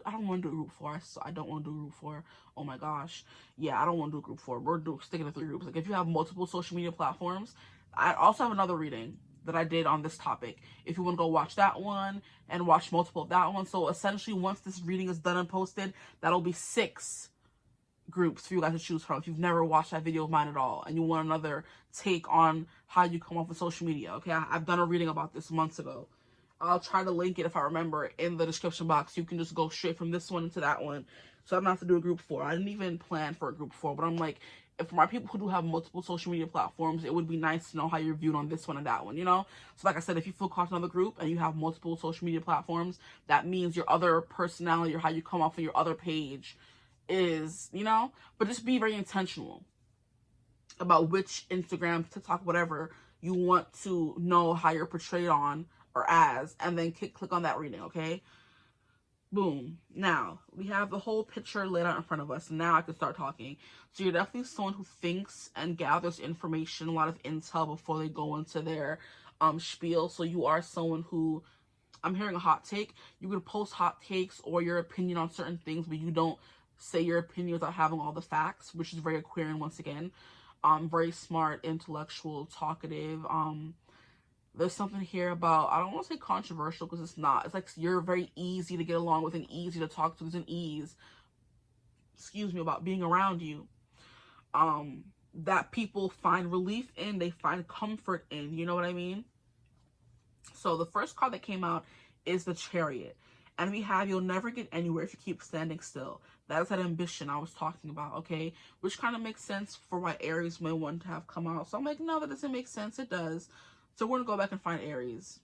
I don't want to do group 4. I don't want to do group 4. Oh my gosh. Yeah, I don't want to do group 4. We're sticking to 3 groups. Like if you have multiple social media platforms, I also have another reading that I did on this topic. If you want to go watch that one and watch multiple of that one. So essentially once this reading is done and posted, that'll be 6 groups for you guys to choose from if you've never watched that video of mine at all and you want another take on how you come off of social media. Okay, I've done a reading about this months ago. I'll try to link it if I remember in the description box. You can just go straight from this one into that one, so I don't have to do a group 4. I didn't even plan for a group 4, but I'm like, if my people who do have multiple social media platforms, it would be nice to know how you're viewed on this one and that one, you know? So like I said, if you feel caught in another group and you have multiple social media platforms, that means your other personality or how you come off on your other page is, you know? But just be very intentional about which Instagram, TikTok, whatever you want to know how you're portrayed on or as, and then click on that reading, okay? Boom. Now, we have the whole picture laid out in front of us. Now I can start talking. So you're definitely someone who thinks and gathers information, a lot of intel before they go into their spiel. So you are someone who, I'm hearing a hot take. You could post hot takes or your opinion on certain things, but you don't say your opinion without having all the facts, which is very Aquarian once again. Very smart, intellectual, talkative. There's something here about, I don't want to say controversial because it's not. It's like you're very easy to get along with and easy to talk to. There's an ease, excuse me, about being around you. That people find relief in, they find comfort in, you know what I mean? So the first card that came out is the Chariot. And we have, you'll never get anywhere if you keep standing still. That is that ambition I was talking about, okay? Which kind of makes sense for why Aries may want to have come out. So I'm like, no, that doesn't make sense. It does. So we're going to go back and find Aries.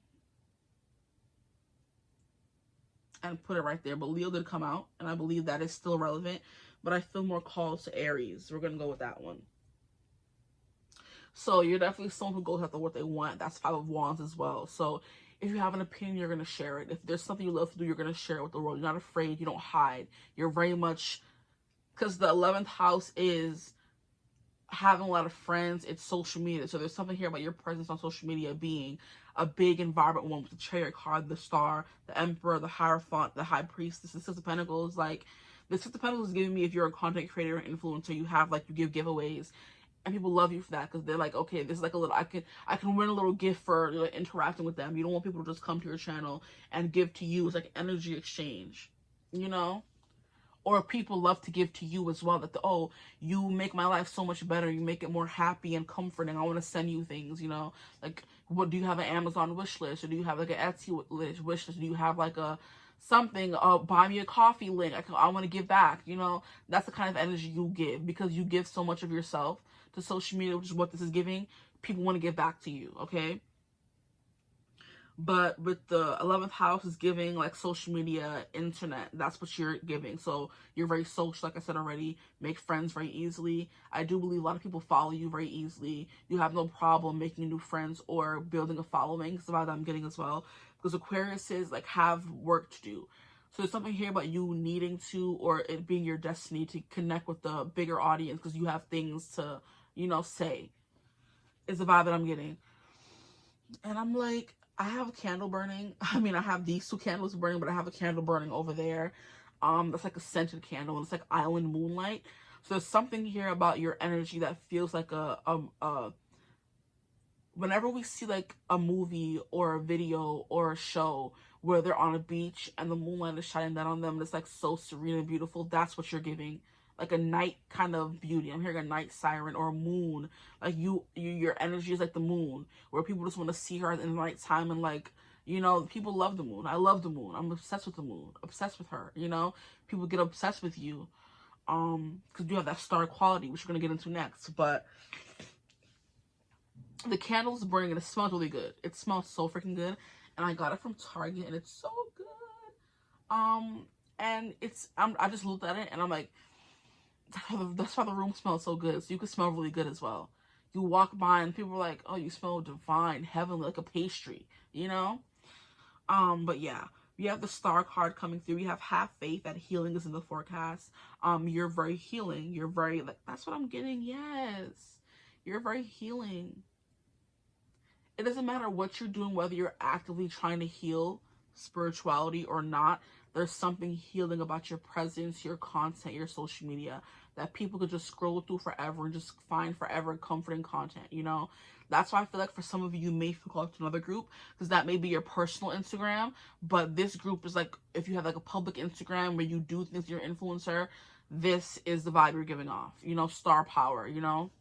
And put it right there. But Leo did come out. And I believe that is still relevant. But I feel more called to Aries. We're going to go with that one. So you're definitely someone who goes after what they want. That's 5 of Wands as well. So if you have an opinion, you're going to share it. If there's something you love to do, you're going to share it with the world. You're not afraid. You don't hide. You're very much... Because the 11th house is having a lot of friends. It's social media. So there's something here about your presence on social media being a big environment one with the Chariot card, the Star, the Emperor, the Hierophant, the High Priestess, the 6 of Pentacles. Like, the 6 of Pentacles is giving me, if you're a content creator or influencer, you have, like, you give giveaways. And people love you for that because they're like, okay, this is like a little, I can win a little gift for like, interacting with them. You don't want people to just come to your channel and give to you. It's like energy exchange, you know? Or people love to give to you as well. That oh, you make my life so much better. You make it more happy and comforting. I want to send you things, you know? Like, what do you have an Amazon wish list? Or do you have like an Etsy wish list? Do you have like a something, buy me a coffee link? I want to give back, you know? That's the kind of energy you give because you give so much of yourself to social media, which is what this is giving. People want to give back to you, okay? But with the 11th house is giving like social media, internet. That's what you're giving. So you're very social, like I said already. Make friends very easily. I do believe a lot of people follow you very easily. You have no problem making new friends or building a following. It's about that I'm getting as well. Because Aquariuses like have work to do. So there's something here about you needing to, or it being your destiny to connect with the bigger audience because you have things to, you know, say. Is the vibe that I'm getting. And I'm like, I have a candle burning. I mean, I have these two candles burning, but I have a candle burning over there. That's like a scented candle, and it's like island moonlight. So there's something here about your energy that feels like whenever we see like a movie or a video or a show where they're on a beach and the moonlight is shining down on them, and it's like so serene and beautiful. That's what you're giving. Like a night kind of beauty. I'm hearing a night siren or a moon. Like your energy is like the moon, where people just want to see her in the night time, and like, you know, people love the moon. I love the moon. I'm obsessed with the moon. Obsessed with her. You know, people get obsessed with you, because you have that star quality, which we're gonna get into next. But the candle's burning and it smells really good. It smells so freaking good, and I got it from Target, and it's so good. And it's I just looked at it and I'm like, that's why the room smells so good. So you can smell really good as well. You walk by and people are like, oh, you smell divine, heavenly, like a pastry, you know? But yeah, we have the star card coming through. We have faith that healing is in the forecast. You're very healing. You're very, like, that's what I'm getting. Yes. You're very healing. It doesn't matter what you're doing, whether you're actively trying to heal spirituality or not. There's something healing about your presence, your content, your social media that people could just scroll through forever and just find forever comforting content, you know? That's why I feel like for some of you, you may feel called to another group because that may be your personal Instagram, but this group is like, if you have like a public Instagram where you do things, you're an influencer, this is the vibe you're giving off, you know, star power, you know?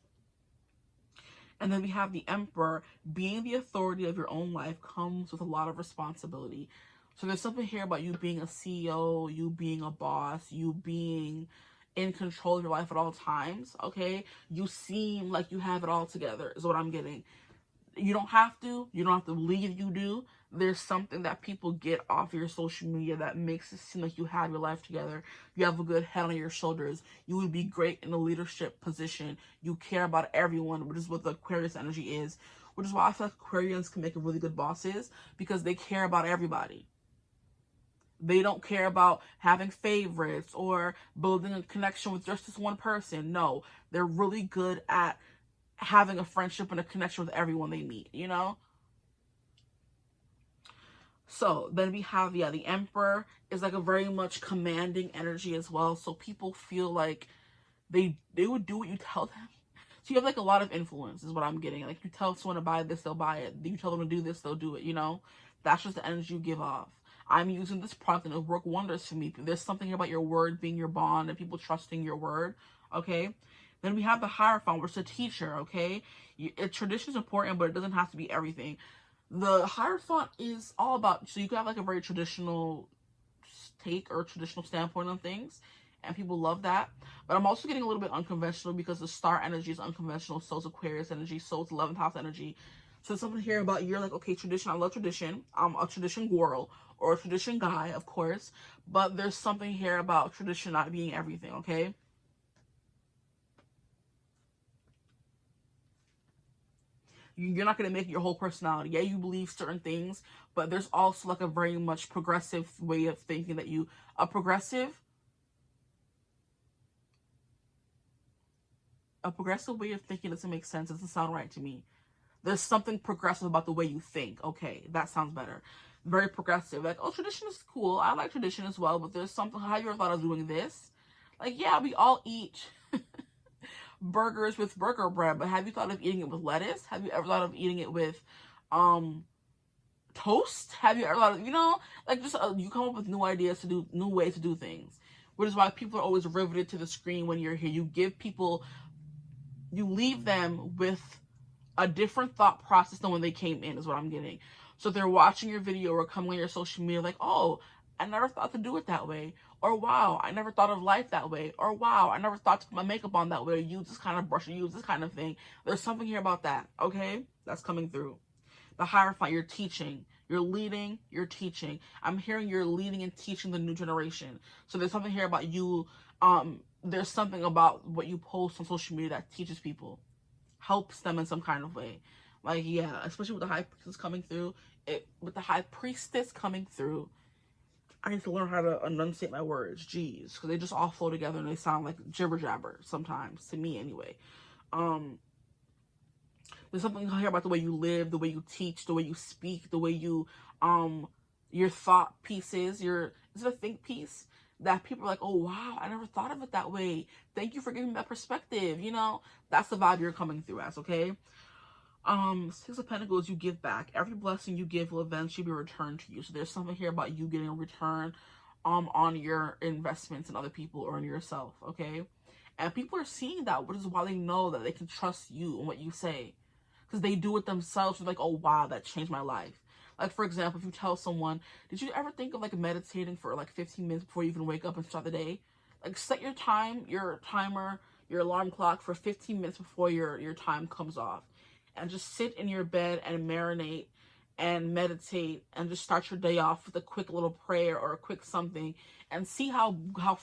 And then we have the Emperor. Being the authority of your own life comes with a lot of responsibility. So there's something here about you being a CEO, you being a boss, you being in control of your life at all times, okay? You seem like you have it all together, is what I'm getting. You don't have to believe you do. There's something that people get off your social media that makes it seem like you have your life together. You have a good head on your shoulders. You would be great in a leadership position. You care about everyone, which is what the Aquarius energy is. Which is why I feel like Aquarians can make really good bosses, because they care about everybody. They don't care about having favorites or building a connection with just this one person. No, they're really good at having a friendship and a connection with everyone they meet, you know? So then we have, yeah, the Emperor is like a very much commanding energy as well. So people feel like they would do what you tell them. So you have like a lot of influence is what I'm getting. Like you tell someone to buy this, they'll buy it. You tell them to do this, they'll do it, you know? That's just the energy you give off. I'm using this product and it'll work wonders for me. There's something about your word being your bond and people trusting your word, okay? Then we have the Hierophant, which is a teacher, okay? Tradition is important, but it doesn't have to be everything. The Hierophant is all about, so you can have like a very traditional take or traditional standpoint on things, and people love that. But I'm also getting a little bit unconventional because the star energy is unconventional, so is Aquarius energy, so is 11th house energy. So something here about you're like, okay, tradition, I love tradition. I'm a tradition girl or a tradition guy, of course, but there's something here about tradition not being everything, okay? You're not going to make it your whole personality. Yeah, you believe certain things, but there's also like a very much progressive way of thinking that you, a progressive way of thinking doesn't make sense. It doesn't sound right to me. There's something progressive about the way you think. Okay, that sounds better. Very progressive. Like, oh, tradition is cool. I like tradition as well, but there's something, have you ever thought of doing this? Like, yeah, we all eat. burgers with burger bread, but have you thought of eating it with lettuce? Have you ever thought of eating it with toast? Have you ever thought of, like, just you come up with new ideas to do, new ways to do things, which is why people are always riveted to the screen when you're here. You give people, you leave them with a different thought process than when they came in, is what I'm getting. So they're watching your video or coming on your social media like, oh, I never thought to do it that way. Or, wow, I never thought of life that way. Or, wow, I never thought to put my makeup on that way. Or use this kind of brush, or use this kind of thing. There's something here about that, okay? That's coming through. The Hierophant, you're teaching. You're leading, you're teaching. I'm hearing you're leading and teaching the new generation. So there's something here about you. There's something about what you post on social media that teaches people, helps them in some kind of way. Like, yeah, especially with the High Priestess coming through. With the High Priestess coming through, I need to learn how to enunciate my words. Jeez, because they just all flow together and they sound like jibber jabber sometimes, to me anyway. There's something here about the way you live, the way you teach, the way you speak, the way you, your thought pieces, is it a think piece? That people are like, oh, wow, I never thought of it that way. Thank you for giving me that perspective. That's the vibe you're coming through as, okay? Six of Pentacles, you give back. Every blessing you give will eventually be returned to you. So there's something here about you getting a return on your investments in other people or in yourself, okay? And people are seeing that, which is why they know that they can trust you and what you say. Because they do it themselves. They're like, oh, wow, that changed my life. Like, for example, if you tell someone, did you ever think of, like, meditating for, like, 15 minutes before you even wake up and start the day? Like, set your timer, your alarm clock for 15 minutes before your time comes off. And just sit in your bed and marinate and meditate and just start your day off with a quick little prayer or a quick something and see how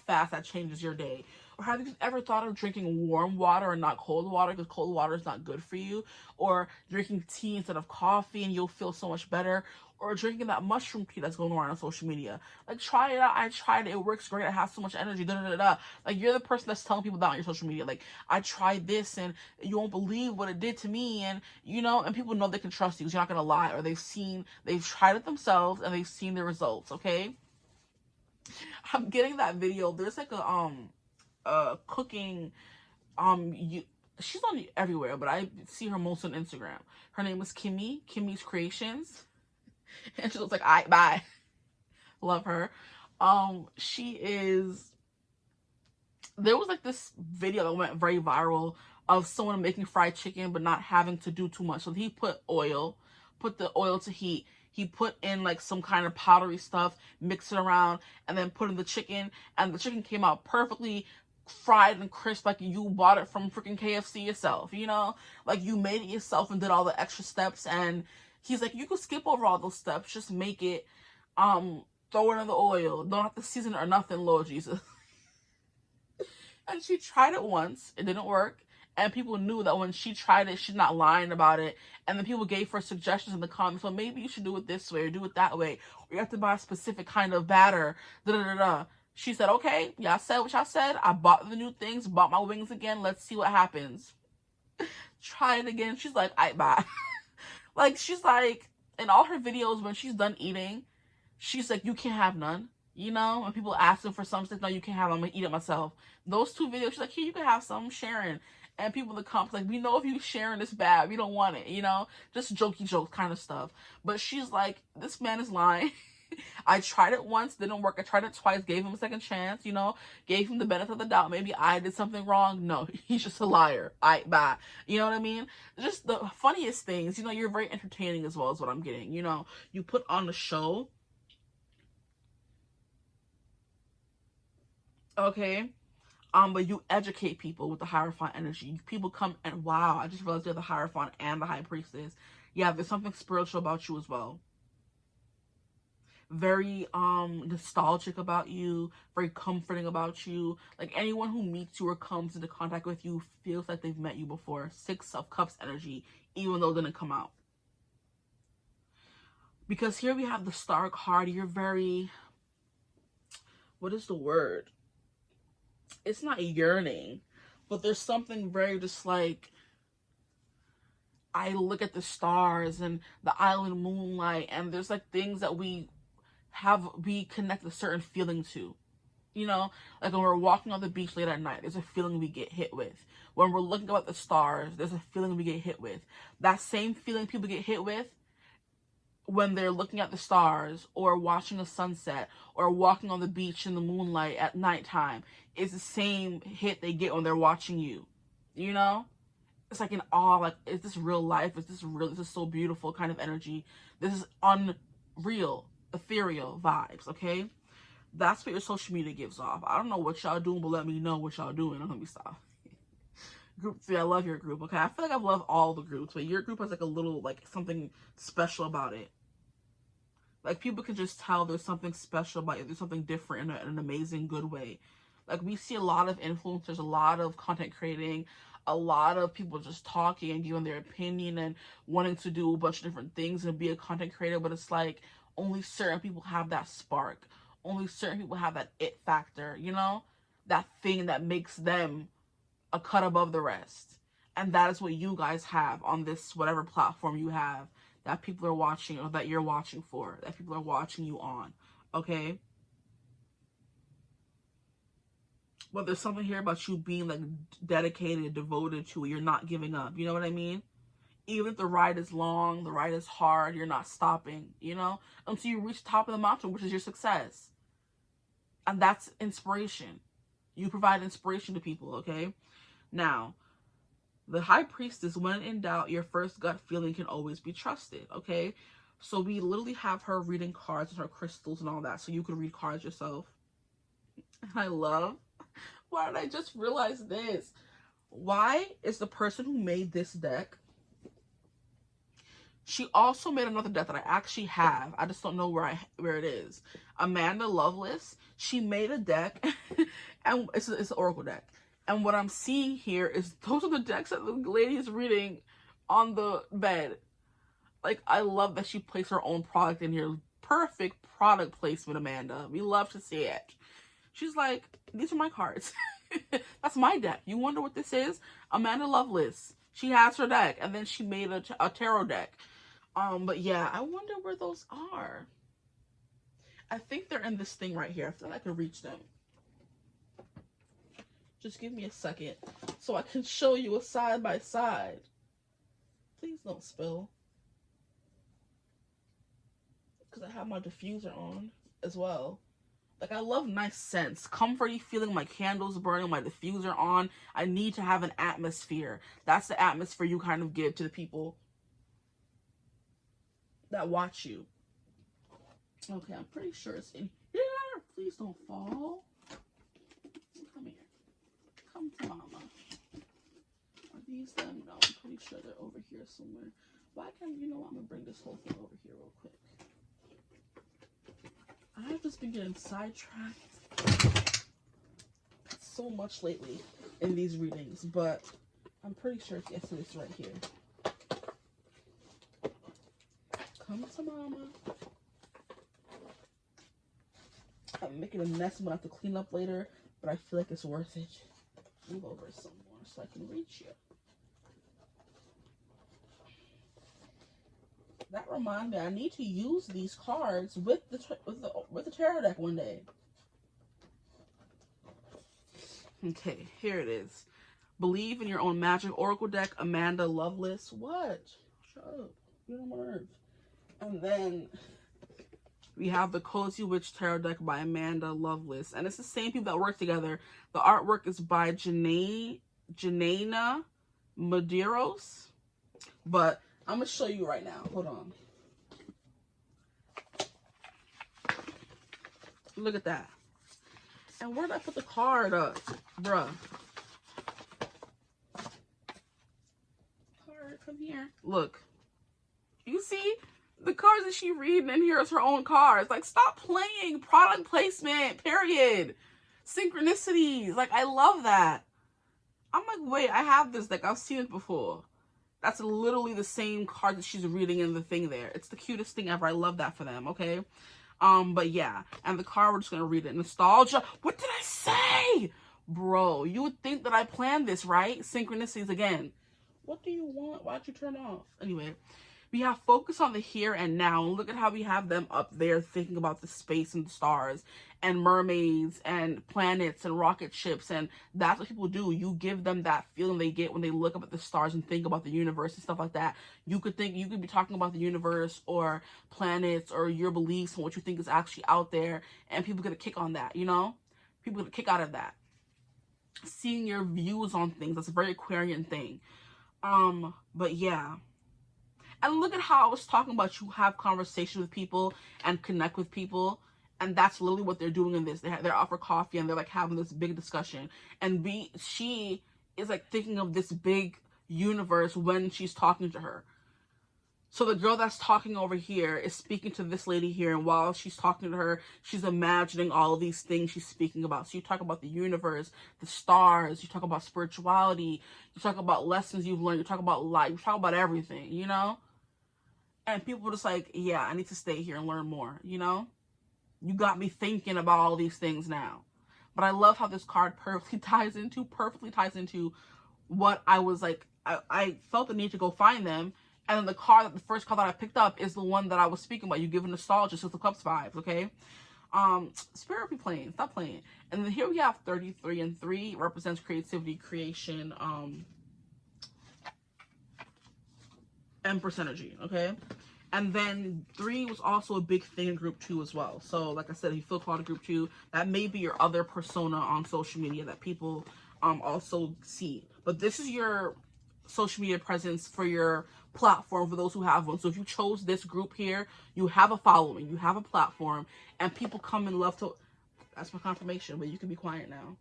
fast that changes your day. Or have you ever thought of drinking warm water and not cold water, because cold water is not good for you? Or drinking tea instead of coffee and you'll feel so much better? Or drinking that mushroom tea that's going around on social media. Like, try it out. I tried it. It works great. I have so much energy. Like, you're the person that's telling people that on your social media. Like, I tried this and you won't believe what it did to me. And, and people know they can trust you because you're not going to lie. Or they've tried it themselves and they've seen the results, okay? I'm getting that video. There's like a cooking, she's on everywhere, but I see her most on Instagram. Her name is Kimmy's Creations. And she looks like, alright, bye. Love her. There was like this video that went very viral of someone making fried chicken but not having to do too much. So he put the oil to heat. He put in like some kind of powdery stuff, mix it around, and then put in the chicken. And the chicken came out perfectly fried and crisp, like you bought it from freaking KFC yourself, Like you made it yourself and did all the extra steps. And he's like, you could skip over all those steps, just make it, throw it in the oil, don't have to season it or nothing, Lord Jesus. And she tried it once, it didn't work, and people knew that when she tried it, she's not lying about it. And then people gave her suggestions in the comments, so maybe you should do it this way or do it that way, or you have to buy a specific kind of batter, She said, okay, y'all said what y'all said, I bought the new things, bought my wings again, let's see what happens. Try it again. She's like, alright, bye. Like, she's like, in all her videos, when she's done eating, she's like, you can't have none. When people ask her for something, no, you can't have them, I'm gonna eat it myself. Those two videos, she's like, here, you can have some, sharing. And people in the comments like, we know if you sharing this bad, we don't want it, just jokey joke kind of stuff. But she's like, this man is lying. I tried it once, didn't work. I tried it twice, gave him a second chance, gave him the benefit of the doubt. Maybe I did something wrong. No, he's just a liar. Bye. You know what I mean? Just the funniest things. You're very entertaining as well, is what I'm getting. You put on the show. Okay? But you educate people with the Hierophant energy. People come and, wow, I just realized you're the Hierophant and the High Priestess. Yeah, there's something spiritual about you as well. Very nostalgic about you, very comforting about you. Like, anyone who meets you or comes into contact with you feels like they've met you before. Six of Cups energy, even though it didn't come out. Because here we have the Star card. You're very, what is the word? It's not yearning, but there's something very just like, I look at the stars and the island moonlight, and there's like things that we connect a certain feeling to. Like when we're walking on the beach late at night, there's a feeling we get hit with. when we're looking up at the stars, there's a feeling we get hit with. That same feeling people get hit with when they're looking at the stars or watching a sunset or walking on the beach in the moonlight at nighttime is the same hit they get when they're watching you. You know? It's like in awe, like, is this real life? Is this real? This is so beautiful kind of energy. This is unreal, ethereal vibes, okay? That's what your social media gives off. I don't know what y'all doing, but let me know what y'all doing. Let me stop. Group 3, I love your group, okay? I feel like I've loved all the groups, but your group has like a little, like, something special about it. Like, people can just tell there's something special about it. There's something different in an amazing, good way. Like, we see a lot of influencers, a lot of content creating, a lot of people just talking and giving their opinion and wanting to do a bunch of different things and be a content creator, but it's like only certain people have that spark. Only certain people have that it factor, you know? That thing that makes them a cut above the rest. And that is what you guys have on this whatever platform you have that people are watching or that you're watching for, that people are watching you on, okay? But there's something here about you being like dedicated, devoted to it. You're not giving up, you know what I mean? Even if the ride is long, the ride is hard, you're not stopping, you know? Until you reach the top of the mountain, which is your success. And that's inspiration. You provide inspiration to people, okay? Now, the High Priestess, when in doubt, your first gut feeling can always be trusted, okay? So we literally have her reading cards and her crystals and all that, so you can read cards yourself. And I love, why did I just realize this? Why is the person who made this deck, she also made another deck that I actually have. I just don't know where it is. Amanda Lovelace, she made a deck, and it's an oracle deck. And what I'm seeing here is those are the decks that the lady is reading on the bed. Like, I love that she placed her own product in here. Perfect product placement, Amanda. We love to see it. She's like, these are my cards. That's my deck. You wonder what this is? Amanda Lovelace. She has her deck. And then she made a tarot deck. But yeah, I wonder where those are. I think they're in this thing right here. I feel like I can reach them. Just give me a second so I can show you a side by side. Please don't spill. Because I have my diffuser on as well. Like, I love nice scents. Comforty feeling, my candles burning, my diffuser on. I need to have an atmosphere. That's the atmosphere you kind of give to the people that watch you. Okay, I'm pretty sure it's in here. Please don't fall. Come here. Come to mama. Are these them? No, I'm pretty sure they're over here somewhere. Why can't, you know what, I'm gonna bring this whole thing over here real quick. I've just been getting sidetracked so much lately in these readings, but I'm pretty sure it's right here. Come to mama. I'm making a mess. I'm gonna have to clean up later, but I feel like it's worth it. Move over some more so I can reach you. That reminds me, I need to use these cards with the tarot deck one day. Okay, here it is. Believe in your own magic oracle deck, Amanda Lovelace. What? Shut up. You're on my nerves. And then we have the Cozy Witch Tarot deck by Amanda Lovelace. And it's the same people that work together. The artwork is by Janaina Medeiros. But I'm going to show you right now. Hold on. Look at that. And where did I put the card up? Bruh. Card, come here. Look. You see? The cards that she reading in here is her own cards. Like, stop playing. Product placement. Period. Synchronicities. Like, I love that. I'm like, wait, I have this deck. I've seen it before. That's literally the same card that she's reading in the thing there. It's the cutest thing ever. I love that for them, okay? But yeah. And the card, we're just going to read it. Nostalgia. What did I say? Bro, you would think that I planned this, right? Synchronicities again. What do you want? Why'd you turn off? Anyway. We have focus on the here and now. And look at how we have them up there thinking about the space and the stars and mermaids and planets and rocket ships. And that's what people do. You give them that feeling they get when they look up at the stars and think about the universe and stuff like that. You could be talking about the universe or planets or your beliefs and what you think is actually out there. And people get a kick on that, you know? People get a kick out of that. Seeing your views on things, that's a very Aquarian thing. But yeah. And look at how I was talking about you have conversation with people and connect with people. And that's literally what they're doing in this. They're out for coffee and they're like having this big discussion. And she is like thinking of this big universe when she's talking to her. So the girl that's talking over here is speaking to this lady here. And while she's talking to her, she's imagining all of these things she's speaking about. So you talk about the universe, the stars, you talk about spirituality, you talk about lessons you've learned, you talk about life, you talk about everything, you know? And people are just like, yeah, I need to stay here and learn more, you know? You got me thinking about all these things now. But I love how this card perfectly ties into what I was like, I felt the need to go find them. And then the first card that I picked up is the one that I was speaking about. You give nostalgia, so the Cups vibes, okay? Spirit be playing, stop playing. And then here we have 33 and 3 represents creativity, creation, Empress energy, okay? And then 3 was also a big thing in group 2 as well. So like I said, if you feel called to group 2, that may be your other persona on social media that people also see. But this is your social media presence for your platform for those who have one. So if you chose this group here, you have a following, you have a platform, and people come and love to, that's my confirmation, but you can be quiet now.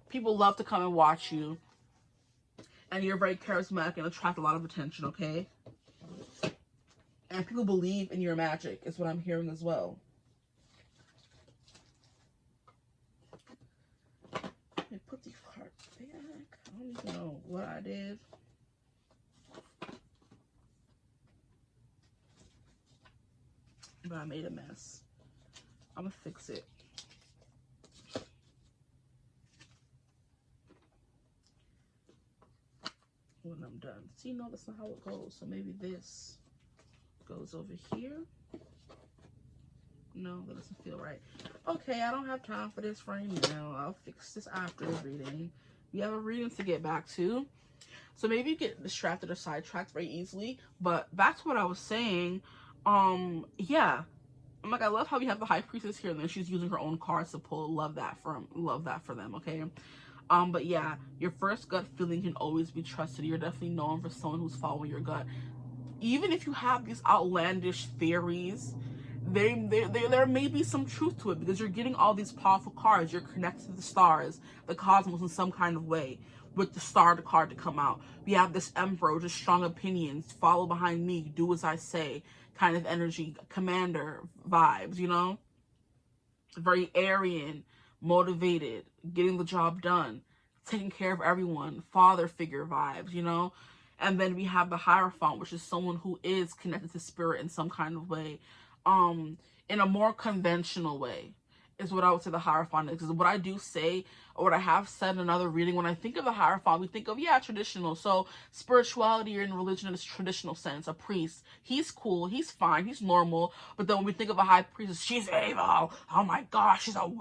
People love to come and watch you, and you're very charismatic and attract a lot of attention, okay? And people believe in your magic, is what I'm hearing as well. Let me put these cards back. I don't even know what I did. But I made a mess. I'm gonna fix it. When I'm done. See, no, that's not how it goes. So maybe this goes over here. No, that doesn't feel right. Okay, I don't have time for this right now. I'll fix this after the reading. We have a reading to get back to. So maybe you get distracted or sidetracked very easily. But back to what I was saying, yeah. I'm like, I love how we have the High Priestess here, and then she's using her own cards to pull. Love that for them, okay? But yeah, your first gut feeling can always be trusted. You're definitely known for someone who's following your gut. Even if you have these outlandish theories, there may be some truth to it, because you're getting all these powerful cards. You're connected to the stars, the cosmos in some kind of way, with the star card to come out. We have this Emperor, just strong opinions, follow behind me, do as I say, kind of energy, commander vibes, you know? Very Aryan, motivated, getting the job done, taking care of everyone, father figure vibes, you know? And then we have the Hierophant, which is someone who is connected to spirit in some kind of way, in a more conventional way, is what I would say the Hierophant is. Because what I do say, or what I have said in another reading, when I think of the Hierophant, we think of, yeah, traditional. So spirituality in religion in its traditional sense, a priest, he's cool, he's fine, he's normal. But then when we think of a high priestess, she's evil. Oh my gosh, she's a,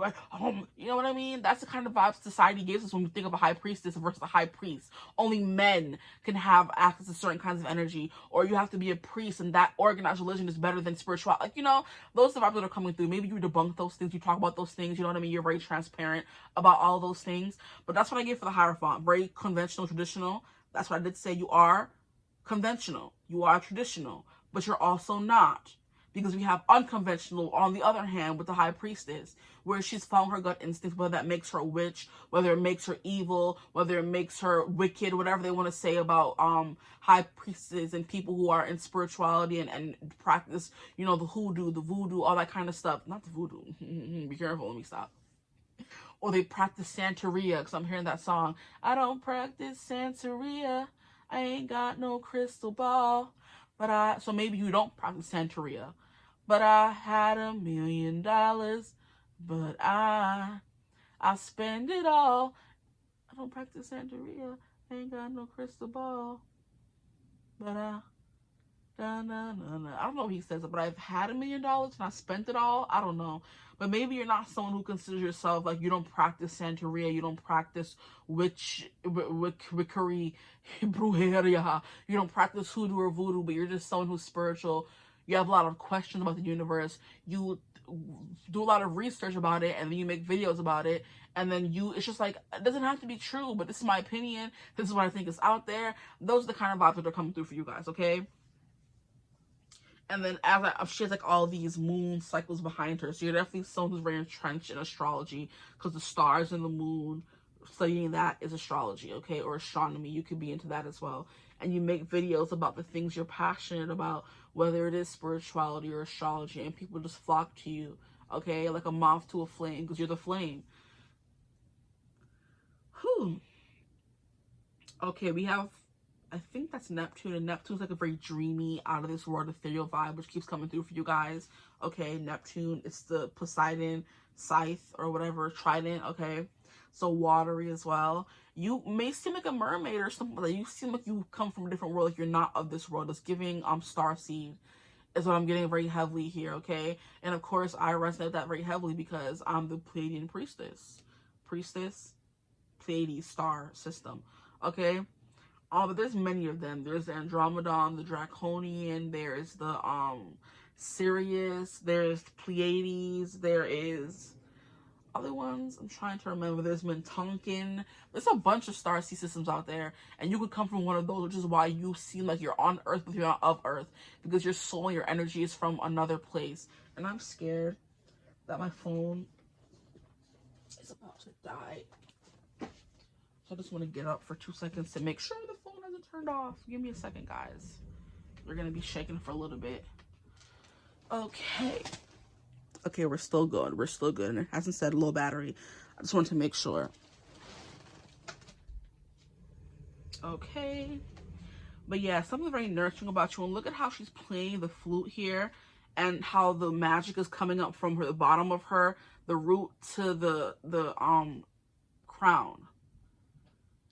you know what I mean? That's the kind of vibe society gives us when we think of a high priestess versus a high priest. Only men can have access to certain kinds of energy, or you have to be a priest, and that organized religion is better than spirituality. Like, you know, those are the vibes that are coming through. Maybe you debunk those things, you talk about those things, you know what I mean? You're very transparent about all those things. But that's what I get for the Hierophant. Very conventional, traditional. That's what I did say. You are conventional, you are traditional, but you're also not. Because we have unconventional on the other hand with the High Priestess, where she's following her gut instincts, whether that makes her a witch, whether it makes her evil, whether it makes her wicked, whatever they want to say about high priestesses and people who are in spirituality and practice, you know, the hoodoo, the voodoo, all that kind of stuff. Not the voodoo. Be careful, let me stop. Or they practice Santeria, because I'm hearing that song. I don't practice Santeria. I ain't got no crystal ball. But so maybe you don't practice Santeria. But I had $1 million, but I spend it all. I don't practice Santeria. I ain't got no crystal ball. But I don't know if he says it, but I've had $1 million and I spent it all. I don't know. But maybe you're not someone who considers yourself like you don't practice Santeria, you don't practice witchery, brujeria, you don't practice hoodoo or voodoo, but you're just someone who's spiritual. You have a lot of questions about the universe. You do a lot of research about it, and then you make videos about it, and then it's just like, it doesn't have to be true, but this is my opinion. This is what I think is out there. Those are the kind of vibes that are coming through for you guys, okay? And then she has like all these moon cycles behind her. So you're definitely someone who's very entrenched in astrology, because the stars and the moon, studying that is astrology, okay? Or astronomy. You could be into that as well. And you make videos about the things you're passionate about, whether it is spirituality or astrology, and people just flock to you, okay? Like a moth to a flame, because you're the flame. Whew. Okay, we have, I think that's Neptune, and Neptune's like a very dreamy, out of this world, ethereal vibe, which keeps coming through for you guys. Okay, Neptune, it's the Poseidon scythe or whatever, trident, okay? So watery as well. You may seem like a mermaid or something like that. You seem like you come from a different world, like you're not of this world. It's giving starseed is what I'm getting very heavily here, okay? And of course, I resonate with that very heavily because I'm the Pleiadian priestess. Pleiades star system, okay? But there's many of them. There's the Andromedon, the Draconian, there's the Sirius, there's Pleiades, there is other ones I'm trying to remember. There's Mintunken. There's a bunch of star systems out there, and you could come from one of those, which is why you seem like you're on Earth, but you're not of Earth, because your soul and your energy is from another place. And I'm scared that my phone is about to die. So I just want to get up for 2 seconds to make sure the phone hasn't turned off. Give me a second, guys. We're going to be shaking for a little bit. Okay. Okay, we're still good. We're still good. And it hasn't said low battery. I just wanted to make sure. Okay. But yeah, something very nurturing about you. And look at how she's playing the flute here, and how the magic is coming up from the bottom of her, the root to the crown.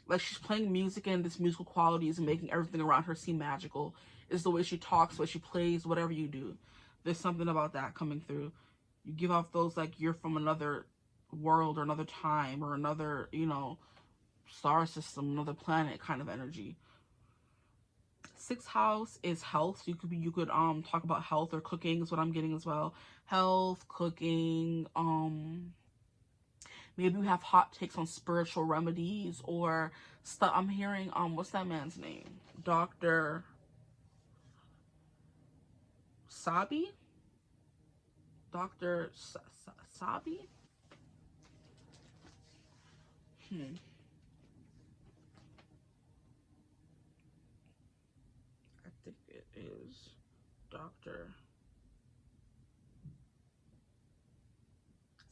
Like she's playing music, and this musical quality is making everything around her seem magical. It's the way she talks, the way she plays, whatever you do. There's something about that coming through. You give off those like you're from another world or another time or another, you know, star system, another planet kind of energy. 6th house is health. So you could talk about health or cooking is what I'm getting as well. Health, cooking, maybe we have hot takes on spiritual remedies or stuff. I'm hearing, what's that man's name? Dr. Sabi? Dr. Sabi? I think it is Dr.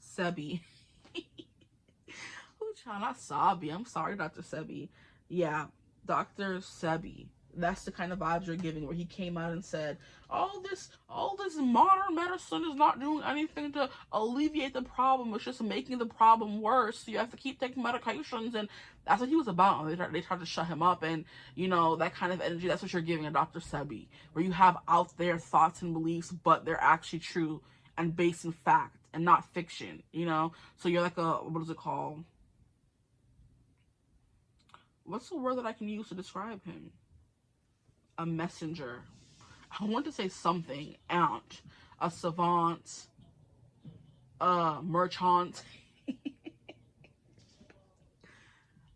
Sebi. Not Sabi. I'm sorry, Dr. Sebi. Yeah, Dr. Sebi. That's the kind of vibes you're giving, where he came out and said, all this modern medicine is not doing anything to alleviate the problem. It's just making the problem worse. So you have to keep taking medications. And that's what he was about. They tried to shut him up. And, you know, that kind of energy, that's what you're giving a Dr. Sebi, where you have out there thoughts and beliefs, but they're actually true and based in fact and not fiction, you know? So you're like a, what is it called? What's the word that I can use to describe him? A messenger. I want to say something. Aunt. A savant. A merchant.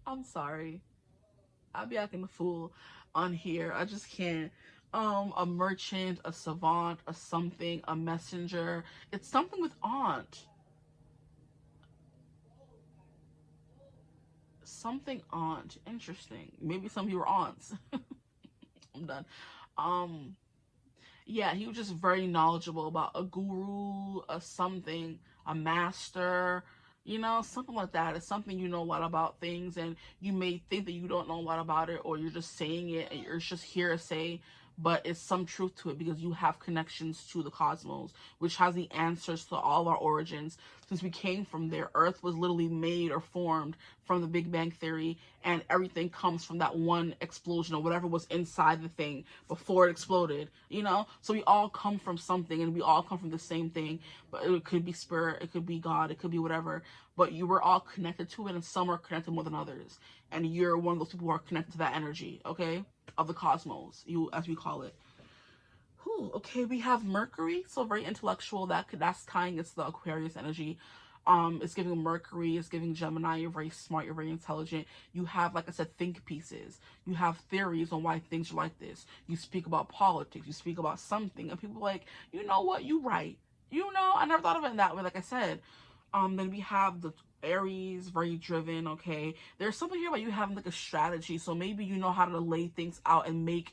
I'm sorry. I'll be acting a fool on here. I just can't. A merchant, a savant, a something, a messenger. It's something with aunt. Something aunt. Interesting. Maybe some of you are aunts. I'm done. Yeah, he was just very knowledgeable about a guru, a something, a master, you know, something like that. It's something you know a lot about things, and you may think that you don't know a lot about it, or you're just saying it, and you're just hearsay, but it's some truth to it because you have connections to the cosmos, which has the answers to all our origins. since we came from there. Earth was literally made or formed from the Big Bang Theory, and everything comes from that one explosion or whatever was inside the thing before it exploded, you know? So we all come from something, and we all come from the same thing, but it could be spirit, it could be God, it could be whatever, but you were all connected to it, and some are connected more than others, and you're one of those people who are connected to that energy, okay, of the cosmos, you, as we call it. Whew, okay, we have Mercury, so very intellectual. That's tying into the Aquarius energy. It's giving Mercury, it's giving Gemini. You're very smart, you're very intelligent. You have, like I said, think pieces. You have theories on why things are like this. You speak about politics, you speak about something, and people are like, you know what, you right. You know, I never thought of it in that way, like I said. Then we have the Aries, very driven, okay. There's something here about you having like a strategy, so maybe you know how to lay things out and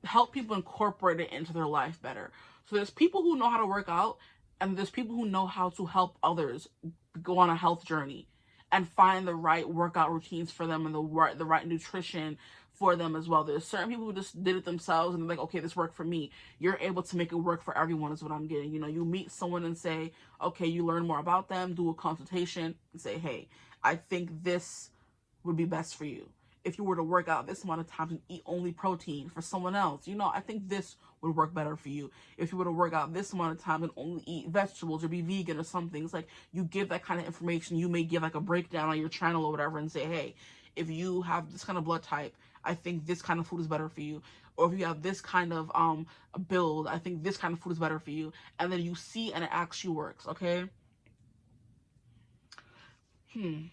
help people incorporate it into their life better. So there's people who know how to work out, and there's people who know how to help others go on a health journey and find the right workout routines for them and the right nutrition for them as well. There's certain people who just did it themselves and they're like, okay, this worked for me. You're able to make it work for everyone is what I'm getting. You know, you meet someone and say, okay, you learn more about them, do a consultation and say, hey, I think this would be best for you. If you were to work out this amount of times and eat only protein for someone else, you know, I think this would work better for you. If you were to work out this amount of time and only eat vegetables or be vegan or something, it's like you give that kind of information. You may give like a breakdown on your channel or whatever and say, hey, if you have this kind of blood type, I think this kind of food is better for you. Or if you have this kind of build, I think this kind of food is better for you. And then you see and it actually works, okay? And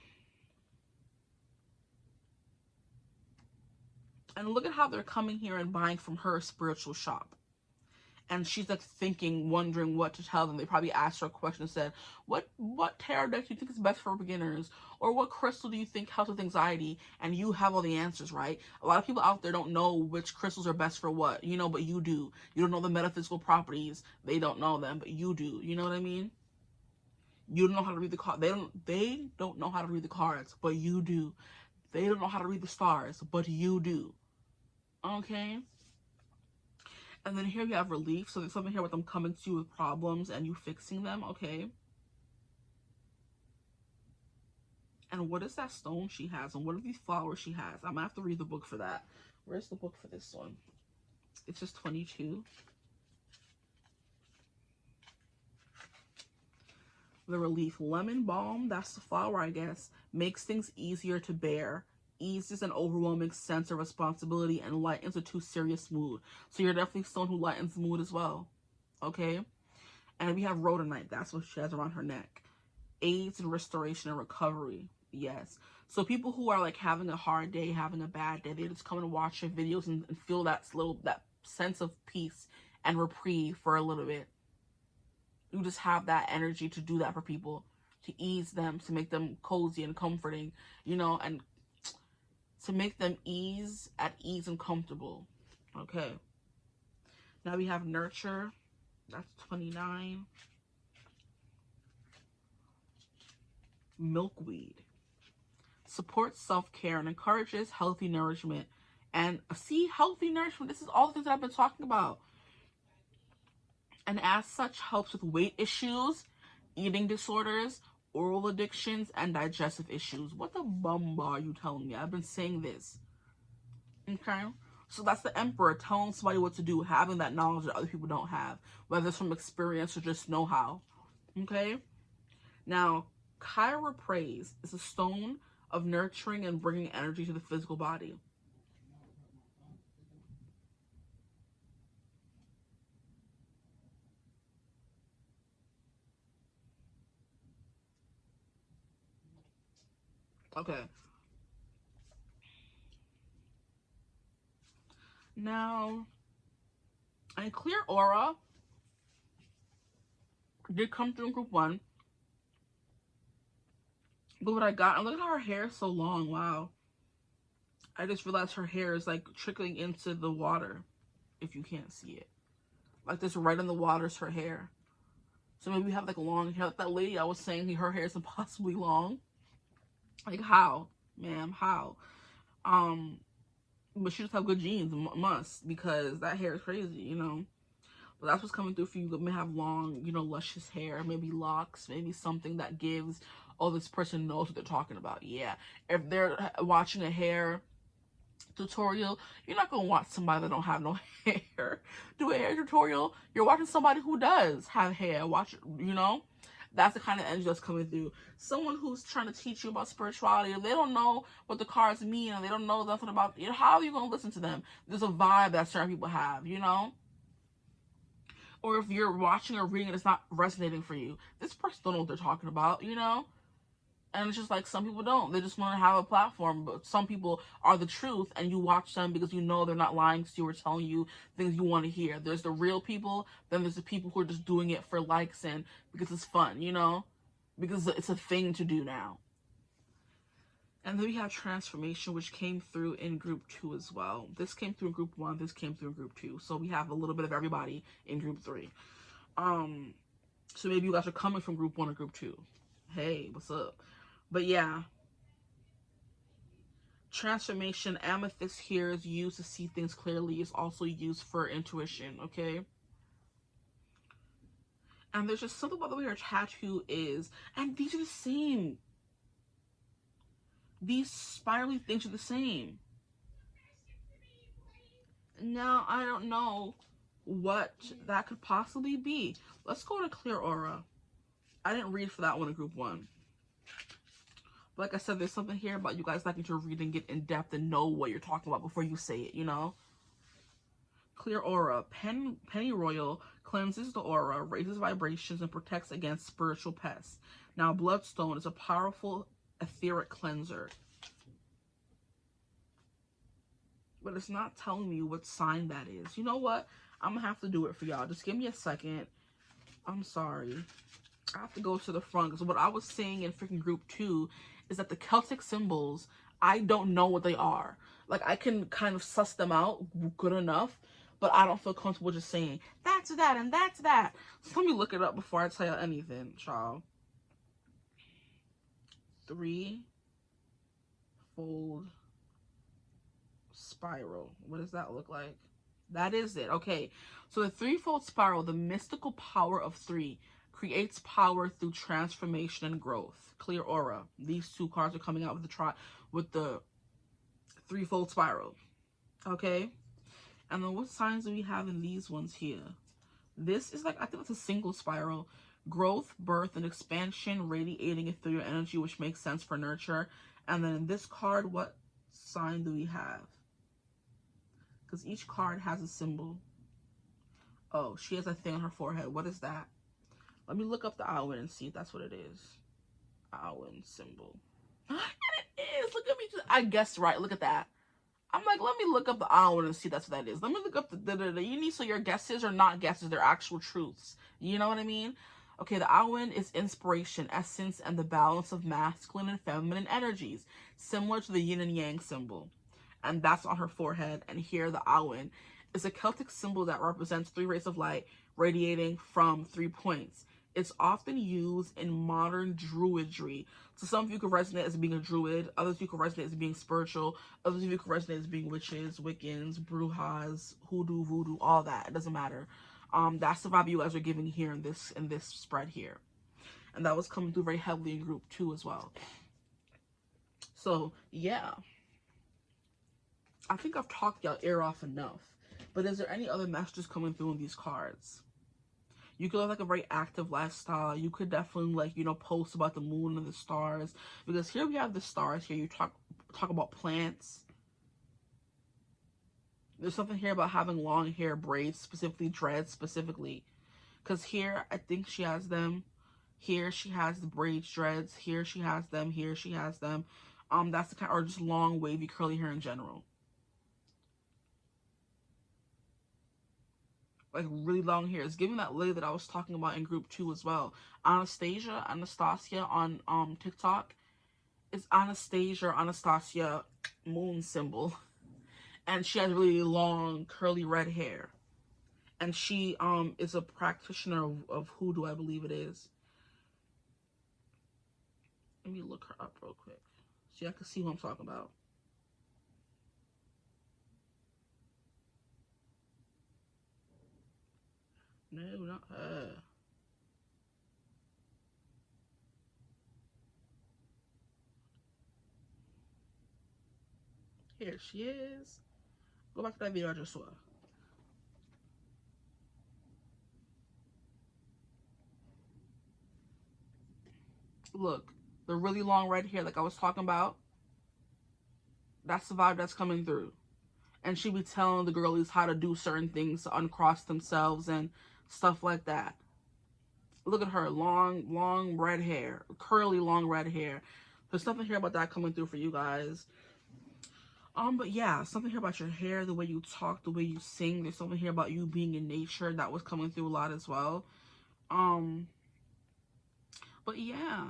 look at how they're coming here and buying from her spiritual shop. And she's like thinking, wondering what to tell them. They probably asked her a question and said, what tarot deck do you think is best for beginners? Or what crystal do you think helps with anxiety? And you have all the answers, right? A lot of people out there don't know which crystals are best for what, you know, but you do. You don't know the metaphysical properties. They don't know them, but you do. You know what I mean? You don't know how to read the card. They don't know how to read the cards, but you do. They don't know how to read the stars, but you do. Okay? And then here you have relief. So there's something here with them coming to you with problems and you fixing them, okay? And what is that stone she has? And what are these flowers she has? I'm going to have to read the book for that. Where's the book for this one? It's just 22. The relief. Lemon balm, that's the flower, I guess. Makes things easier to bear. Eases an overwhelming sense of responsibility and lightens a too serious mood. So you're definitely someone who lightens the mood as well. Okay? And we have rhodonite. That's what she has around her neck. Aids in restoration and recovery. Yes. So people who are like having a hard day, having a bad day, they just come and watch your videos and feel that sense of peace and reprieve for a little bit. You just have that energy to do that for people, to ease them, to make them cozy and comforting, you know, and to make them at ease and comfortable. Okay. Now we have nurture. That's 29. Milkweed. Supports self-care and encourages healthy nourishment. And see, healthy nourishment. This is all the things that I've been talking about. And as such, helps with weight issues, eating disorders, oral addictions, and digestive issues. What the bum are you telling me? I've been saying this. Okay? So that's the Emperor telling somebody what to do, having that knowledge that other people don't have, whether it's from experience or just know-how. Okay? Now, Kyra Praise is a stone of nurturing and bringing energy to the physical body. Okay. Now, a clear aura did come through in group 1. But what I got, and look at how her hair is so long. Wow. I just realized her hair is like trickling into the water, if you can't see it. Like this right in the water is her hair. So maybe we have like long hair. Like that lady I was saying, her hair is impossibly long. Like how? Ma'am, how? But she just have good genes, must, because that hair is crazy, you know. But that's what's coming through for you. You may have long, you know, luscious hair, maybe locks, maybe something that gives, oh, this person knows what they're talking about. Yeah. If they're watching a hair tutorial, you're not gonna watch somebody that don't have no hair do a hair tutorial. You're watching somebody who does have hair. Watch, you know, that's the kind of energy that's coming through. Someone who's trying to teach you about spirituality, if they don't know what the cards mean and they don't know nothing about, you know, how are you gonna listen to them? There's a vibe that certain people have, you know. Or if you're watching or reading and it's not resonating for you, this person don't know what they're talking about, you know. And it's just like some people don't. They just want to have a platform. But some people are the truth, and you watch them because you know they're not lying to you or telling you things you want to hear. There's the real people, then there's the people who are just doing it for likes and because it's fun, you know? Because it's a thing to do now. And then we have transformation, which came through in group 2 as well. This came through in group 1, this came through in group 2. So we have a little bit of everybody in group 3. So maybe you guys are coming from group 1 or group 2. Hey, what's up? But yeah, transformation, amethyst here is used to see things clearly. It's also used for intuition, okay? And there's just something about the way her tattoo is. And these are the same. These spirally things are the same. Now, I don't know what that could possibly be. Let's go to Clear Aura. I didn't read for that one in group 1. But like I said, there's something here about you guys liking to read and get in depth and know what you're talking about before you say it, you know? Clear Aura. Pennyroyal cleanses the aura, raises vibrations, and protects against spiritual pests. Now, Bloodstone is a powerful etheric cleanser. But it's not telling me what sign that is. You know what? I'm going to have to do it for y'all. Just give me a second. I'm sorry. I have to go to the front because what I was saying in freaking group 2 is that the Celtic symbols, I don't know what they are. Like, I can kind of suss them out good enough, but I don't feel comfortable just saying, that's that and that's that. So let me look it up before I tell you anything, child. 3-fold spiral. What does that look like? That is it. Okay. So the 3-fold spiral, the mystical power of 3, creates power through transformation and growth. Clear Aura. These 2 cards are coming out with the 3-fold spiral. Okay. And then what signs do we have in these ones here? This is like, I think it's a single spiral. Growth, birth, and expansion, radiating ethereal energy, which makes sense for nurture. And then in this card, what sign do we have? Because each card has a symbol. Oh, she has a thing on her forehead. What is that? Let me look up the 𝐴𝐻𝐿 and see if that's what it is. 𝐴𝐻𝐿 symbol. And it is. Look at me. I guessed right. Look at that. I'm like, let me look up the 𝐴𝐻𝐿 and see that's what that is. Let me look up the you need, so your guesses are not guesses. They're actual truths. You know what I mean? Okay, the 𝐴𝐻𝐿 is inspiration, essence, and the balance of masculine and feminine energies, similar to the yin and yang symbol. And that's on her forehead. And here, the 𝐴𝐻𝐿 is a Celtic symbol that represents 3 rays of light radiating from 3 points. It's often used in modern druidry. So some of you could resonate as being a druid, others of you could resonate as being spiritual, others of you could resonate as being witches, Wiccans, Brujas, hoodoo, voodoo, all that. It doesn't matter. That's the vibe you guys are giving here in this spread here. And that was coming through very heavily in group 2 as well. So yeah. I think I've talked y'all ear off enough. But is there any other messages coming through in these cards? You could have like a very active lifestyle. You could definitely like, you know, post about the moon and the stars. Because here we have the stars here. You talk about plants. There's something here about having long hair, braids, specifically dreads specifically. Because here, I think she has them. Here she has the braids, dreads. Here she has them. Here she has them. That's the kind, or just long, wavy, curly hair in general. Like really long hair. It's giving that lady that I was talking about in group 2 as well. Anastasia on TikTok. It's Anastasia moon symbol. And she has really long curly red hair. And she is a practitioner of hoodoo, I believe it is. Let me look her up real quick so y'all can see who I'm talking about. No, not her. Here she is. Go back to that video I just saw. Look, the really long red hair like I was talking about, that's the vibe that's coming through. And she be telling the girlies how to do certain things to uncross themselves and stuff like that. Look at her, long red hair, curly long red hair. There's something here about that coming through for you guys. But yeah, something here about your hair, the way you talk, the way you sing. There's something here about you being in nature that was coming through a lot as well. But yeah,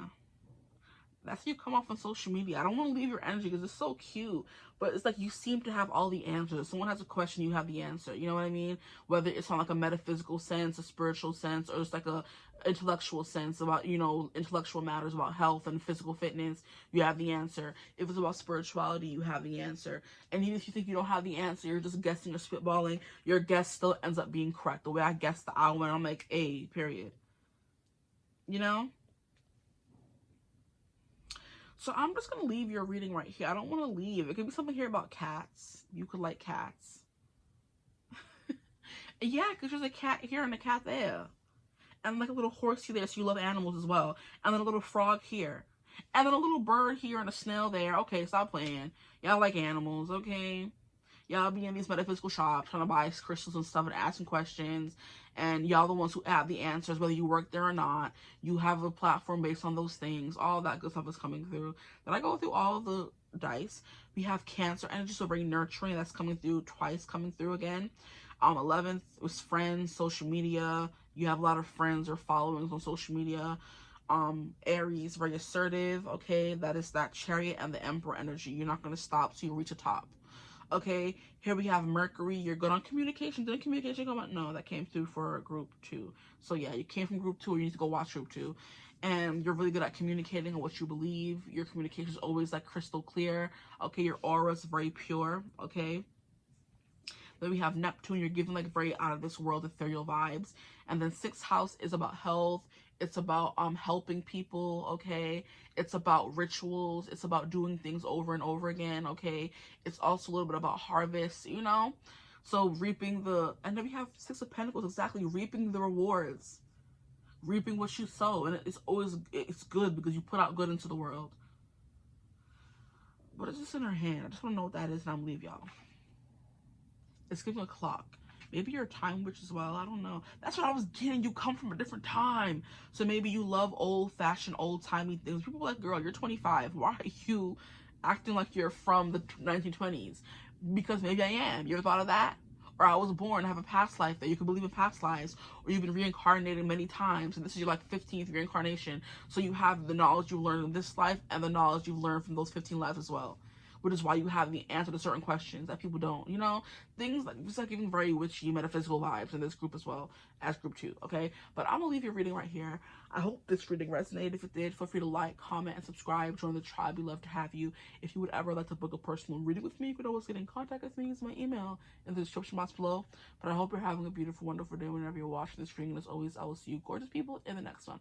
that's how you come off on social media. I don't want to leave your energy because it's so cute, but it's like you seem to have all the answers. If someone has a question, you have the answer. You know what I mean? Whether it's on like a metaphysical sense, a spiritual sense, or just like a intellectual sense about, you know, intellectual matters about health and physical fitness, you have the answer. If it's about spirituality, you have the answer. And even if you think you don't have the answer, you're just guessing or spitballing, your guess still ends up being correct. The way I guessed the hour, I'm like, A, period. You know? So I'm just going to leave your reading right here. I don't want to leave. It could be something here about cats. You could like cats. Yeah, because there's a cat here and a cat there. And like a little horsey there, so you love animals as well. And then a little frog here. And then a little bird here and a snail there. Okay, stop playing. Y'all like animals, okay? Y'all be in these metaphysical shops trying to buy crystals and stuff and asking questions. And y'all the ones who have the answers, whether you work there or not. You have a platform based on those things. All that good stuff is coming through. Then I go through all the dice. We have Cancer energy, so very nurturing. That's coming through twice, coming through again. 11th was friends, social media. You have a lot of friends or followings on social media. Aries, very assertive. Okay, that is that Chariot and the Emperor energy. You're not going to stop till you reach a top. Okay, here we have Mercury. You're good on communication. Didn't communication come out? No, that came through for group 2. So yeah, you came from group 2, or you need to go watch group 2. And you're really good at communicating on what you believe. Your communication is always like crystal clear. Okay, your aura is very pure. Okay. Then we have Neptune. You're giving like very out of this world ethereal vibes. And then 6th house is about health. It's about helping people, okay? It's about rituals. It's about doing things over and over again, okay? It's also a little bit about harvest, you know? So reaping the, and then we have 6 of Pentacles, exactly, reaping the rewards. Reaping what you sow. And it's always, it's good because you put out good into the world. What is this in her hand? I just want to know what that is and I'm gonna leave y'all. It's giving a clock. Maybe you're a time witch as well. I don't know. That's what I was getting. You come from a different time. So maybe you love old-fashioned, old-timey things. People are like, girl, you're 25. Why are you acting like you're from the 1920s? Because maybe I am. You ever thought of that? Or I was born, I have a past life that you can believe in past lives. Or you've been reincarnated many times. And this is your like 15th reincarnation. So you have the knowledge you learned in this life and the knowledge you've learned from those 15 lives as well. Which is why you have the answer to certain questions that people don't, you know? Things like, it's like giving very witchy, metaphysical vibes in this group as well as group 2, okay? But I'm gonna leave your reading right here. I hope this reading resonated. If it did, feel free to like, comment, and subscribe. Join the tribe. We'd love to have you. If you would ever like to book a personal reading with me, you could always get in contact with me. Use my email in the description box below. But I hope you're having a beautiful, wonderful day whenever you're watching this reading. And as always, I will see you gorgeous people in the next one.